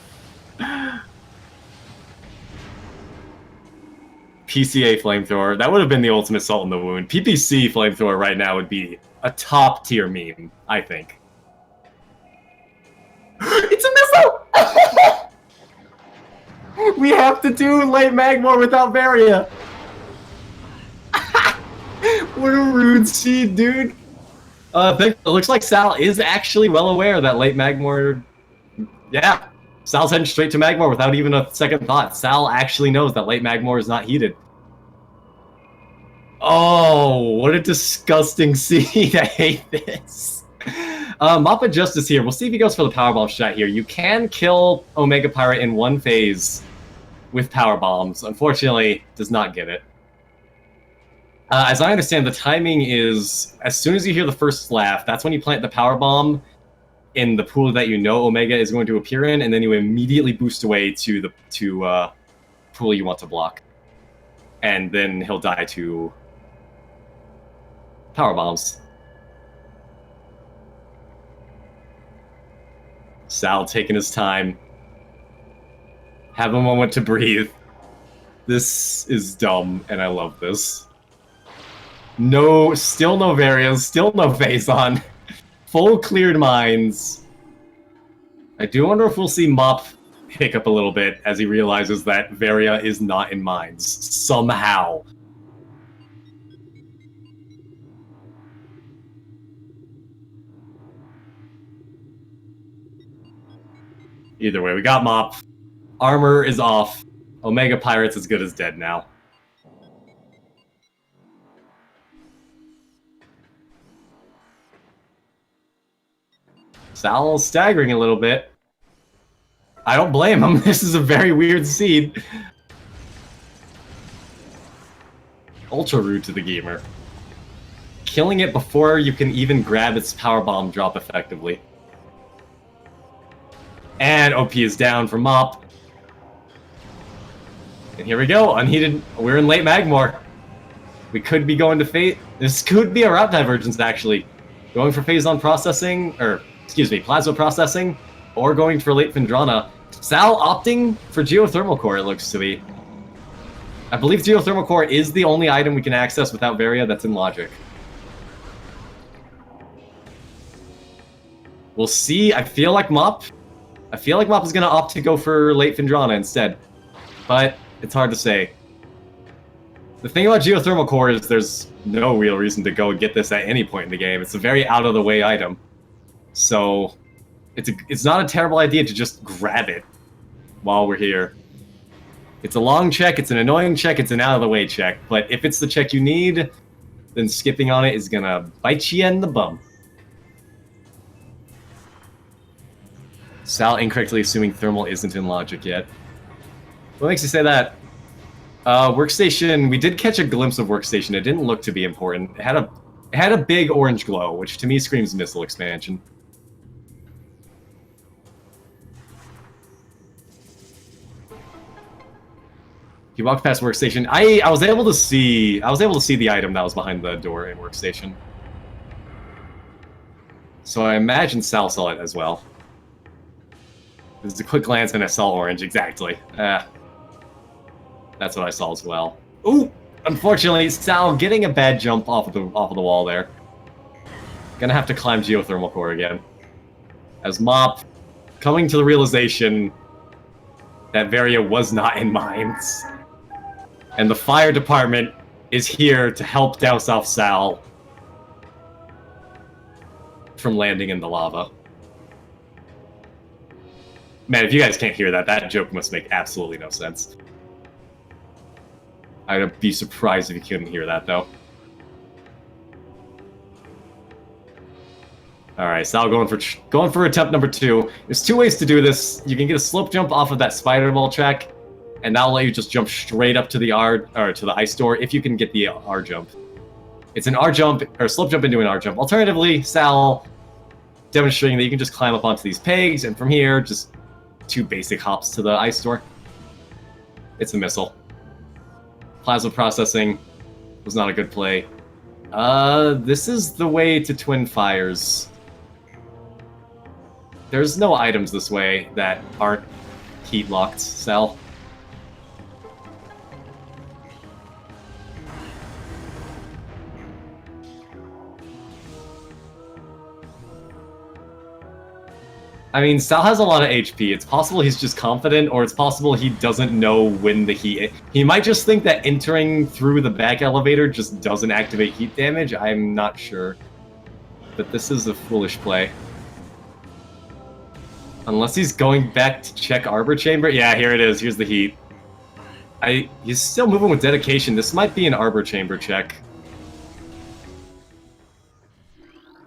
PCA Flamethrower, that would have been the ultimate salt in the wound. PPC Flamethrower right now would be a top tier meme, I think. It's a missile! We have to do late Magmor without Varia. What a rude seed, dude. It looks like Sal is actually well aware that late Magmor... Yeah, Sal's heading straight to Magmor without even a second thought. Sal actually knows that late Magmor is not heated. Oh, what a disgusting seed. I hate this. MopOfJustice here. We'll see if he goes for the Powerbomb shot here. You can kill Omega Pirate in one phase with Power Bombs. Unfortunately, does not get it. As I understand, the timing is as soon as you hear the first laugh, that's when you plant the Power Bomb in the pool that you know Omega is going to appear in, and then you immediately boost away to the pool you want to block. And then he'll die to Power Bombs. Sal taking his time. Have a moment to breathe. This is dumb, and I love this. No, still no Varias, still no Phazon. Full cleared mines. I do wonder if we'll see Mop hiccup a little bit as he realizes that Varia is not in mines. Somehow. Either way, we got Mop. Armor is off. Omega Pirate's as good as dead now. Sal staggering a little bit. I don't blame him. This is a very weird seed. Ultra rude to the gamer. Killing it before you can even grab its power bomb drop effectively. And OP is down for Mop. And here we go, unheated. We're in late Magmor. We could be going to Phase. This could be a route divergence, actually. Going for Phase on processing, or excuse me, Plasma processing, or going for late Phendrana. Sal opting for Geothermal Core, it looks to be. I believe Geothermal Core is the only item we can access without Varia that's in Logic. We'll see. I feel like Mop is going to opt to go for late Phendrana instead. But it's hard to say. The thing about Geothermal Core is there's no real reason to go and get this at any point in the game. It's a very out-of-the-way item. So it's not a terrible idea to just grab it while we're here. It's a long check, it's an annoying check, it's an out-of-the-way check. But if it's the check you need, then skipping on it is going to bite you in the bum. Sal incorrectly assuming Thermal isn't in Logic yet. What makes you say that? Workstation, we did catch a glimpse of Workstation. It didn't look to be important. It had a big orange glow, which to me screams missile expansion. He walked past Workstation. I was able to see the item that was behind the door in Workstation. So I imagine Sal saw it as well. This is a quick glance and I saw orange, exactly. That's what I saw as well. Ooh! Unfortunately, Sal getting a bad jump off of the wall there. Gonna have to climb geothermal core again. As Mop coming to the realization that Varia was not in mines. And the fire department is here to help douse off Sal from landing in the lava. Man, if you guys can't hear that, that joke must make absolutely no sense. I'd be surprised if you couldn't hear that, though. Alright, Sal going for attempt number 2. There's 2 ways to do this. You can get a slope jump off of that spider ball track, and that'll let you just jump straight up to the to the ice door if you can get the R jump. It's an R jump, or slope jump into an R jump. Alternatively, Sal demonstrating that you can just climb up onto these pegs, and from here, just 2 basic hops to the ice door. It's a missile. Plasma processing was not a good play. This is the way to Twin Fires. There's no items this way that aren't heat-locked, Sal. I mean, Sal has a lot of HP. It's possible he's just confident, or it's possible he doesn't know when the heat... He might just think that entering through the back elevator just doesn't activate heat damage. I'm not sure. But this is a foolish play. Unless he's going back to check Arbor Chamber. Yeah, here it is. Here's the heat. He's still moving with dedication. This might be an Arbor Chamber check.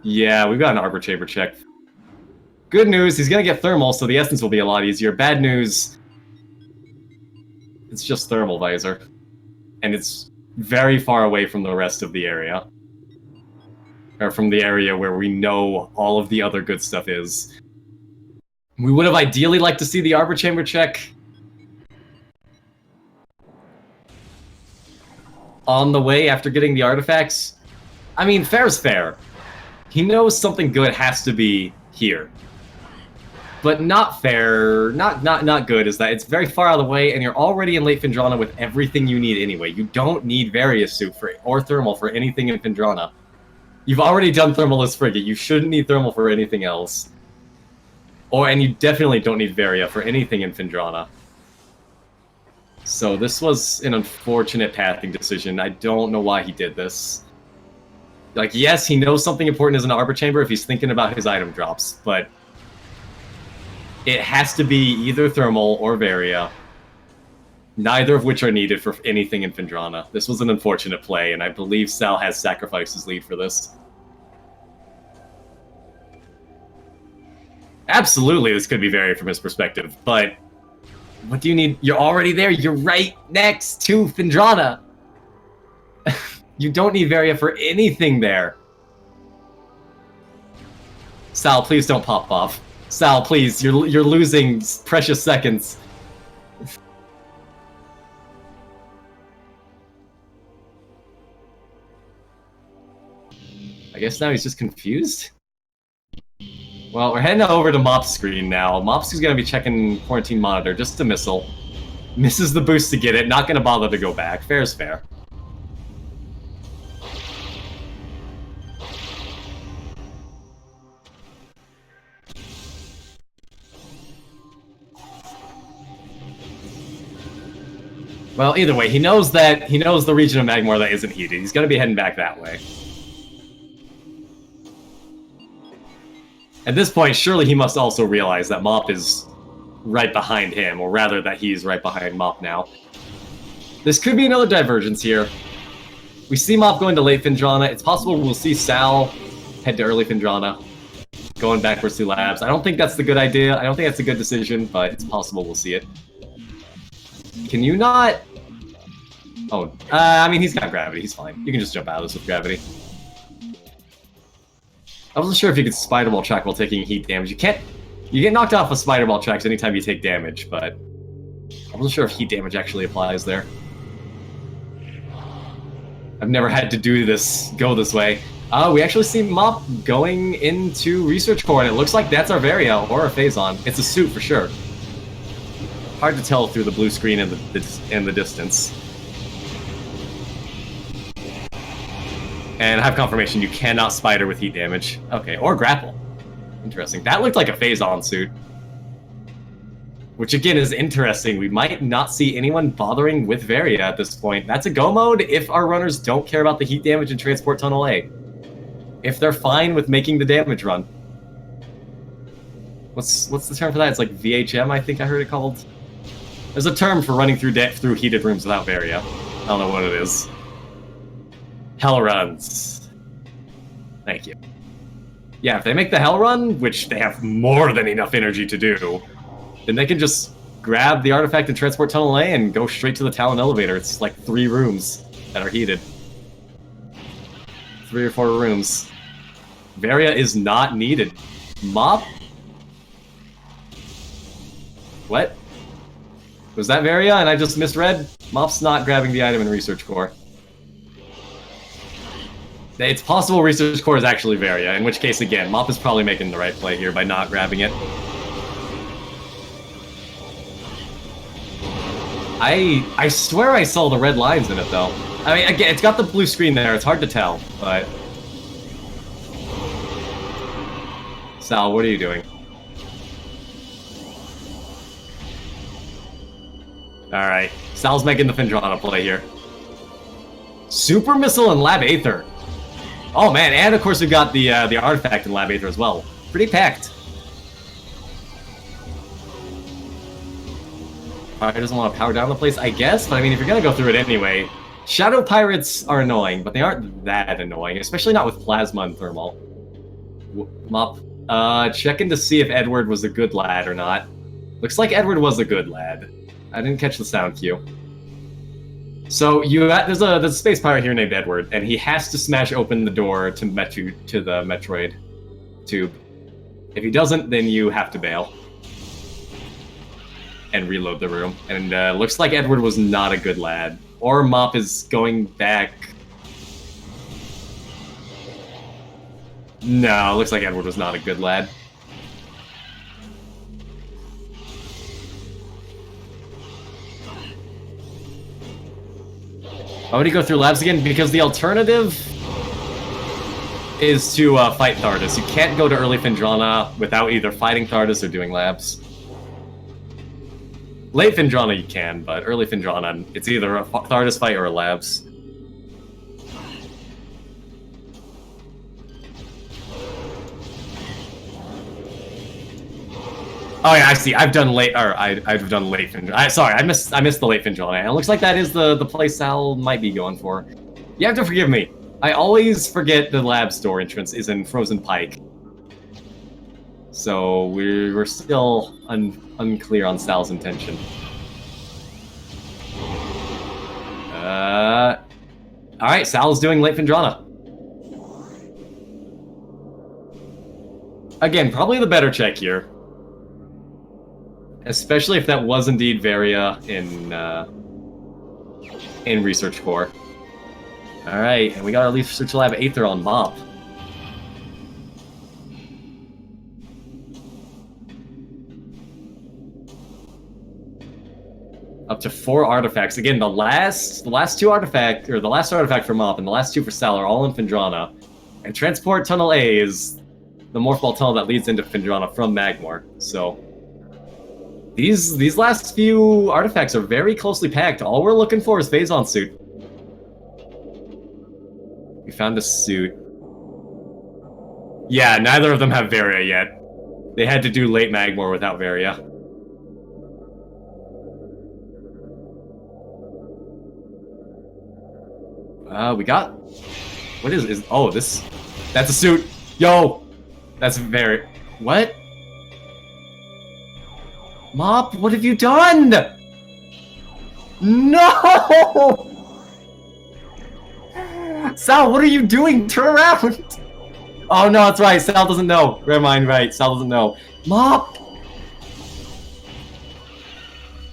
Yeah, we've got an Arbor Chamber check. Good news, he's gonna get thermal, so the essence will be a lot easier. Bad news, it's just thermal visor. And it's very far away from the rest of the area. Or from the area where we know all of the other good stuff is. We would have ideally liked to see the Arbor Chamber check on the way after getting the artifacts. I mean, fair's fair. He knows something good has to be here. But not fair, not good, is that it's very far out of the way, and you're already in late Phendrana with everything you need anyway. You don't need Various Suit or Thermal for anything in Phendrana. You've already done Thermal as Frigate. You shouldn't need Thermal for anything else. And you definitely don't need Varia for anything in Phendrana. So this was an unfortunate pathing decision. I don't know why he did this. Like, yes, he knows something important is an Arbor Chamber if he's thinking about his item drops, but it has to be either Thermal or Varia, neither of which are needed for anything in Phendrana. This was an unfortunate play, and I believe Sal has sacrificed his lead for this. Absolutely, this could be Varia from his perspective, but what do you need? You're already there. You're right next to Phendrana. You don't need Varia for anything there. Sal, please don't pop off. Sal, please, you're losing precious seconds. I guess now he's just confused? Well, we're heading over to Mop's screen now. Mop's is going to be checking Quarantine Monitor, just a missile. Misses the boost to get it, not going to bother to go back. Fair's fair. Well, either way, he knows the region of Magmor that isn't heated. He's going to be heading back that way. At this point, surely he must also realize that Mop is right behind him, or rather that he's right behind Mop now. This could be another divergence here. We see Mop going to late Phendrana. It's possible we'll see Sal head to early Phendrana, going backwards to labs. I don't think that's the good idea. I don't think that's a good decision, but it's possible we'll see it. Can you not? Oh, I mean, he's got gravity. He's fine. You can just jump out of this with gravity. I wasn't sure if you could spider ball track while taking heat damage. You can't. You get knocked off of spider ball tracks anytime you take damage, but I wasn't sure if heat damage actually applies there. I've never had to go this way. We actually see Mop going into Research Core, and it looks like that's our Varia or our Phazon. It's a suit for sure. Hard to tell through the blue screen and the distance. And I have confirmation you cannot spider with heat damage. Okay, or grapple. Interesting. That looked like a phase-on suit. Which again is interesting. We might not see anyone bothering with Varia at this point. That's a go mode if our runners don't care about the heat damage in Transport Tunnel A. If they're fine with making the damage run. What's the term for that? It's like VHM, I think I heard it called. There's a term for running through heated rooms without Varia. I don't know what it is. Hell runs. Thank you. Yeah, if they make the hell run, which they have more than enough energy to do, then they can just grab the artifact in Transport Tunnel A and go straight to the Talon elevator. It's like 3 rooms that are heated. 3 or 4 rooms. Varia is not needed. Mop? What? Was that Varia and I just misread? Mop's not grabbing the item in Research Core. It's possible Research Core is actually Varia, in which case, again, Mop is probably making the right play here by not grabbing it. I swear I saw the red lines in it, though. I mean, again, it's got the blue screen there. It's hard to tell, but... Sal, what are you doing? Alright. Sal's making the Findrana play here. Super Missile and Lab Aether. Oh, man, and of course we've got the artifact in Lab Aether as well. Pretty packed. Fire doesn't want to power down the place, I guess, but I mean, if you're gonna go through it anyway, Shadow Pirates are annoying, but they aren't that annoying, especially not with Plasma and Thermal. Mop, checking to see if Edward was a good lad or not. Looks like Edward was a good lad. I didn't catch the sound cue. So there's a space pirate here named Edward, and he has to smash open the door to the Metroid tube. If he doesn't, then you have to bail and reload the room. And looks like Edward was not a good lad. Or Mop is going back. No, looks like Edward was not a good lad. Why would he go through labs again? Because the alternative is to fight Thardus. You can't go to early Findrana without either fighting Thardus or doing labs. Late Findrana you can, but early Findrana, it's either a Thardus fight or a labs. Oh yeah, I see. I've done late, or I've done late Findrana. Sorry, I missed the late Findrana. And it looks like that is the place Sal might be going for. You have to forgive me. I always forget the labs door entrance is in Frozen Pike. So we're still unclear on Sal's intention. Alright, Sal's doing late Findrana. Again, probably the better check here. Especially if that was indeed Varia in Research Core. Alright, and we got our Research Lab Aether on Mop. Up to 4 artifacts. Again, the last artifact for Mop and the last 2 for Sal are all in Findrana. And Transport Tunnel A is the Morph Ball tunnel that leads into Findrana from Magmor. So these last few artifacts are very closely packed. All we're looking for is Phazon suit. We found a suit. Yeah, neither of them have Varia yet. They had to do late Magmor without Varia. We got... What is... Oh, this... That's a suit! Yo! That's very... What? Mop, what have you done? No! Sal, what are you doing? Turn around! Oh no, that's right. Sal doesn't know. Never mind, right. Sal doesn't know. Mop!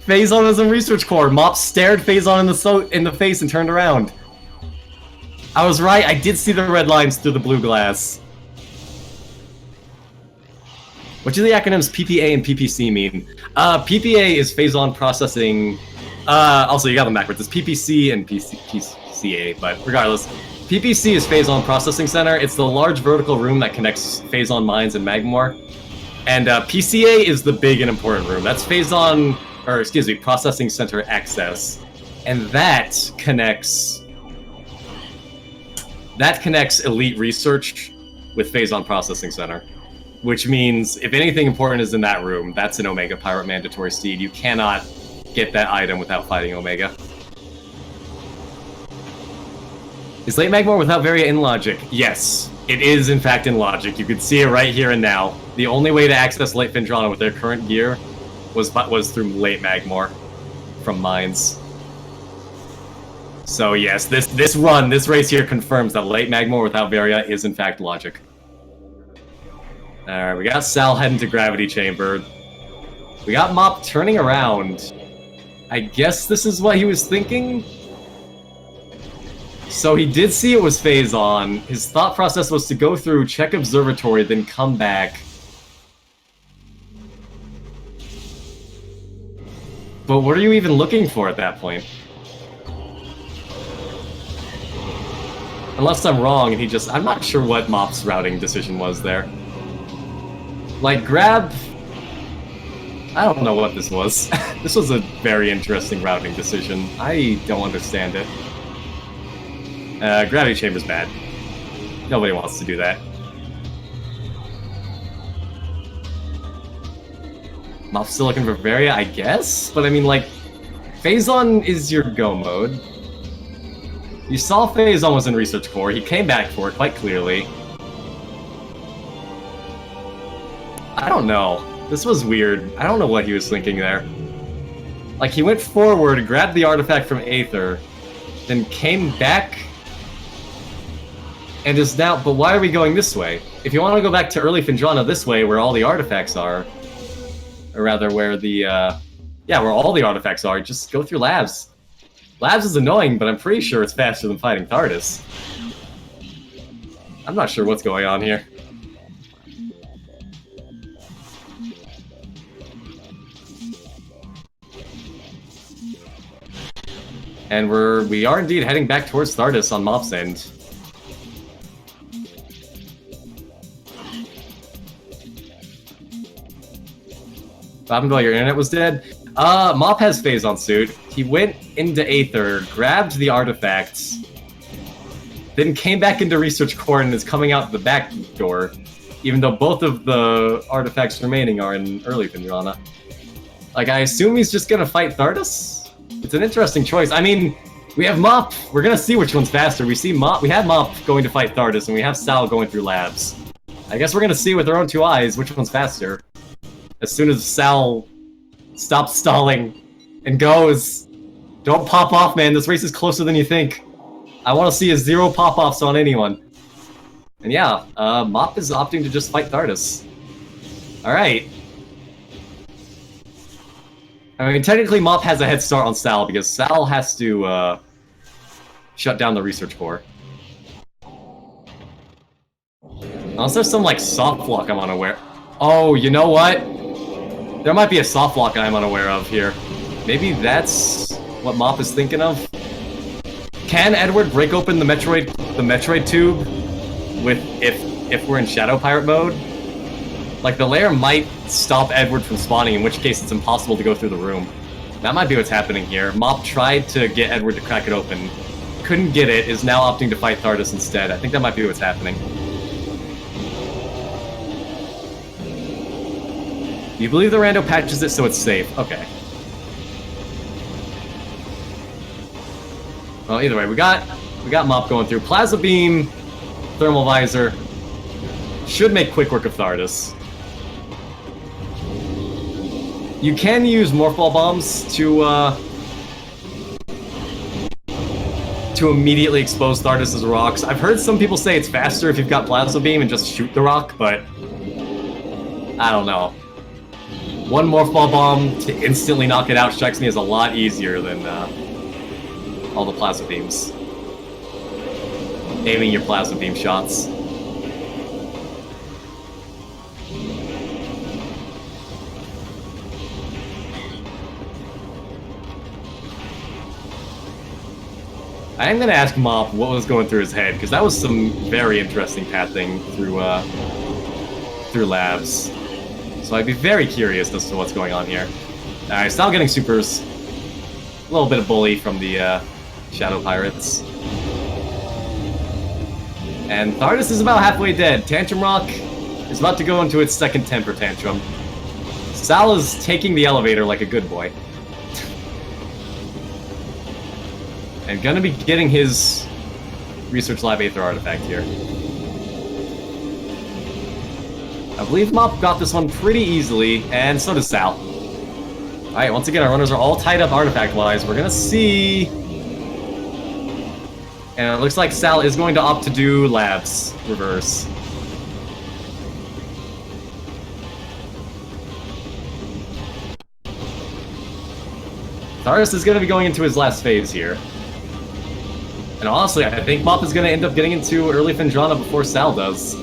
Phazon is in Research Core. Mop stared Phazon in the face and turned around. I was right. I did see the red lines through the blue glass. What do the acronyms PPA and PPC mean? PPA is phase-on processing. Also, you got them backwards. It's PPC and PCA, but regardless. PPC is Phase-On Processing Center. It's the large vertical room that connects Phase-On Mines and Magmor. And PCA is the big and important room. That's Phase-On, or excuse me, Processing Center Access. And that connects Elite Research with Phase-On Processing Center. Which means if anything important is in that room, that's an Omega Pirate Mandatory Seed. You cannot get that item without fighting Omega. Is Late Magmor without Varia in Logic? Yes, it is in fact in Logic. You can see it right here and now. The only way to access Late Phendrana with their current gear was through Late Magmor from Mines. So yes, this race here confirms that Late Magmor without Varia is in fact Logic. Alright, we got Sal heading to Gravity Chamber. We got Mop turning around. I guess this is what he was thinking? So he did see it was Phase-On. His thought process was to go through, check Observatory, then come back. But what are you even looking for at that point? Unless I'm wrong and he just... I'm not sure what Mop's routing decision was there. Like, grab... I don't know what this was. This was a very interesting routing decision. I don't understand it. Gravity Chamber's bad. Nobody wants to do that. Mop's still looking for Varia, I guess? But I mean, like, Phase-On is your go mode. You saw Phase-On was in Research Core. He came back for it quite clearly. I don't know. This was weird. I don't know what he was thinking there. Like, he went forward, grabbed the artifact from Aether, then came back, and is now... But why are we going this way? If you want to go back to early Phendrana this way, where all the artifacts are, or rather, where the, yeah, where all the artifacts are, just go through Labs. Labs is annoying, but I'm pretty sure it's faster than fighting Thardus. I'm not sure what's going on here. And we are indeed heading back towards Thardus on Mop's end. What happened while your internet was dead? Mop has Phase-On suit. He went into Aether, grabbed the artifacts, then came back into Research Core and is coming out the back door, even though both of the artifacts remaining are in early Phendrana. Like, I assume he's just gonna fight Thardus? It's an interesting choice. I mean, we have Mop. We're gonna see which one's faster. We have Mop going to fight Thardus, and we have Sal going through Labs. I guess we're gonna see with our own two eyes which one's faster. As soon as Sal stops stalling and goes. Don't pop off, man. This race is closer than you think. I want to see a 0 pop-offs on anyone. And yeah, Mop is opting to just fight Thardus. Alright. I mean, technically Mop has a head start on Sal, because Sal has to, shut down the Research Core. Unless there's some, like, soft lock I'm unaware... Oh, you know what? There might be a soft lock I'm unaware of here. Maybe that's what Mop is thinking of? Can Edward break open the Metroid tube with if we're in Shadow Pirate mode? Like, the lair might stop Edward from spawning, in which case it's impossible to go through the room. That might be what's happening here. Mop tried to get Edward to crack it open. Couldn't get it, is now opting to fight Thardus instead. I think that might be what's happening. You believe the Rando patches it so it's safe. Okay. Well, either way, we got Mop going through. Plasma Beam, Thermal Visor. Should make quick work of Thardus. You can use Morph Ball Bombs to immediately expose Thardus' rocks. I've heard some people say it's faster if you've got Plasma Beam and just shoot the rock, but I don't know. One Morph Ball Bomb to instantly knock it out strikes me as a lot easier than all the Plasma Beams. Aiming your Plasma Beam shots. I am gonna ask Mop what was going through his head, because that was some very interesting pathing through labs. So I'd be very curious as to what's going on here. Alright, still getting supers. A little bit of bully from the Shadow Pirates. And Thardus is about halfway dead. Tantrum Rock is about to go into its second temper tantrum. Sal is taking the elevator like a good boy. And gonna be getting his Research Lab Aether artifact here. I believe Mop got this one pretty easily, and so does Sal. Alright, once again, our runners are all tied up artifact-wise. We're gonna see... And it looks like Sal is going to opt to do labs reverse. Thardus is going to be going into his last phase here. And honestly, I think Mop is going to end up getting into early Phendrana before Sal does.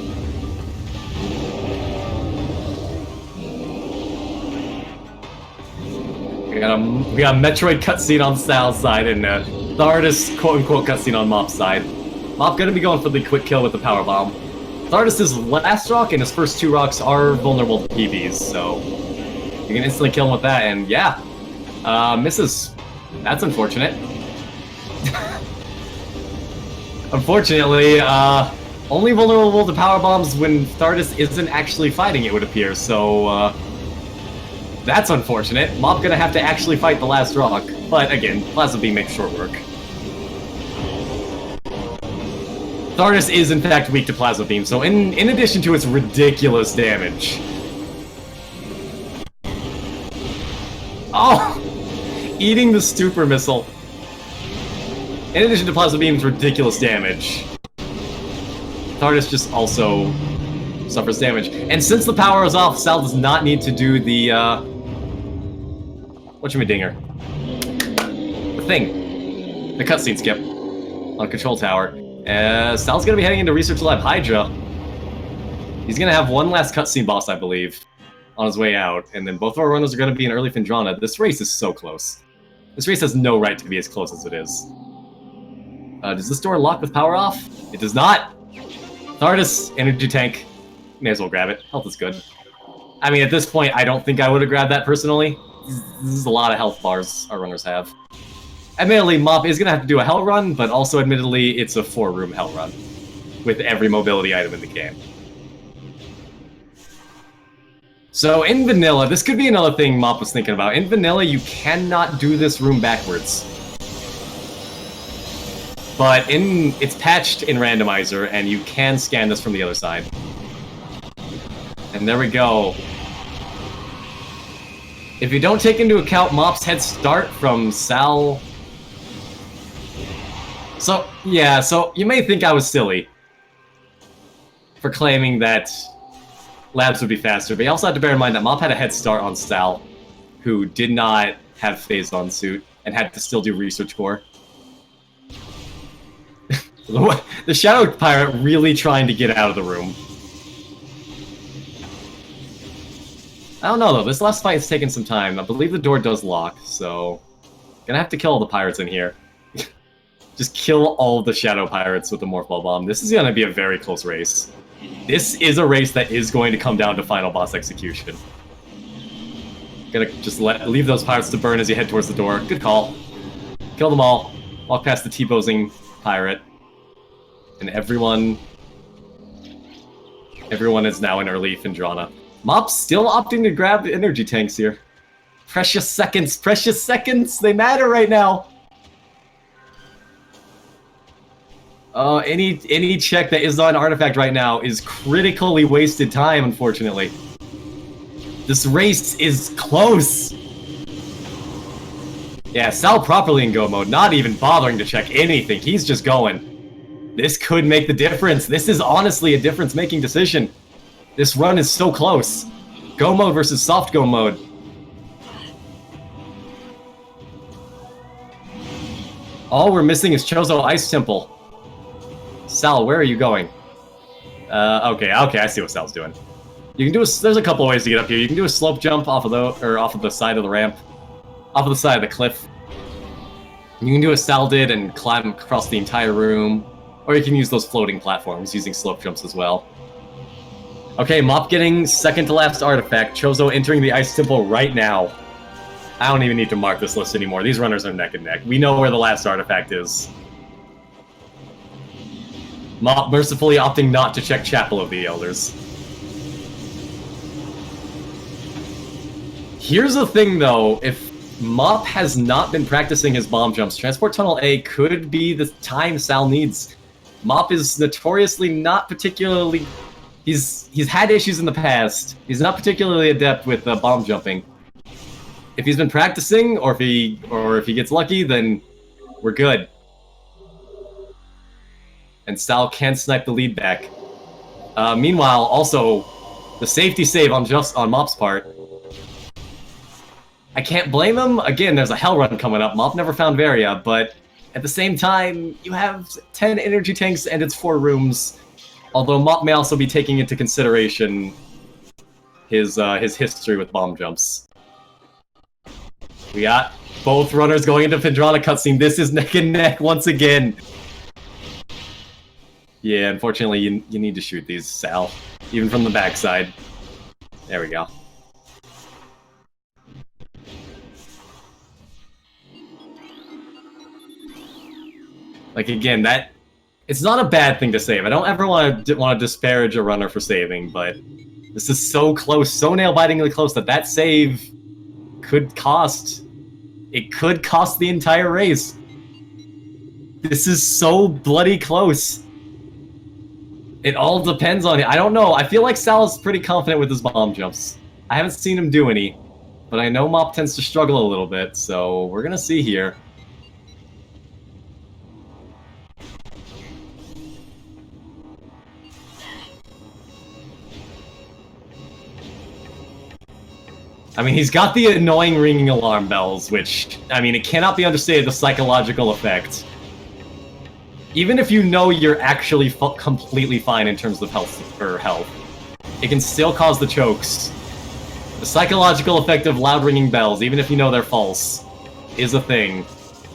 We got a Metroid cutscene on Sal's side and Thardus quote-unquote cutscene on Mop's side. Mop going to be going for the quick kill with the power bomb. Thardus' last rock and his first two rocks are vulnerable to PBs, so you can instantly kill him with that, and yeah. Misses. That's unfortunate. Unfortunately, only vulnerable to power bombs when Thardus isn't actually fighting, it would appear, so, that's unfortunate. Mop gonna have to actually fight the last rock, but again, Plasma Beam makes short work. Thardus is in fact weak to Plasma Beam, so in addition to its ridiculous damage... Oh! Eating the Stupor Missile. In addition to Plasma Beam's ridiculous damage, Thardus just also suffers damage. And since the power is off, Sal does not need to do the, whatchamidinger? The thing. The cutscene skip on Control Tower. Sal's gonna be heading into Research Lab Hydra. He's gonna have one last cutscene boss, I believe, on his way out, and then both of our runners are gonna be in early Phendrana. This race is so close. This race has no right to be as close as it is. Does this door lock with power off? It does not! Thardus, energy tank. May as well grab it. Health is good. I mean, at this point, I don't think I would have grabbed that personally. This is a lot of health bars our runners have. Admittedly, Mop is going to have to do a hell run, but also admittedly, it's a 4-room hell run. With every mobility item in the game. So, in vanilla, this could be another thing Mop was thinking about. In vanilla, you cannot do this room backwards. But it's patched in Randomizer, and you can scan this from the other side. And there we go. If you don't take into account Mop's head start from Sal... So, yeah, so you may think I was silly for claiming that labs would be faster, but you also have to bear in mind that Mop had a head start on Sal, who did not have phase on suit, and had to still do Research Core. The Shadow Pirate really trying to get out of the room. I don't know though, this last fight has taken some time. I believe the door does lock, so... Gonna have to kill all the pirates in here. Just kill all the Shadow Pirates with the Morph Ball Bomb. This is gonna be a very close race. This is a race that is going to come down to final boss execution. Gonna just leave those pirates to burn as you head towards the door. Good call. Kill them all. Walk past the T-posing pirate. And everyone is now in early Phendrana. Mop's still opting to grab energy tanks here. Precious seconds, they matter right now. Any check that is not an artifact right now is critically wasted time, unfortunately. This race is close. Yeah, Sal properly in go mode, not even bothering to check anything. He's just going. This could make the difference. This is honestly a difference-making decision. This run is so close. Go mode versus soft go mode. All we're missing is Chozo Ice Temple. Sal, where are you going? Okay, I see what Sal's doing. You can do there's a couple of ways to get up here. You can do a slope jump off of the side of the ramp. Off of the side of the cliff. You can do a Sal did and climb across the entire room, or you can use those floating platforms using slope jumps as well. Okay, Mop getting second to last artifact. Chozo entering the Ice Temple right now. I don't even need to mark this list anymore. These runners are neck and neck. We know where the last artifact is. Mop mercifully opting not to check Chapel of the Elders. Here's the thing, though. If Mop has not been practicing his bomb jumps, Transport Tunnel A could be the time Sal needs. Mop is notoriously not particularly... He's had issues in the past. He's not particularly adept with bomb jumping. If he's been practicing, or if he gets lucky, then we're good. And Sal can snipe the lead back. Meanwhile, also, the safety save on Mop's part. I can't blame him. Again, there's a hell run coming up. Mop never found Varia, but at the same time, you have 10 energy tanks and it's 4 rooms. Although Mop may also be taking into consideration his history with bomb jumps. We got both runners going into Phendrana cutscene. This is neck and neck once again. Yeah, unfortunately, you need to shoot these, Sal. Even from the backside. There we go. Like, again, it's not a bad thing to save. I don't ever want to disparage a runner for saving, but this is so close, so nail-bitingly close that save could cost... It could cost the entire race. This is so bloody close. It all depends on it. I don't know. I feel like Sal is pretty confident with his bomb jumps. I haven't seen him do any, but I know Mop tends to struggle a little bit, so we're gonna see here. I mean, he's got the annoying ringing alarm bells, which, I mean, it cannot be understated the psychological effect. Even if you know you're actually completely fine in terms of health, it can still cause the chokes. The psychological effect of loud ringing bells, even if you know they're false, is a thing.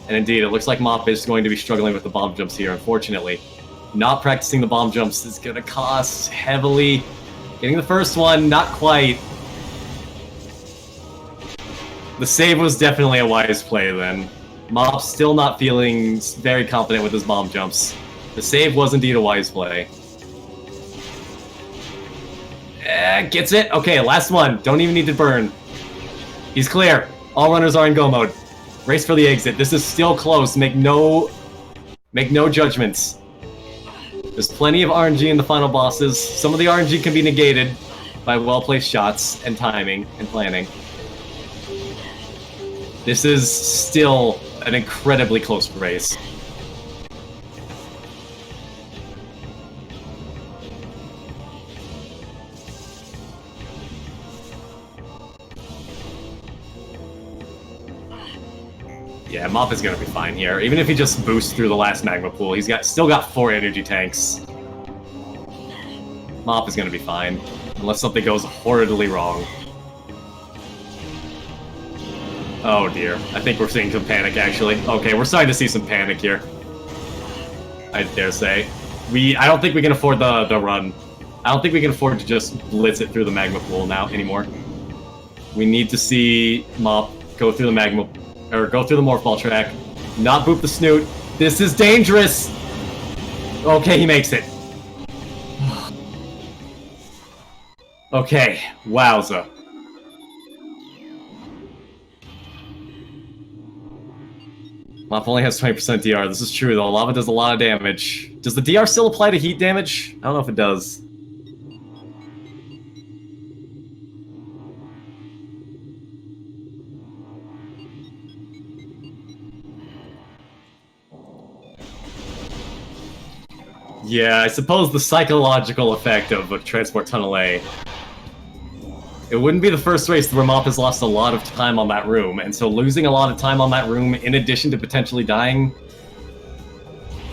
And indeed, it looks like Mop is going to be struggling with the bomb jumps here, unfortunately. Not practicing the bomb jumps is going to cost heavily. Getting the first one, not quite. The save was definitely a wise play then. Mop still not feeling very confident with his bomb jumps. The save was indeed a wise play. Gets it? Okay, last one. Don't even need to burn. He's clear. All runners are in go mode. Race for the exit. This is still close. Make no judgments. There's plenty of RNG in the final bosses. Some of the RNG can be negated by well-placed shots and timing and planning. This is still an incredibly close race. Yeah, Mop is gonna be fine here. Even if he just boosts through the last magma pool, he's still got 4 energy tanks. Mop is gonna be fine, unless something goes horridly wrong. Oh dear, I think we're seeing some panic actually. Okay, we're starting to see some panic here. I dare say. I don't think we can afford the run. I don't think we can afford to just blitz it through the magma pool now anymore. We need to see Mop go through the magma, or go through the morph ball track, not boop the snoot. This is dangerous! Okay, he makes it. Okay, wowza. Mop only has 20% DR. This is true, though. Lava does a lot of damage. Does the DR still apply to heat damage? I don't know if it does. Yeah, I suppose the psychological effect of a Transport Tunnel A. It wouldn't be the first race where Mop has lost a lot of time on that room, and so losing a lot of time on that room in addition to potentially dying,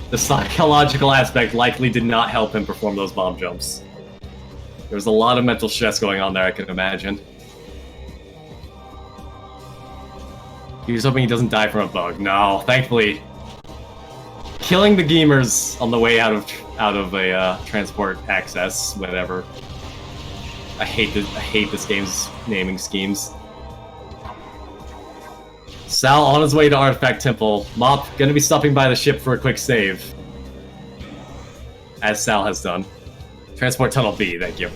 the psychological aspect likely did not help him perform those bomb jumps. There was a lot of mental stress going on there, I can imagine. He was hoping he doesn't die from a bug. No, thankfully. Killing the gamers on the way out of a transport access, whatever. I hate this game's naming schemes. Sal on his way to Artifact Temple. Mop gonna be stopping by the ship for a quick save. As Sal has done. Transport Tunnel B, thank you.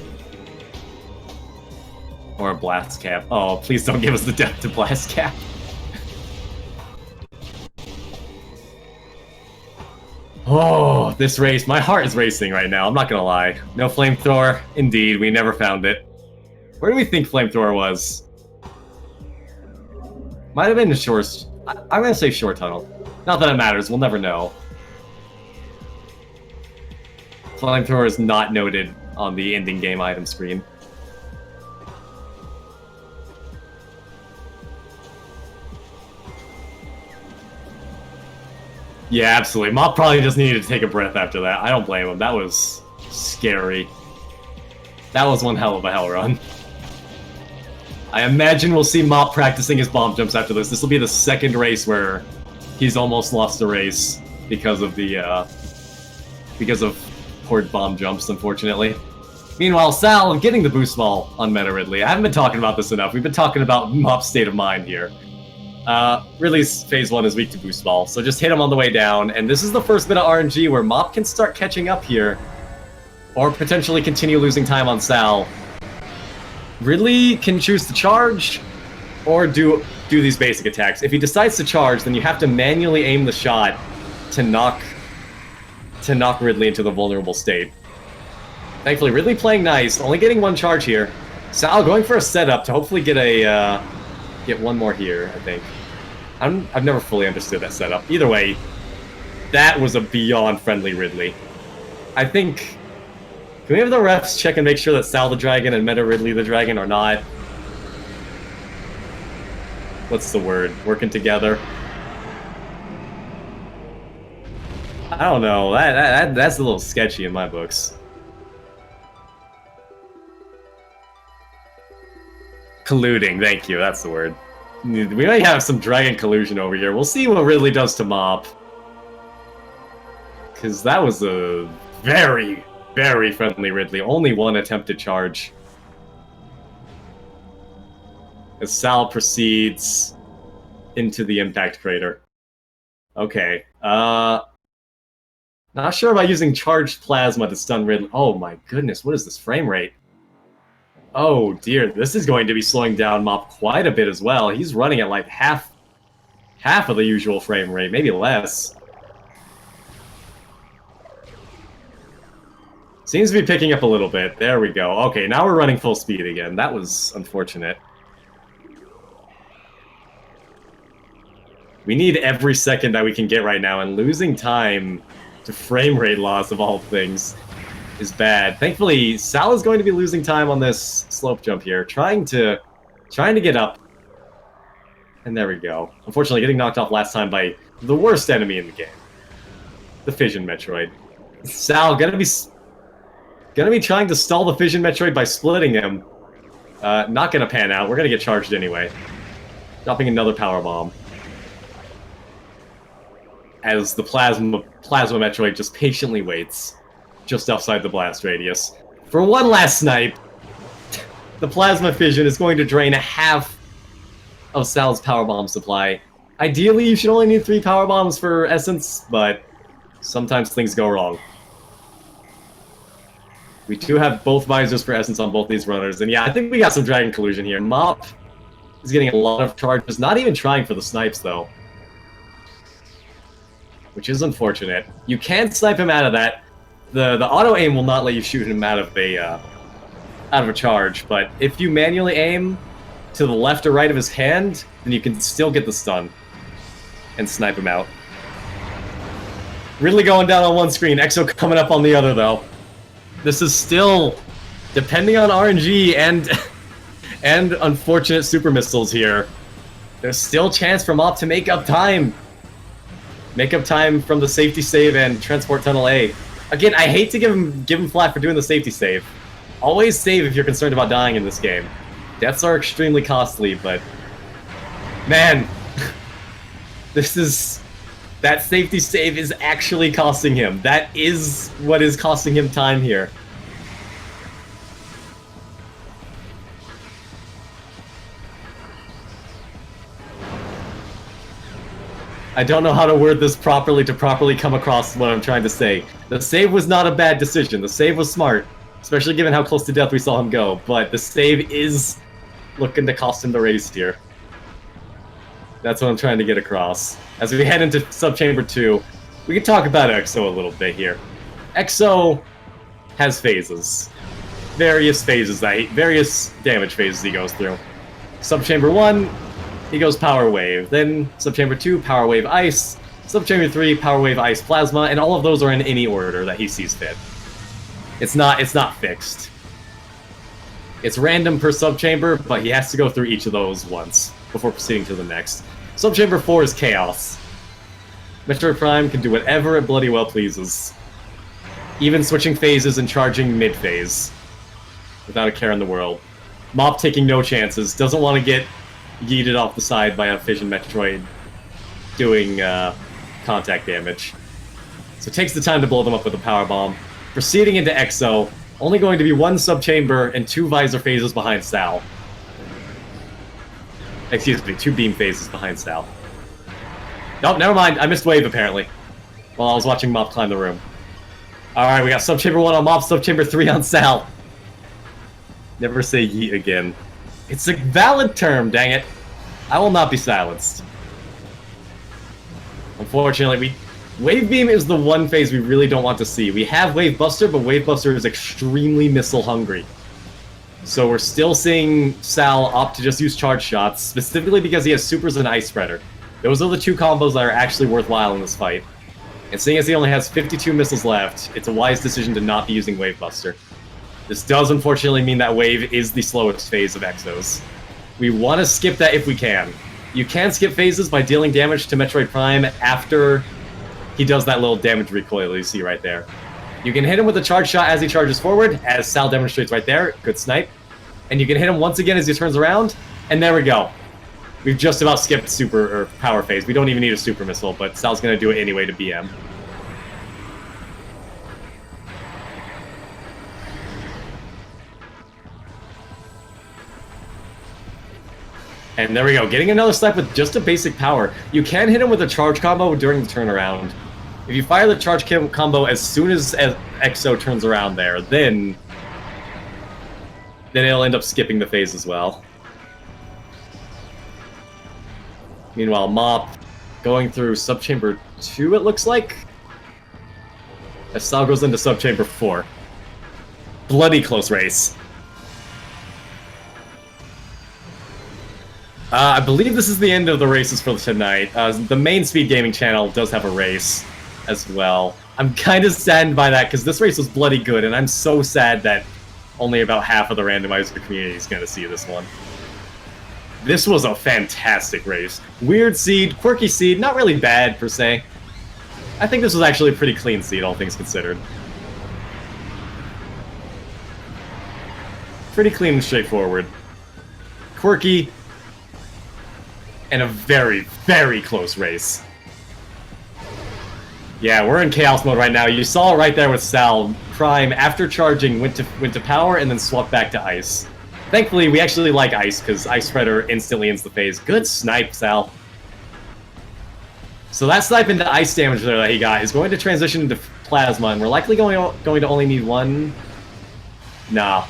Or a Blast Cap. Oh, please don't give us the death to Blast Cap. Oh, this race. My heart is racing right now, I'm not gonna lie. No flamethrower. Indeed, we never found it. Where do we think flamethrower was? Might have been the short... I'm gonna say short tunnel. Not that it matters, we'll never know. Flamethrower is not noted on the ending game item screen. Yeah, absolutely. Mop probably just needed to take a breath after that. I don't blame him. That was scary. That was one hell of a hell run. I imagine we'll see Mop practicing his bomb jumps after this. This will be the second race where he's almost lost a race because of the poor bomb jumps, unfortunately. Meanwhile, Sal getting the boost ball on Meta Ridley. I haven't been talking about this enough. We've been talking about Mop's state of mind here. Ridley's phase 1 is weak to boost ball, so just hit him on the way down, and this is the first bit of RNG where Mop can start catching up here, or potentially continue losing time on Sal. Ridley can choose to charge, or do these basic attacks. If he decides to charge, then you have to manually aim the shot to knock Ridley into the vulnerable state. Thankfully, Ridley playing nice, only getting one charge here. Sal going for a setup to hopefully get one more here, I think. I've never fully understood that setup. Either way, that was a beyond friendly Ridley. I think... Can we have the refs check and make sure that Sal the Dragon and Meta Ridley the Dragon are not... What's the word? Working together? I don't know. That's a little sketchy in my books. Colluding, thank you, that's the word. We might have some dragon collusion over here. We'll see what Ridley does to Mop. Because that was a very, very friendly Ridley. Only one attempted charge. As Sal proceeds into the impact crater. Okay, not sure about using charged plasma to stun Ridley. Oh my goodness, what is this frame rate? Oh dear, this is going to be slowing down Mop quite a bit as well. He's running at like half of the usual frame rate, maybe less. Seems to be picking up a little bit. There we go. Okay, now we're running full speed again. That was unfortunate. We need every second that we can get right now, and losing time to frame rate loss of all things is bad. Thankfully, Sal is going to be losing time on this slope jump here, trying to get up. And there we go. Unfortunately, getting knocked off last time by the worst enemy in the game. The Fission Metroid. Sal gonna be trying to stall the Fission Metroid by splitting him. Not gonna pan out. We're gonna get charged anyway. Dropping another power bomb. As the Plasma Metroid just patiently waits. Just outside the blast radius. For one last snipe, the Plasma Fission is going to drain half of Sal's power bomb supply. Ideally, you should only need 3 power bombs for Essence, but sometimes things go wrong. We do have both visors for Essence on both these runners, and yeah, I think we got some Dragon Collusion here. Mop is getting a lot of charges, not even trying for the snipes, though. Which is unfortunate. You can snipe him out of that. The auto aim will not let you shoot him out of a charge, but if you manually aim to the left or right of his hand, then you can still get the stun and snipe him out. Ridley going down on one screen, Exo coming up on the other though. This is still, depending on RNG and unfortunate super missiles here, there's still chance for Mop to make up time. Make up time from the safety save and Transport Tunnel A. Again, I hate to give him flat for doing the safety save. Always save if you're concerned about dying in this game. Deaths are extremely costly, but... Man, This is... That safety save is actually costing him. That is what is costing him time here. I don't know how to word this properly to properly come across what I'm trying to say. The save was not a bad decision. The save was smart, especially given how close to death we saw him go. But the save is looking to cost him the race here. That's what I'm trying to get across. As we head into Subchamber 2, we can talk about EXO a little bit here. EXO has phases. Various damage phases he goes through. Subchamber 1, he goes Power Wave. Then Subchamber 2, Power Wave Ice. Subchamber 3, Power Wave Ice Plasma, and all of those are in any order that he sees fit. It's not fixed. It's random per subchamber, but he has to go through each of those once before proceeding to the next. Subchamber 4 is Chaos. Metroid Prime can do whatever it bloody well pleases. Even switching phases and charging mid-phase. Without a care in the world. Mop taking no chances, doesn't want to get yeeted off the side by a Fission Metroid doing contact damage. So takes the time to blow them up with a Power Bomb. Proceeding into EXO, only going to be one subchamber and 2 visor phases behind Sal. Excuse me, 2 beam phases behind Sal. Nope, never mind, I missed wave apparently. While I was watching Mop climb the room. Alright, we got subchamber 1 on Mop, subchamber 3 on Sal. Never say yeet again. It's a valid term, dang it. I will not be silenced. Unfortunately, Wave Beam is the one phase we really don't want to see. We have Wave Buster, but Wave Buster is extremely missile hungry. So we're still seeing Sal opt to just use charge shots, specifically because he has supers and Ice Spreader. Those are the 2 combos that are actually worthwhile in this fight. And seeing as he only has 52 missiles left, it's a wise decision to not be using Wave Buster. This does unfortunately mean that Wave is the slowest phase of Exos. We want to skip that if we can. You can skip phases by dealing damage to Metroid Prime after he does that little damage recoil you see right there. You can hit him with a charge shot as he charges forward, as Sal demonstrates right there. Good snipe. And you can hit him once again as he turns around, and there we go. We've just about skipped super or power phase. We don't even need a super missile, but Sal's gonna do it anyway to BM. And there we go, getting another snipe with just a basic power. You can hit him with a charge combo during the turnaround. If you fire the charge combo as soon as EXO turns around there, then it'll end up skipping the phase as well. Meanwhile, Mop going through Subchamber 2, it looks like. As Sal goes into Subchamber 4. Bloody close race. I believe this is the end of the races for tonight. The main SpeedGaming channel does have a race as well. I'm kind of saddened by that because this race was bloody good, and I'm so sad that only about half of the randomizer community is going to see this one. This was a fantastic race. Weird seed, quirky seed, not really bad per se. I think this was actually a pretty clean seed, all things considered. Pretty clean and straightforward. Quirky, and a very, very close race. Yeah, we're in chaos mode right now. You saw it right there with Sal. Prime, after charging, went to power and then swapped back to ice. Thankfully, we actually like ice, because Ice Spreader instantly ends the phase. Good snipe, Sal. So that snipe into ice damage there that he got is going to transition into plasma, and we're likely going to only need one... Nah.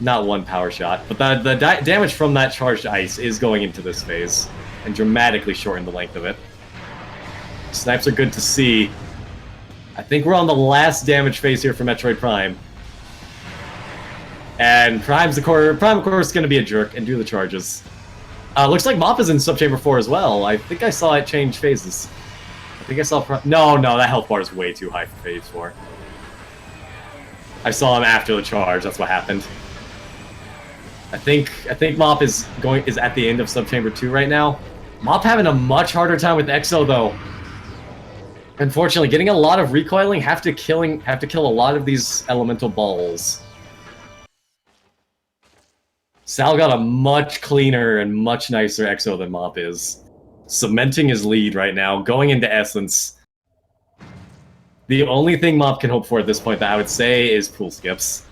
Not one power shot, but the damage from that charged ice is going into this phase, and dramatically shorten the length of it. Snipes are good to see. I think we're on the last damage phase here for Metroid Prime. And Prime, of course, is going to be a jerk and do the charges. Looks like Mop is in Subchamber 4 as well. I think I saw it change phases. I think I saw... No, that health bar is way too high for phase 4. I saw him after the charge, that's what happened. I think Mop is at the end of Subchamber 2 right now. Mop having a much harder time with EXO though. Unfortunately, getting a lot of recoiling, have to kill a lot of these elemental balls. Sal got a much cleaner and much nicer EXO than Mop is. cementing his lead right now, going into Essence. The only thing Mop can hope for at this point that I would say is pool skips.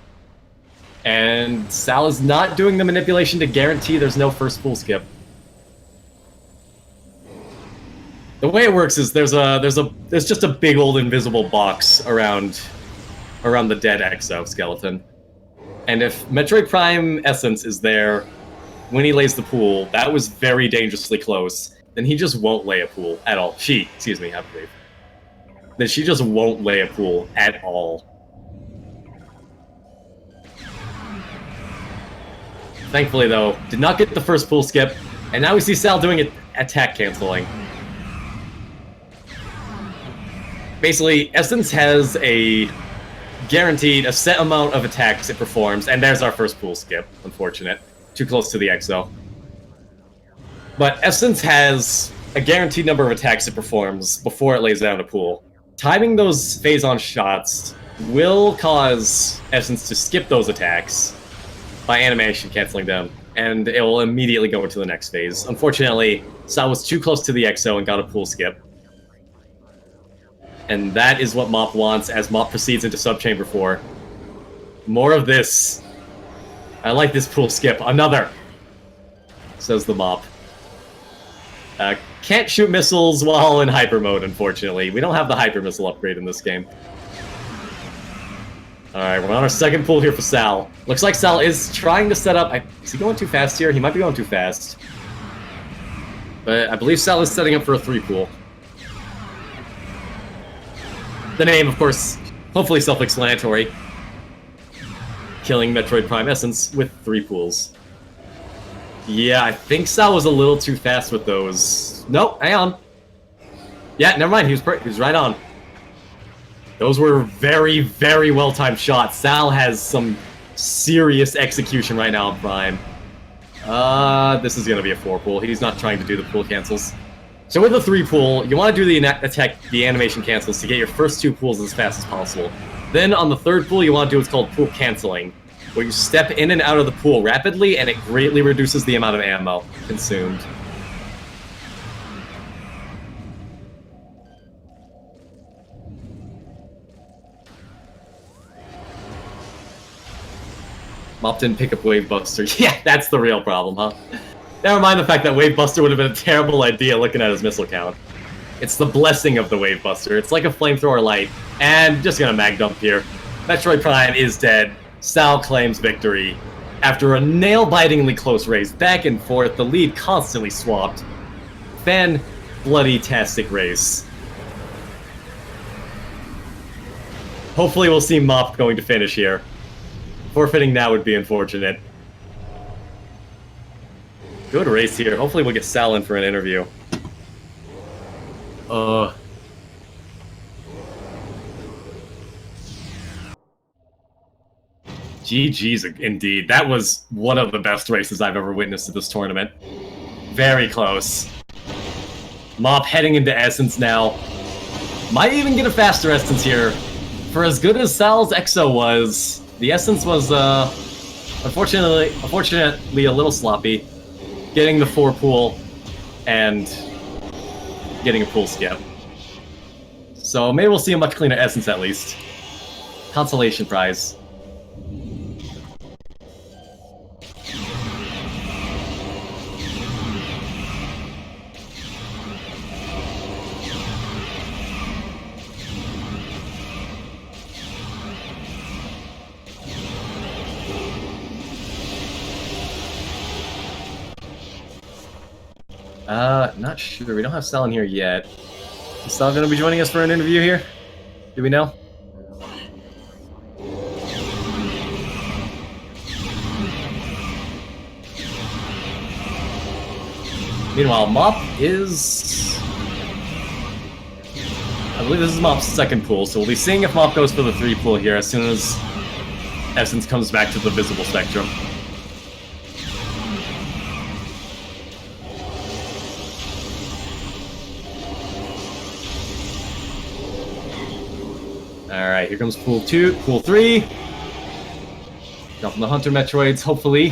And Sal is not doing the manipulation to guarantee there's no first pool skip. The way it works is there's just a big old invisible box around the dead exoskeleton. And if Metroid Prime Essence is there when he lays the pool, that was very dangerously close, then he just won't lay a pool at all. Excuse me, I believe. Then she just won't lay a pool at all. Thankfully, though, did not get the first pool skip, and now we see Sal doing it attack canceling. Basically, Essence has a set amount of attacks it performs, and there's our first pool skip. Unfortunate. Too close to the exo. But Essence has a guaranteed number of attacks it performs before it lays down a pool. Timing those phase-on shots will cause Essence to skip those attacks by animation canceling them, and it will immediately go into the next phase. Unfortunately, Sal was too close to the exo and got a pool skip. And that is what Mop wants as Mop proceeds into Subchamber 4. More of this. I like this pool skip. Another, says the Mop. Can't shoot missiles while in hyper mode, unfortunately. We don't have the hyper missile upgrade in this game. Alright, we're on our second pool here for Sal. Looks like Sal is trying to set up... Is he going too fast here? He might be going too fast. But I believe Sal is setting up for a 3 pool. The name, of course, hopefully self-explanatory. Killing Metroid Prime Essence with 3 pools. Yeah, I think Sal was a little too fast with those. Nope, hang on. Yeah, never mind, he was right on. Those were very, very well-timed shots. Sal has some serious execution right now on Prime. This is gonna be a 4 pool. He's not trying to do the pool cancels. So with the 3 pool, you want to do the animation cancels to get your first 2 pools as fast as possible. Then on the 3rd pool, you want to do what's called pool canceling, where you step in and out of the pool rapidly, and it greatly reduces the amount of ammo consumed. Mop didn't pick up Wave Buster. Yeah, that's the real problem, huh? Never mind the fact that Wave Buster would have been a terrible idea looking at his missile count. It's the blessing of the Wave Buster. It's like a flamethrower light. And just gonna mag dump here. Metroid Prime is dead. Sal claims victory. After a nail-bitingly close race, back and forth, the lead constantly swapped. Bloody-tastic race. Hopefully we'll see Mop going to finish here. Forfeiting now would be unfortunate. Good race here. Hopefully we'll get Sal in for an interview. GG's indeed. That was one of the best races I've ever witnessed at this tournament. Very close. Mop heading into Essence now. Might even get a faster Essence here. For as good as Sal's Exo was, the Essence was, unfortunately a little sloppy. Getting the 4 pool and getting a pool skip. So maybe we'll see a much cleaner Essence at least. Consolation prize. Not sure. We don't have Sal in here yet. Is Sal going to be joining us for an interview here? Do we know? Meanwhile, Mop is... I believe this is Mop's 2nd pool, so we'll be seeing if Mop goes for the 3 pool here as soon as Essence comes back to the visible spectrum. Alright, here comes pool 2, pool 3. Dropping the Hunter Metroids, hopefully.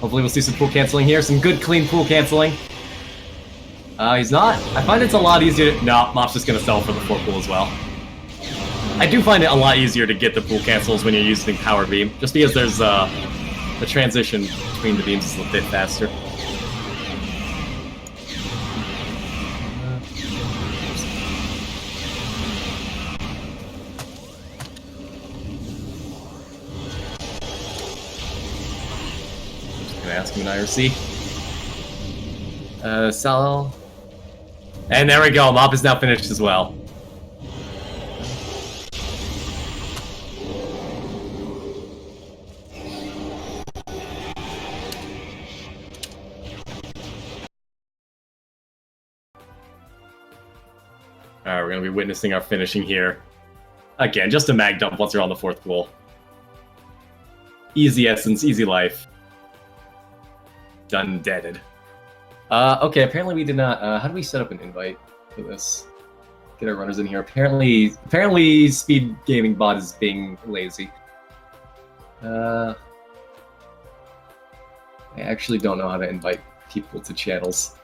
Hopefully we'll see some pool canceling here. Some good, clean pool canceling. He's not. I find it's a lot easier. No, Mop's just gonna sell for the 4 pool as well. I do find it a lot easier to get the pool cancels when you're using Power Beam, just because there's the transition between the beams is a bit faster. Just gonna ask him an IRC. Sal. And there we go, Mop is now finished as well. Alright, we're gonna be witnessing our finishing here. Again, just a mag dump once you're on the 4th pool. Easy essence, easy life. Done deaded. Okay, apparently we did not. How do we set up an invite for this? Get our runners in here. Apparently SpeedGaming bot is being lazy. I actually don't know how to invite people to channels.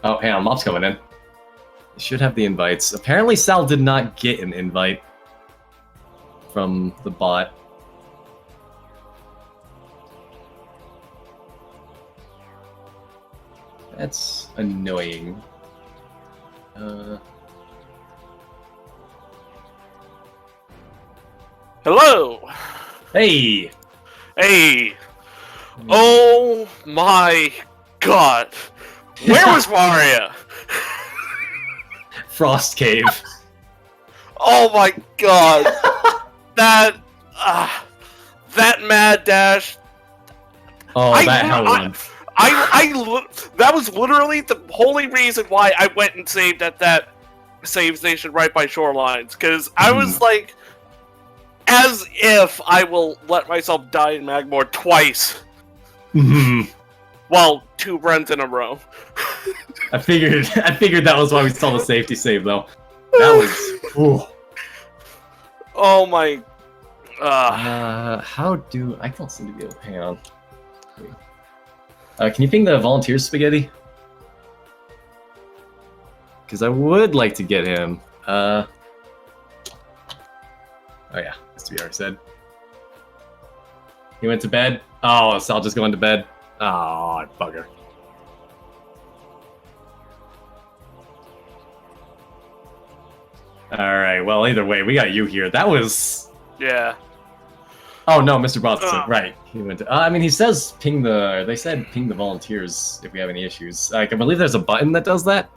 Oh, hang on, Mop's coming in. You should have the invites. Apparently Sal did not get an invite from the bot. That's annoying. Hello! Hey! Hey! Oh my god! Where was Maria? Frost Cave. Oh my god! that mad dash. Oh, that hell that was literally the only reason why I went and saved at that save station right by Shorelines, because I was like, as if I will let myself die in Magmore twice. Well, 2 runs in a row. I figured that was why we saw the safety save though. That was ooh. Oh my. How do I don't seem to be able to hang on. Can you ping the volunteers spaghetti? Because I would like to get him. Oh yeah, that's to be already said. He went to bed. Oh, so I'll just go into bed. Oh, bugger. Alright, well, either way, we got you here. That was... Yeah. Oh, no, Mr. Bronson. Right. He went to... I mean, he says ping the... They said ping the volunteers if we have any issues. Like, I believe there's a button that does that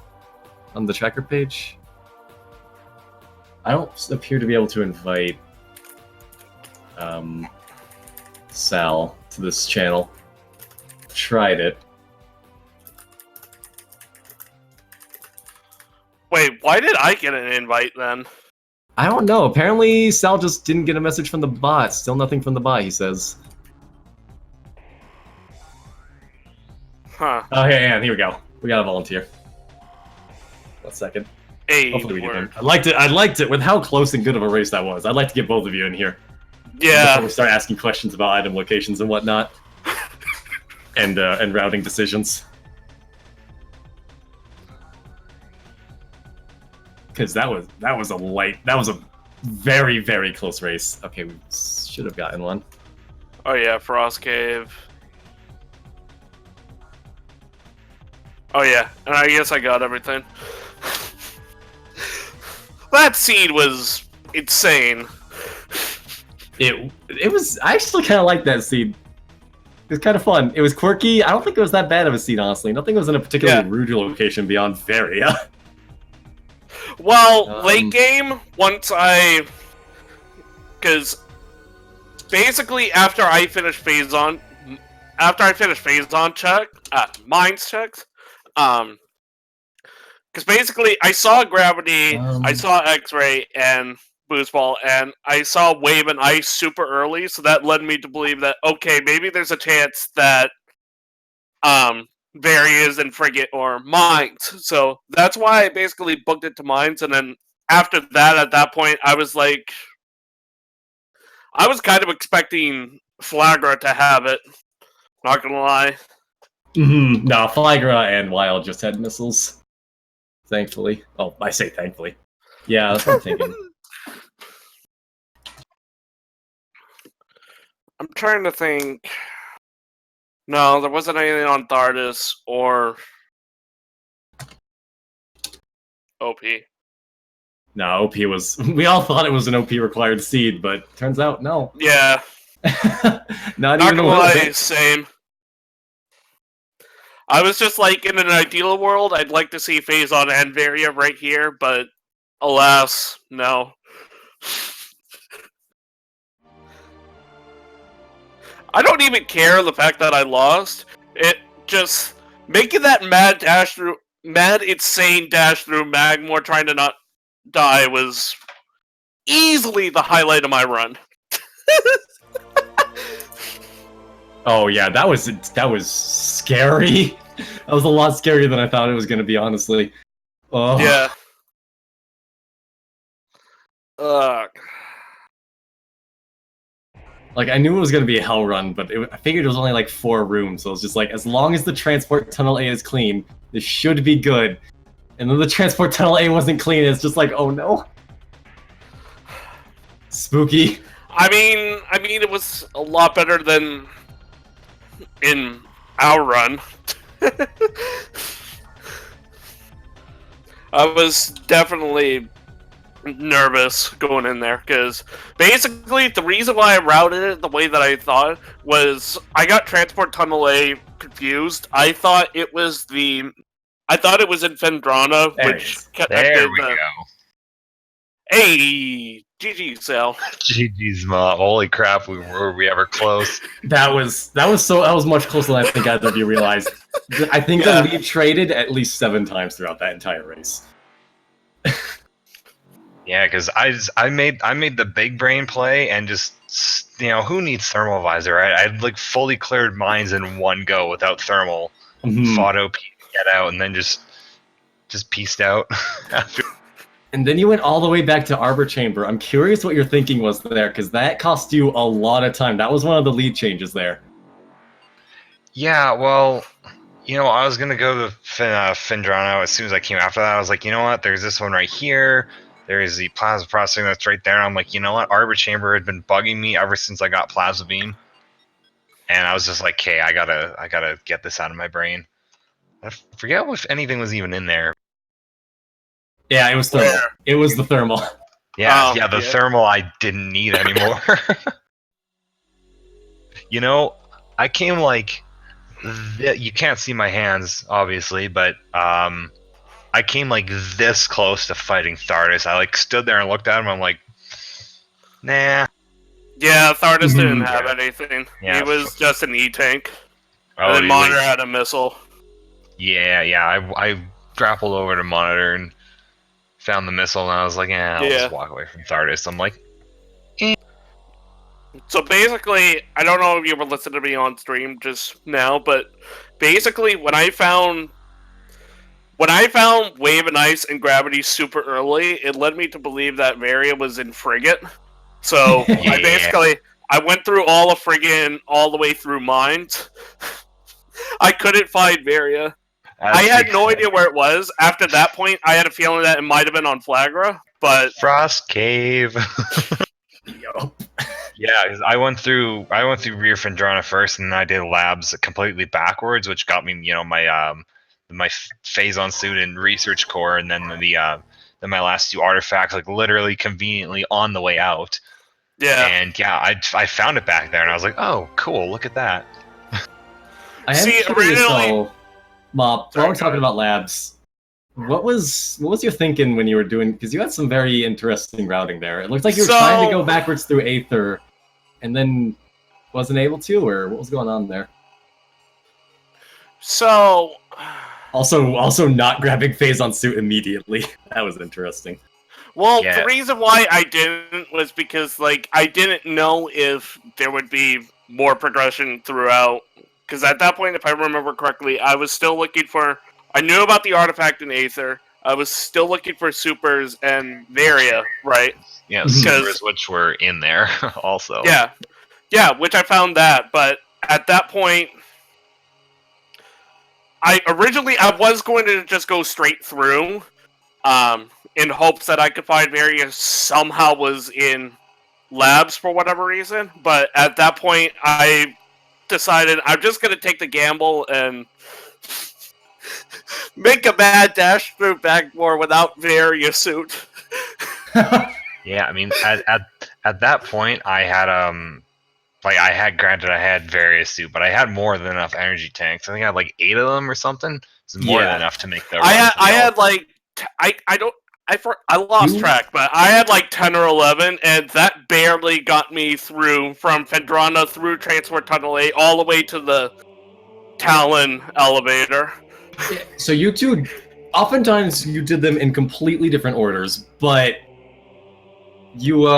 on the tracker page. I don't appear to be able to invite Sal to this channel. Tried it. Wait, why did I get an invite then? I don't know. Apparently, Sal just didn't get a message from the bot. Still nothing from the bot, he says. Huh. Oh, hey, and here we go. We got a volunteer. 1 second. Hey, hopefully we get him. I liked it with how close and good of a race that was. I'd like to get both of you in here. Yeah. Before we start asking questions about item locations and whatnot. and routing decisions. Because that was a very, very close race. Okay, we should have gotten one. Oh yeah, Frost Cave. Oh yeah, and I guess I got everything. That seed was insane. It was. I actually kind of like that seed. It was kind of fun. It was quirky. I don't think it was that bad of a seed, honestly. Nothing was in a particularly rude location beyond Varia. Well, late game, because basically after I finished phase on mines checks, because basically I saw Gravity, I saw X-Ray and Boost Ball, and I saw Wave and Ice super early, so that led me to believe that, okay, maybe there's a chance that Varias and Frigate or Mines. So that's why I basically booked it to Mines, and then after that, at that point, I was like, I was kind of expecting Flagra to have it. Not gonna lie. No, Flagra and Wild just had missiles. Thankfully. Oh, I say thankfully. Yeah, that's what I'm thinking. I'm trying to think. No, there wasn't anything on Thardis or OP. No, OP was. We all thought it was an OP required seed, but turns out no. Yeah. Not Not even a gonna little lie, bit. same. I was just like, in an ideal world, I'd like to see Phazon and Varia right here, but alas, no. I don't even care the fact that I lost. It just making that mad insane dash through Magmore trying to not die was easily the highlight of my run. Oh yeah, that was scary. That was a lot scarier than I thought it was going to be, honestly. Oh. Yeah. Ugh. Like, I knew it was going to be a hell run, but I figured it was only like 4 rooms, so it was just like, as long as the transport tunnel A is clean, this should be good. And then the transport tunnel A wasn't clean, it's just like, oh no. Spooky. I mean, it was a lot better than in our run. I was definitely nervous going in there because basically the reason why I routed it the way that I thought was I got Transport Tunnel A confused. I thought it was in Fendrana, which there we go. Hey, GG, Sal. GG's Mom. Holy crap, were we ever close? That was much closer than I think either of you realized. I think the lead traded at least 7 times throughout that entire race. Yeah, because I made the big brain play and just, who needs thermal visor, right? I like fully cleared mines in one go without thermal, fought OP, get out, and then just pieced out after. And then you went all the way back to Arbor Chamber. I'm curious what your thinking was there, because that cost you a lot of time. That was one of the lead changes there. Yeah, well, I was going to go to Fendrano as soon as I came after that. I was like, you know what, there's this one right here. There's the Plasma Processing that's right there. I'm like, you know what, Arbor Chamber had been bugging me ever since I got Plasma Beam. And I was just like, okay, I gotta get this out of my brain. I forget if anything was even in there. Yeah, it was thermal. It was the thermal. Yeah, the thermal I didn't need anymore. I came like... You can't see my hands, obviously, but I came like this close to fighting Thardis. I like stood there and looked at him, I'm like, nah. Yeah, Thardis didn't have anything. Yeah, he was just an E-tank. Oh, and then Monitor had a missile. Yeah, I grappled over to Monitor and found the missile, and I was like, I'll just walk away from Thardis. I'm like, So basically, I don't know if you were listening to me on stream just now, but basically when I found Wave and Ice and Gravity super early, it led me to believe that Varia was in Frigate. So I went through all of Frigate and all the way through Mines. I couldn't find Varia. I had no idea where it was. After that point, I had a feeling that it might have been on Flagra, but... Frost Cave. Yup. Yeah, because I went through Rear Fendrana first, and then I did labs completely backwards, which got me, my Phazon suit and research core, and then then my last 2 artifacts, like literally conveniently on the way out. Yeah. And I found it back there, and I was like, oh, cool, look at that. I am curious though, Mop, while we're talking about labs, what was your thinking when you were doing? Because you had some very interesting routing there. It looked like you were trying to go backwards through Aether, and then wasn't able to, or what was going on there? So, also not grabbing Phazon suit immediately. That was interesting. Well, the reason why I didn't was because I didn't know if there would be more progression throughout. Because at that point, if I remember correctly, I was still looking for... I knew about the artifact in Aether. I was still looking for supers and Varia, right? Yeah, Mhm. supers which were in there also. Yeah, which I found that, but at that point, I was going to just go straight through, in hopes that I could find Varia somehow was in labs for whatever reason, but at that point, I decided I'm just going to take the gamble and make a mad dash through Backmore without Varia suit. Yeah, I mean, at that point, I had like granted I had various suit, but I had more than enough energy tanks. I think I had like 8 of them or something. It's more than Yeah. enough to make the run. I had like I don't I lost You- track, but I had like 10 or 11, and that barely got me through from Fendrana through Transport Tunnel 8 all the way to the Talon elevator. So you two, oftentimes you did them in completely different orders, but you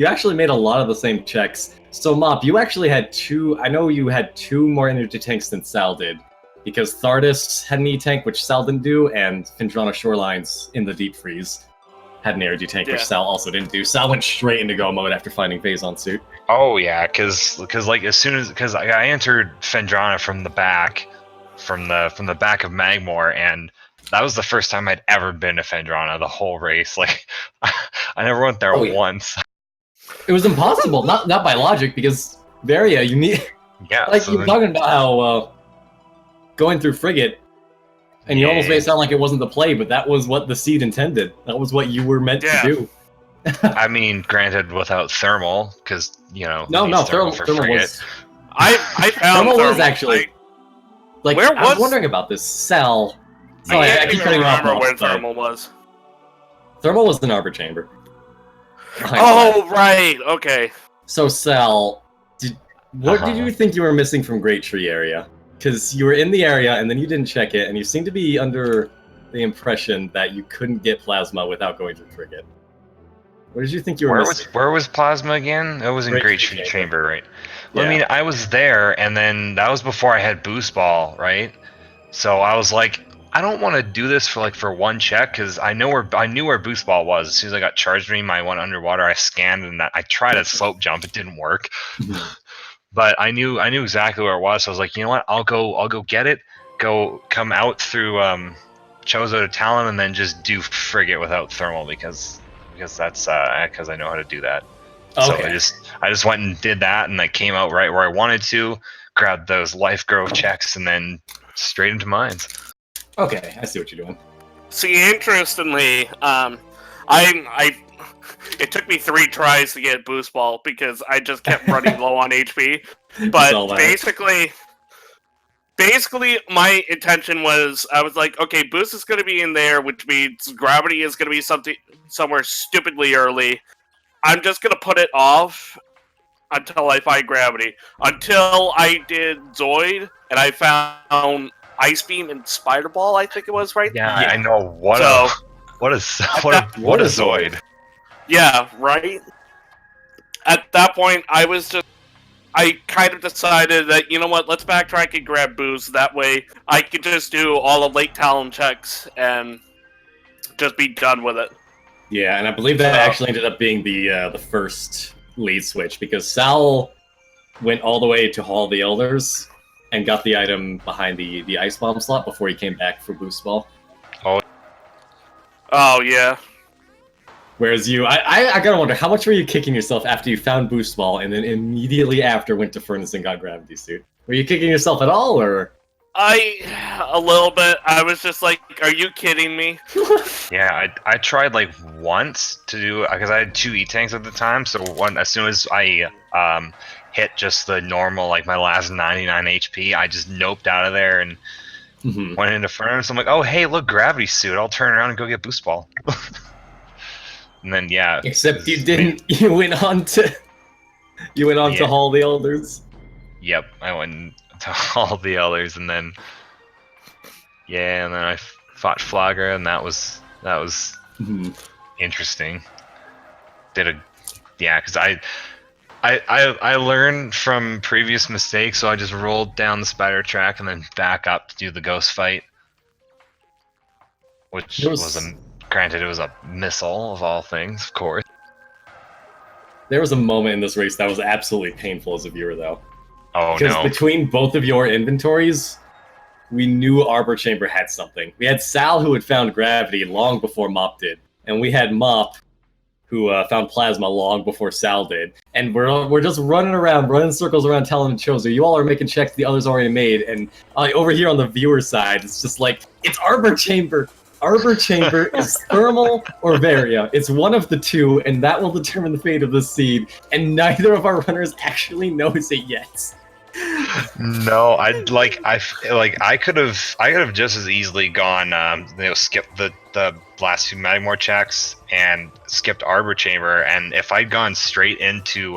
actually made a lot of the same checks. So Mop, you actually had two. I know you had 2 more energy tanks than Sal did, because Thardis had an E-tank, which Sal didn't do, and Findrana Shorelines in the deep freeze had an energy tank, which Yeah. Sal also didn't do. Sal went straight into go mode after finding Phazon suit. Oh yeah, because like as soon as I entered Fendrana from the back, from the back of Magmore, and that was the first time I'd ever been to Fendrana the whole race. Like I never went there Oh, yeah. once. It was impossible, not by logic, because Varia, you need Yeah, like so you were then- talking about how going through Frigate, and you almost made it sound like it wasn't the play, but that was what the seed intended. That was what you were meant Yeah. to do. I mean, granted, without thermal, because No, needs thermal for was frigate. I found thermal was thermal. actually like Where I was was- wondering about this. Sal. I Sorry, I can't keep even cutting you off. remember where Mops, but thermal was. Thermal was the Arbor Chamber. Behind Oh, that. right. Okay. So Sal, what did Uh-huh. you think you were missing from Great Tree area? Because you were in the area and then you didn't check it, and you seemed to be under the impression that you couldn't get plasma without going through Frigate. What did you think you were missing? Where was Plasma again? It was in Great Great Tree Tree Chamber. Chamber, right? Well, Yeah. I mean, I was there, and then that was before I had Boost Ball, right? So I was like, I don't want to do this for one check, because I knew where Boost Ball was. As soon as I got charged me, I went underwater. I scanned, and I tried a slope jump. It didn't work, but I knew exactly where it was. So I was like, you know what? I'll go get it. Come out through Chozo to Talon, and then just do Frigate without thermal because that's because I know how to do that. So Okay. I just went and did that, and I came out right where I wanted to, grabbed those life growth checks, and then straight into mines. Okay, I see what you're doing. See, interestingly, it took me 3 tries to get Boost Ball because I just kept running low on HP. Saw But that. basically, my intention was I was like, okay, Boost is going to be in there, which means Gravity is going to be somewhere stupidly early. I'm just going to put it off until I find Gravity. Until I did Zoid, and I found Ice Beam and Spider Ball, I think it was, right? Yeah, Yeah. I know what So- what a What a Zoid. Yeah, right? At that point, I kind of decided that, you know what, let's backtrack and grab Boost. That way, I could just do all the late Talon checks and just be done with it. Yeah, and I believe that actually ended up being the first lead switch, because Sal went all the way to Hall of the Elders and got the item behind the Ice Bomb slot before he came back for Boost Ball. Oh, yeah. Whereas you, I gotta wonder, how much were you kicking yourself after you found Boost Ball and then immediately after went to Furnace and got Gravity Suit? Were you kicking yourself at all, or? A little bit. I was just like, are you kidding me? Yeah, I tried like once to do, because I had 2 E-tanks at the time, so as soon as I hit just the normal, like my last 99 HP, I just noped out of there and went into Furnace. I'm like, oh hey, look, Gravity Suit, I'll turn around and go get Boost Ball. And then yeah. Except you didn't. You went on to Yeah. Hall of the Elders. Yep, I went to all the others, and then and then I fought Flagra, and that was interesting. Because I learned from previous mistakes, so I just rolled down the spider track and then back up to do the ghost fight. which There was a granted it was a missile of all things, of course. There was a moment in this race that was absolutely painful as a viewer, though. Oh Because no! between both of your inventories, we knew Arbor Chamber had something. We had Sal, who had found gravity long before Mop did, and we had Mop, who found plasma long before Sal did. And we're just running around, running circles around telling Chozo, you all are making checks the others already made. And over here on the viewer side, it's just like, it's Arbor Chamber. Arbor Chamber is thermal or Varia. It's one of the two, and that will determine the fate of the seed. And neither of our runners actually knows it yet. No, I could have just as easily gone skipped the last two Magmore checks and skipped Arbor Chamber, and if I'd gone straight into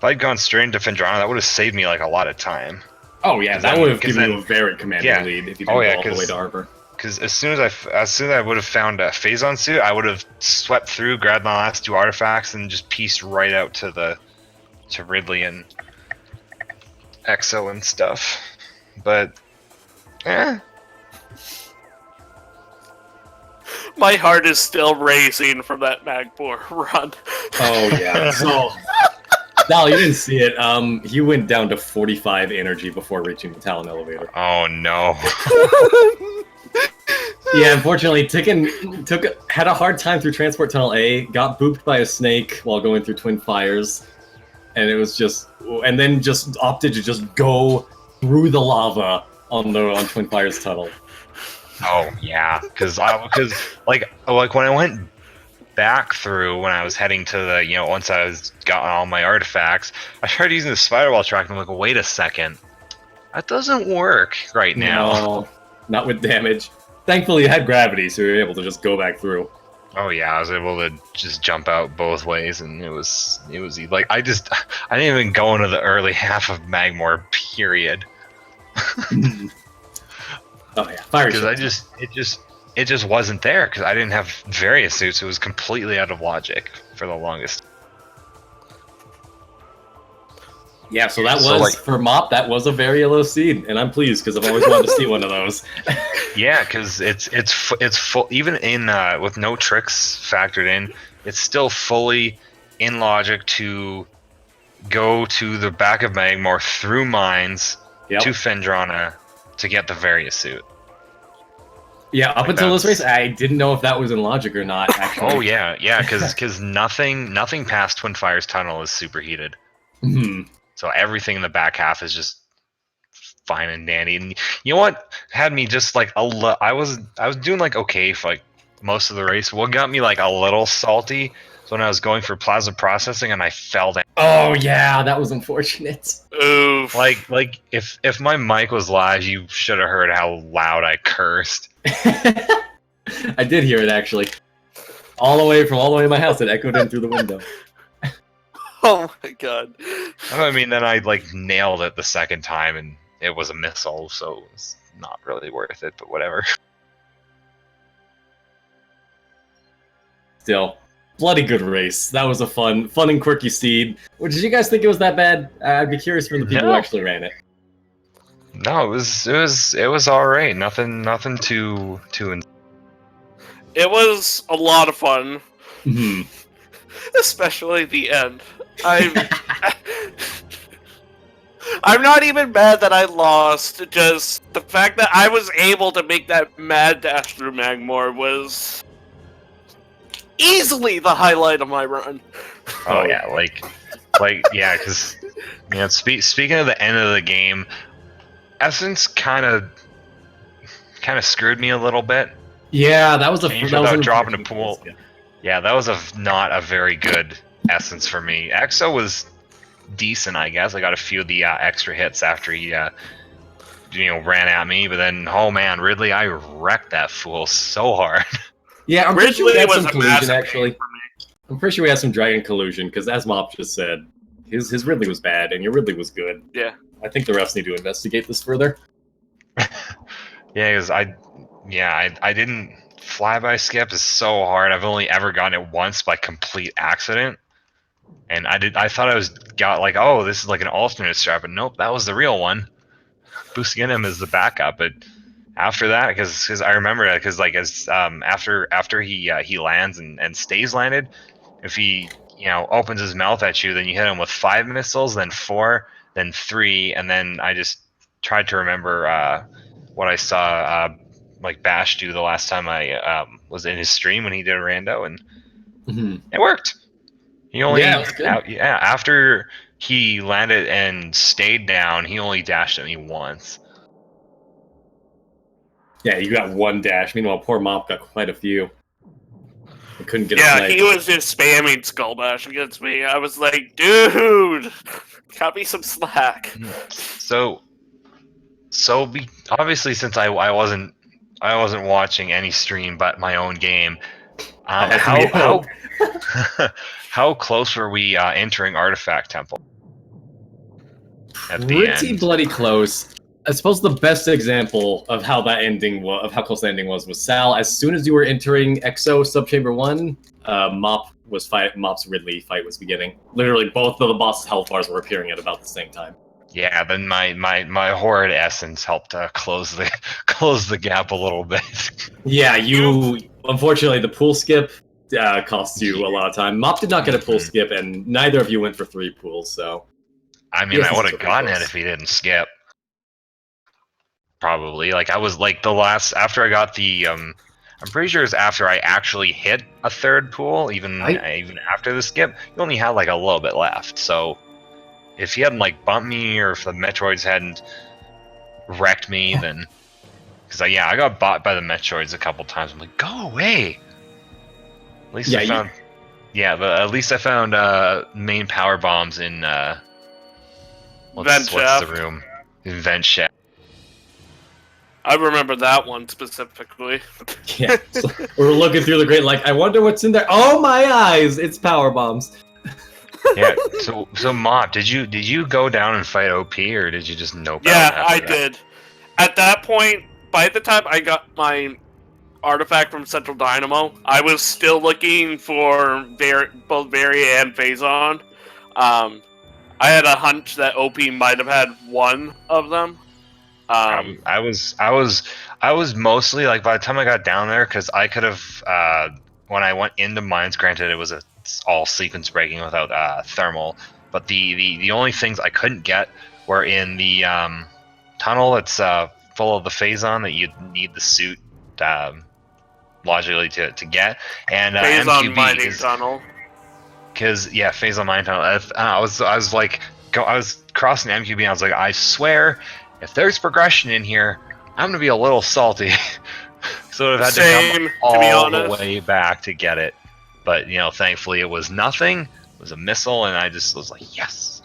Fendrana, that would have saved me like a lot of time. Oh yeah, that would have given you a very commanding lead if you didn't go all the way to Arbor. Because as soon as I would have found a Phazon suit, I would have swept through, grabbed my last two artifacts, and just pieced right out to Ridley and Exo and stuff. But My heart is still racing from that Magmore run. Oh yeah. So Dal, you didn't see it. He went down to 45 energy before reaching the Talon elevator. Oh no. Yeah, unfortunately, had a hard time through Transport Tunnel A, got booped by a snake while going through Twin Fires, and then just opted to just go through the lava on Twin Fires Tunnel. Oh yeah, because like when I went back through when I was heading to the once I was gotten all my artifacts, I tried using the spider wall track and I'm like, wait a second, that doesn't work right now. No, not with damage. Thankfully, you had gravity, so you were able to just go back through. Oh yeah, I was able to just jump out both ways, and it was like I didn't even go into the early half of Magmore, period. Oh yeah, fire because it just wasn't there because I didn't have various suits. It was completely out of logic for the longest. Yeah, so that was for Mop. That was a very low seed, and I'm pleased because I've always wanted to see one of those. Yeah, because it's full even in with no tricks factored in. It's still fully in logic to go to the back of Magmore through mines to Fendrana to get the various suit. Yeah, up until this race, I didn't know if that was in logic or not. Actually. Oh yeah, because nothing past Twin Fires Tunnel is superheated. Mm-hmm. So everything in the back half is just fine and dandy. And you know what had me just like I was doing like okay for like most of the race. What got me like a little salty was when I was going for plasma processing and I fell down. Oh yeah, that was unfortunate. Oof. Like if my mic was live, you should have heard how loud I cursed. I did hear it actually. All the way in my house, it echoed in through the window. Oh my god. I mean, then I like nailed it the second time, and it was a missile, so it's not really worth it. But whatever. Still, bloody good race. That was a fun and quirky seed. Did you guys think it was that bad? I'd be curious from the people who actually ran it. No, it was all right. Nothing too. It was a lot of fun. Mm-hmm. Especially the end. I'm not even mad that I lost. Just the fact that I was able to make that mad dash through Magmore was easily the highlight of my run. Oh yeah, yeah, because speaking of the end of the game, Essence kind of screwed me a little bit. Yeah, that was dropping a pool. Yeah, that was not a very good Essence for me. Exo was decent, I guess. I got a few of the extra hits after he ran at me, but then oh man, Ridley, I wrecked that fool so hard. Yeah, I'm pretty sure we had some a collusion actually. for me. I'm pretty sure we had some dragon collusion because, as Mop just said, his Ridley was bad and your Ridley was good. Yeah. I think the refs need to investigate this further. Yeah, because I didn't. Flyby skip is so hard. I've only ever gotten it once by complete accident, and I thought I got like, oh, this is like an alternate strat, but nope, that was the real one. Boosting him as the backup, but after that, because I remember that, because like as after he lands and stays landed, if he opens his mouth at you, then you hit him with 5 missiles, then 4, then 3, and then I just tried to remember what I saw like Bash do the last time I was in his stream when he did a rando, and it worked. He only Yeah, it was good. after he landed and stayed down, he only dashed at me once. Yeah, you got 1 dash. Meanwhile, poor Mop got quite a few. He couldn't get a Yeah, snipe. he was just spamming Skull Bash against me. I was like, dude, cut me some slack. So obviously, since I wasn't watching any stream but my own game, how how close were we entering Artifact Temple? At the Pretty end. bloody close. I suppose the best example of how that ending of how close the ending was Sal. As soon as you were entering Exo Subchamber 1, Mop's Ridley fight was beginning. Literally, both of the boss's health bars were appearing at about the same time. Yeah, then my horrid essence helped close the gap a little bit. Yeah, unfortunately the pool skip cost you a lot of time. Mop did not get a pool skip, and neither of you went for 3 pools. So I mean, yes, I would have gotten it if he didn't skip. Probably, like I was like the last after I got the I'm pretty sure it's after I actually hit a 3rd pool. Even after the skip, you only had like a little bit left. So if he hadn't like bumped me, or if the Metroids hadn't wrecked me, then because I got bought by the Metroids a couple times. I'm like, go away. At least I found at least I found main power bombs in what's the room? In Vent Shaft. I remember that one specifically. Yeah, so we're looking through the grate like, I wonder what's in there. Oh my eyes! It's power bombs. Yeah. So Mop, did you go down and fight OP, or did you just nope? Yeah, I did. At that point, by the time I got my artifact from Central Dynamo, I was still looking for both Vari and Phazon. I had a hunch that OP might have had one of them. I was mostly like, by the time I got down there, because I could have when I went into mines. Granted, it was all sequence breaking without thermal, but the only things I couldn't get were in the tunnel that's full of the Phazon that you need the suit logically to get, and Phazon MQB mining tunnel. Because Phazon mining tunnel. I was crossing MQB, and I was like, I swear, if there's progression in here, I'm gonna be a little salty. So I've had to come all the way back to get it. But thankfully it was nothing. It was a missile, and I just was like, yes.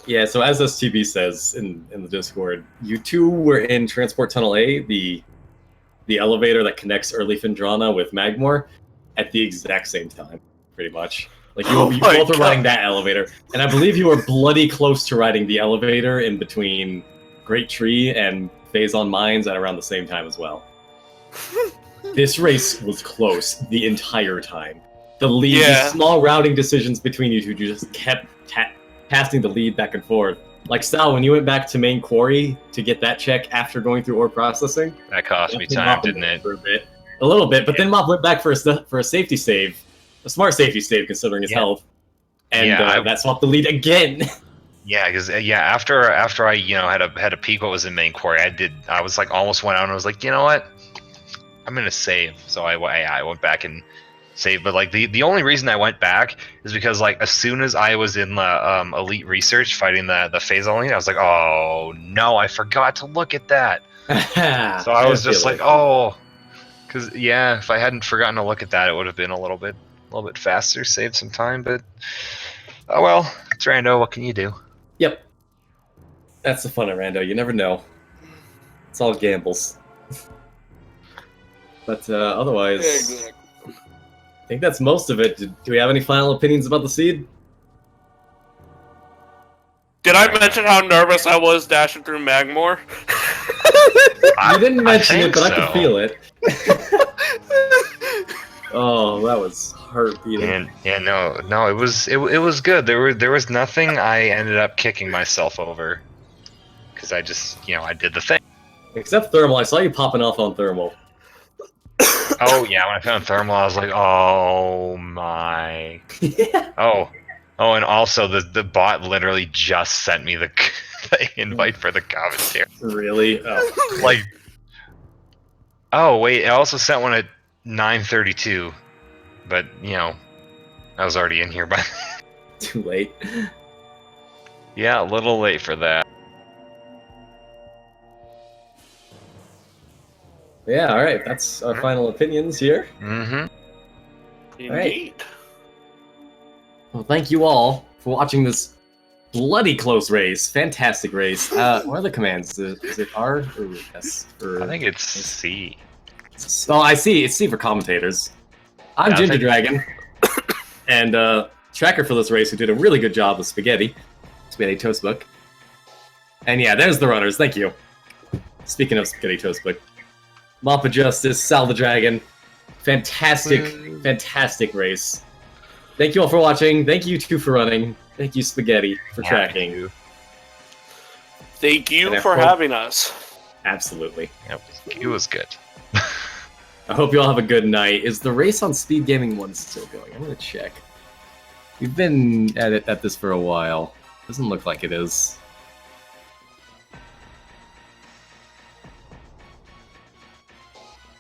Yeah, so as STB says in the Discord, you two were in Transport Tunnel A, the elevator that connects early Findrana with Magmor, at the exact same time, pretty much. Like, you both were riding that elevator, and I believe you were bloody close to riding the elevator in between Great Tree and Phazon Mines at around the same time as well. This race was close the entire time. The small routing decisions between you two just kept passing the lead back and forth. Like, Sal, when you went back to main quarry to get that check after going through ore processing, that cost me time, didn't it? For a little bit, but then Mop went back for a safety save, a smart safety save considering his health, and that swapped the lead again. Yeah, because after I had a peek what was in main quarry, I was like almost went out and I was like, you know what, I'm gonna save. So I went back and saved. But like the only reason I went back is because like as soon as I was in the elite research fighting the Phazon lead, I was like, oh no, I forgot to look at that. So I was just like, oh, because if I hadn't forgotten to look at that, it would have been a little bit faster, saved some time. But oh well, it's Rando. What can you do? Yep. That's the fun of Rando. You never know. It's all gambles. But otherwise, I think that's most of it. Do we have any final opinions about the seed? Did I mention how nervous I was dashing through Magmor? You didn't mention it, but I could feel it. Oh, that was heart-beating. No, it was good. There was nothing I ended up kicking myself over. because I just, I did the thing. Except thermal, I saw you popping off on thermal. Oh yeah, when I found thermal, I was like, oh my. Yeah. Oh, and also the bot literally just sent me the invite for the commentary. Really? Oh. Like, oh wait, it also sent one at 9:32, but I was already in here by. Too late. Yeah, a little late for that. Yeah, alright, that's our final opinions here. Mm-hmm. Indeed. Well, thank you all for watching this bloody close race. Fantastic race. What are the commands? Is it R or S? I think it's C. Oh, I see. It's C for commentators. I'm Yeah, Ginger Dragon. And tracker for this race who did a really good job with Spaghetti Toastbook. And yeah, there's the runners. Thank you. Speaking of Spaghetti Toastbook. MopOfJustice, Sal the Dragon. Fantastic race. Thank you all for watching. Thank you two for running. Thank you, Spaghetti, for tracking. Thank you for having us. Absolutely. Yep, it was good. I hope you all have a good night. Is the race on SpeedGaming 1 still going? I'm gonna check. We've been at this for a while. Doesn't look like it is.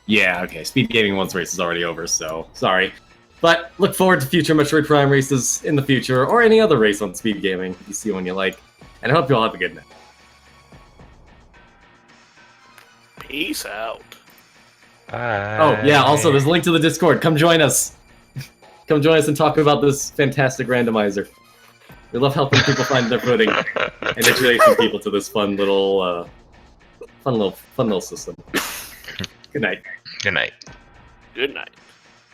Yeah, okay. SpeedGaming 1's race is already over, so sorry. But look forward to future Metroid Prime races in the future, or any other race on SpeedGaming if you see one you like. And I hope you all have a good night. Peace out. Bye. Oh, yeah, also there's a link to the Discord. Come join us. Come join us and talk about this fantastic randomizer. We love helping people find their footing and introducing people to this fun little system. Good night. Good night. Good night.